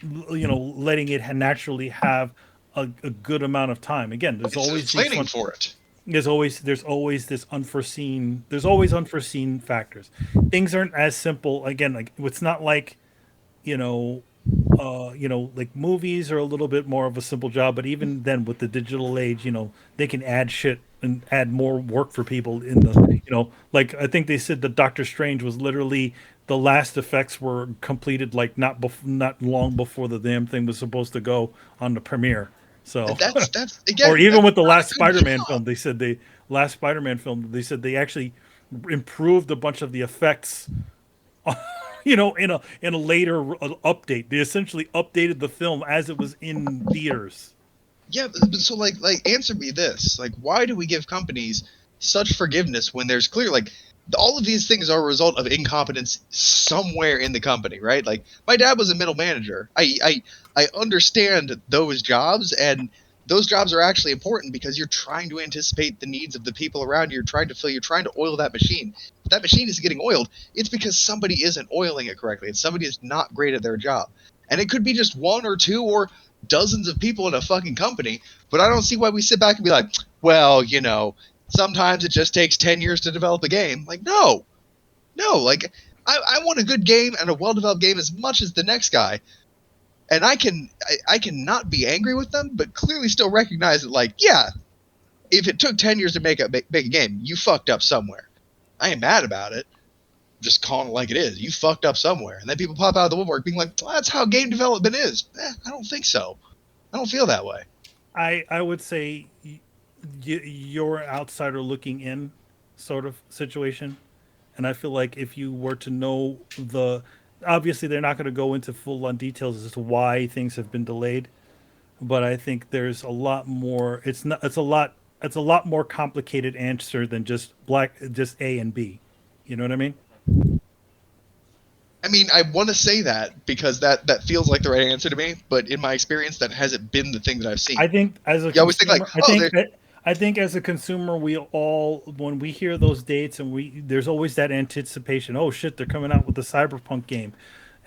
it naturally have a good amount of time. Again, there's It's always just planning for it. there's always unforeseen factors. Things aren't as simple. Again, like it's not like, you know, like movies are a little bit more of a simple job, but even then with the digital age, they can add shit and add more work for people in the, like I think they said that Doctor Strange was literally the last effects were completed like not long before the damn thing was supposed to go on the premiere. So And that's again, or even with the not last a good Spider-Man job. film, they said they actually improved a bunch of the effects in a later update. They essentially updated the film as it was in theaters. Yeah, but so like answer me this. Like, why do we give companies such forgiveness when there's clear like all of these things are a result of incompetence somewhere in the company, right? Like my dad was a middle manager. I understand those jobs, and those jobs are actually important because you're trying to anticipate the needs of the people around you. You're trying to oil that machine. If that machine is getting oiled, it's because somebody isn't oiling it correctly, and somebody is not great at their job. And it could be just one or two or dozens of people in a fucking company, but I don't see why we sit back and be like, well, sometimes it just takes 10 years to develop a game. Like, no, like I want a good game and a well-developed game as much as the next guy. And I can not be angry with them, but clearly still recognize that, like, yeah, if it took 10 years to make a game, you fucked up somewhere. I ain't mad about it. I'm just calling it like it is. You fucked up somewhere. And then people pop out of the woodwork being like, well, that's how game development is. I don't think so. I don't feel that way. I would say you're an outsider looking in sort of situation. And I feel like if you were to know obviously they're not going to go into full on details as to why things have been delayed, but I think there's a lot more. It's a lot more complicated answer than just A and B. You know what I mean? I mean, I want to say that because that feels like the right answer to me, but in my experience, that hasn't been the thing that I've seen. I think as a you always think like, I think as a consumer, we all when we hear those dates and there's always that anticipation. Oh shit, they're coming out with the Cyberpunk game,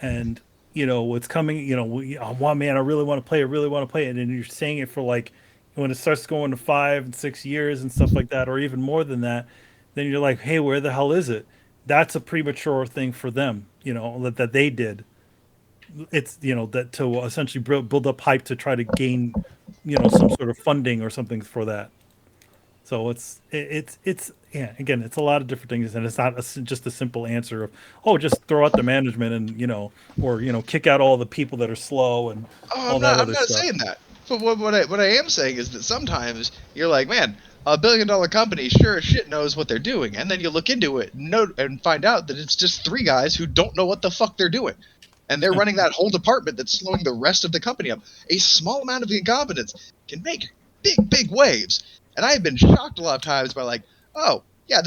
and it's coming. Man, I really want to play. I really want to play it, and you're saying it for like when it starts going to 5 and 6 years and stuff like that, or even more than that. Then you're like, hey, where the hell is it? That's a premature thing for them. That they did. It's that to essentially build up hype to try to gain some sort of funding or something for that. So it's yeah, again, it's a lot of different things, and it's not just a simple answer of just throw out the management and or kick out all the people that are slow and all that I'm other not stuff. saying that. But what I am saying is that sometimes you're like, man, a $1 billion company sure as shit knows what they're doing, and then you look into it and find out that it's just 3 guys who don't know what the fuck they're doing, and they're running that whole department that's slowing the rest of the company up. A small amount of incompetence can make big waves, and I have been shocked a lot of times by like, oh yeah,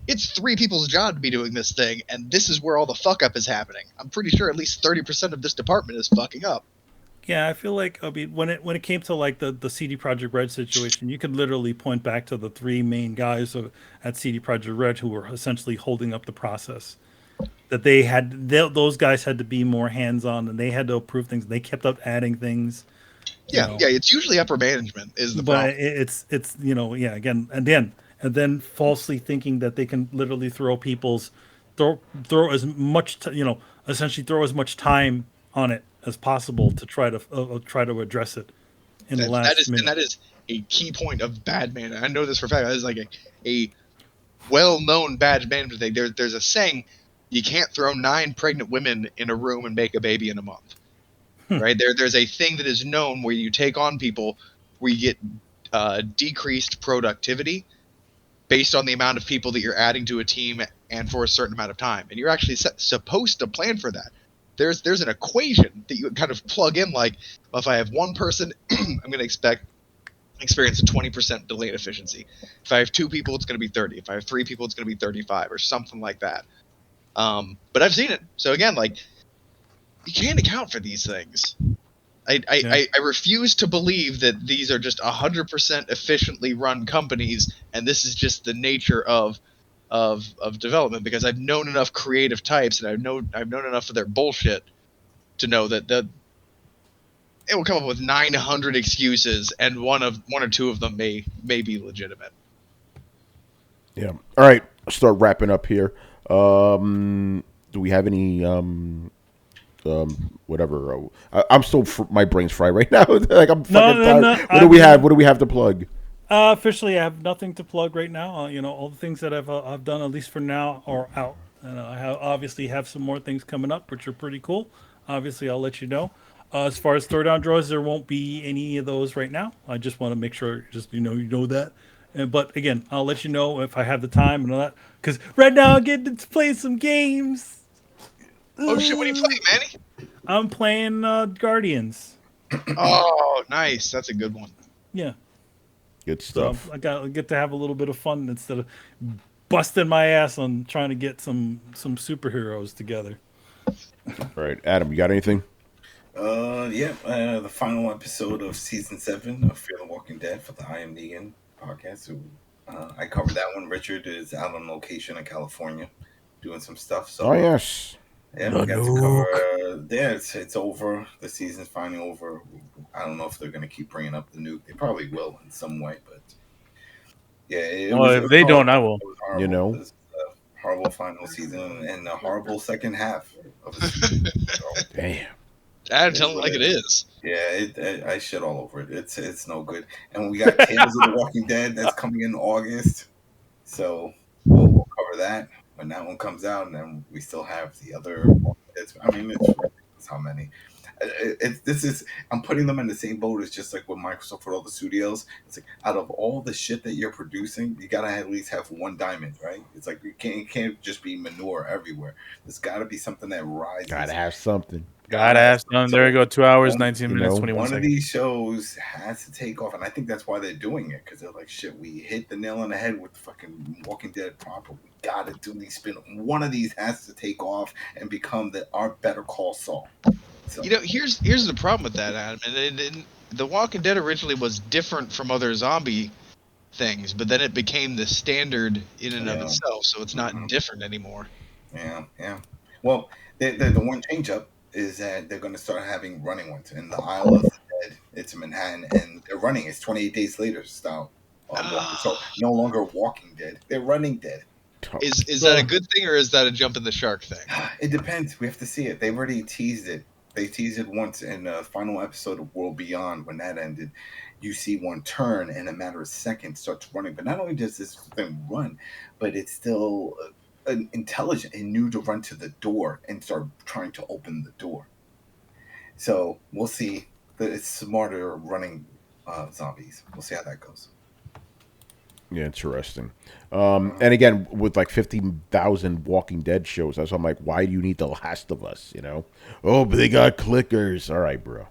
it's 3 people's job to be doing this thing, and this is where all the fuck up is happening. I'm pretty sure at least 30% of this department is fucking up. Yeah, I feel like when it came to like the CD Projekt Red situation, you could literally point back to the 3 main guys at CD Projekt Red who were essentially holding up the process. That those guys had to be more hands on, and they had to approve things. They kept up adding things. Yeah, it's usually upper management is the problem. But it's again and then falsely thinking that they can literally throw as much essentially throw as much time on it as possible to try to address it in the last minute. And that is a key point of bad management. I know this for a fact. That is like a well-known bad management thing. There's a saying: you can't throw 9 pregnant women in a room and make a baby in a month. Right? There's a thing that is known where you take on people where you get decreased productivity based on the amount of people that you're adding to a team and for a certain amount of time, and you're actually supposed to plan for that. There's an equation that you kind of plug in, like, well, if I have 1 person, I'm going to experience a 20% delay in efficiency. If I have 2 people, it's going to be 30. If I have 3 people, it's going to be 35 or something like that. But I've seen it. So again, like, you can't account for these things. I refuse to believe that these are just 100% efficiently run companies, and this is just the nature of development. Because I've known enough creative types, and I've known enough of their bullshit to know that it will come up with 900 excuses, and one or two of them may be legitimate. Yeah. All right. I'll start wrapping up here. Do we have any whatever? I'm still my brain's fried right now. Like I'm fucking tired. No. What do we have? What do we have to plug? Officially, I have nothing to plug right now. All the things that I've done, at least for now, are out. And I obviously have some more things coming up, which are pretty cool. Obviously, I'll let you know. As far as Throwdown draws, there won't be any of those right now. I just want to make sure, you know that. But again, I'll let you know if I have the time and all that. Because right now I'm getting to play some games. Oh shit! What are you playing, Manny? I'm playing Guardians. Oh, nice. That's a good one. Yeah. Good stuff. So I get to have a little bit of fun instead of busting my ass on trying to get some superheroes together. All right, Adam, you got anything? The final episode of season 7 of Fear the Walking Dead for the I Am Negan podcast. So, I covered that one. Richard is out on location in California doing some stuff. So, yes. Yeah, we got to cover. It's over. The season's finally over. I don't know if they're going to keep bringing up the nuke. They probably will in some way, but yeah. If they don't, I will. Horrible. It was a horrible final season and a horrible second half of the season. So, damn. I tell it like it is. Yeah, I shit all over it. It's no good. And we got Tales of the Walking Dead that's coming in August, so we'll cover that when that one comes out, and then we still have the other. It's how many. I'm putting them in the same boat as just like with Microsoft with all the studios. It's like out of all the shit that you're producing, you gotta at least have one diamond, right? It's like it can't just be manure everywhere. There's gotta be something that rises. Gotta have something. Gotta have something. There we go. 2 hours, 19 minutes, 21 seconds. One of these shows has to take off, and I think that's why they're doing it, because they're like, shit, we hit the nail on the head with fucking Walking Dead proper. We gotta do these spin. One of these has to take off and become our Better Call Saul. So. Here's the problem with that, Adam. And The Walking Dead originally was different from other zombie things, but then it became the standard in and of itself, so it's not different anymore. Yeah. Well, the one change up is that they're going to start having running ones in the Isle of the Dead. It's in Manhattan, and they're running. It's 28 Days Later style. So no longer Walking Dead. They're running dead. Is that a good thing, or is that a jump in the shark thing? It depends. We have to see it. They've already teased it. They teased it once in the final episode of World Beyond. When that ended, you see one turn in a matter of seconds starts running. But not only does this thing run, but it's still intelligent and knew to run to the door and start trying to open the door. So we'll see. It's smarter running zombies. We'll see how that goes. Yeah, interesting. And again, with like 15,000 Walking Dead shows, that's why I'm like, why do you need The Last of Us? Oh, but they got clickers. All right, bro.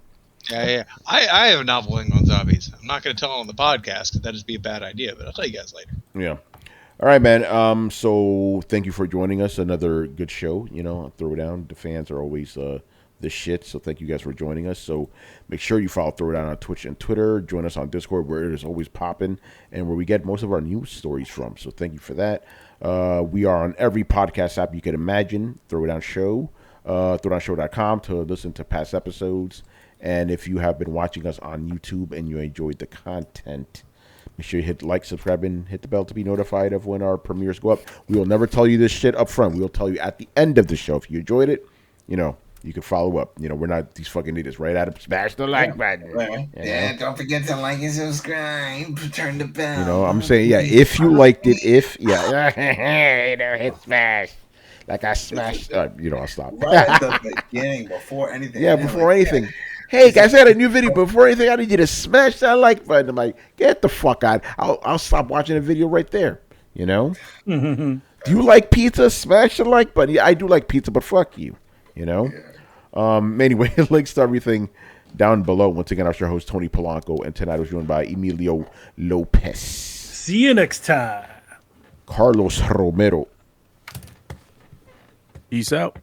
Yeah. I have a novel on zombies. I'm not going to tell on the podcast because that'd just be a bad idea, but I'll tell you guys later. Yeah. All right, man. So thank you for joining us. Another good show. Throwdown. The fans are always the shit. So thank you guys for joining us. So make sure you follow Throwdown on Twitch and Twitter. Join us on Discord, where it is always popping and where we get most of our news stories from. So thank you for that. We are on every podcast app you can imagine. Throwdown Show. Throwdownshow.com to listen to past episodes. And if you have been watching us on YouTube and you enjoyed the content, make sure you hit like, subscribe, and hit the bell to be notified of when our premieres go up. We will never tell you this shit up front. We will tell you at the end of the show. If you enjoyed it, you can follow up. We're not these fucking idiots, right, Adam? Smash the like button. Yeah, don't forget to like and subscribe. Turn the bell. I'm saying, if you liked it, hit smash. Like I smashed. I'll stop. Right at the beginning, before anything. Yeah, before anything. Hey guys, I got a new video. Before anything, I need you to smash that like button. I'm like, get the fuck out. I'll stop watching the video right there. Do you like pizza? Smash the like button. Yeah, I do like pizza, but fuck you. Anyway, links to everything down below. Once again, I'm your host, Tony Polanco, and tonight I was joined by Emilio Lopez. See you next time. Carlos Romero. Peace out.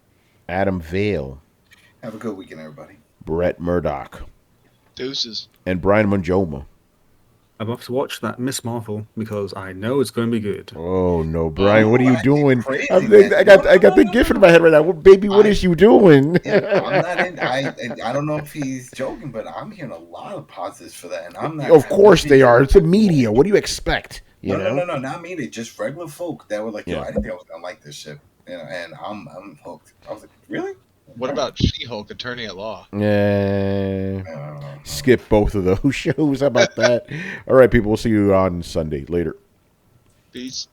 Adam Vale. Have a good weekend, everybody. Brett Murdoch. Deuces. And Brian Manjoma. I'm off to watch that Miss Marvel because I know it's going to be good. Oh no, Brian! What are you doing? Crazy, I got the gift in my head right now. Well, baby, what is you doing? Yeah, I'm not in. I don't know if he's joking, but I'm hearing a lot of positives for that, and I'm not. Of course they are. It's a media. What do you expect? You know? No, not media. Just regular folk that were like, "Yo, I didn't think I was gonna like this shit," and I'm hooked. I was like, "Really?" What about She-Hulk, Attorney at Law? Yeah. Skip both of those shows. How about that? All right, people. We'll see you on Sunday. Later. Peace.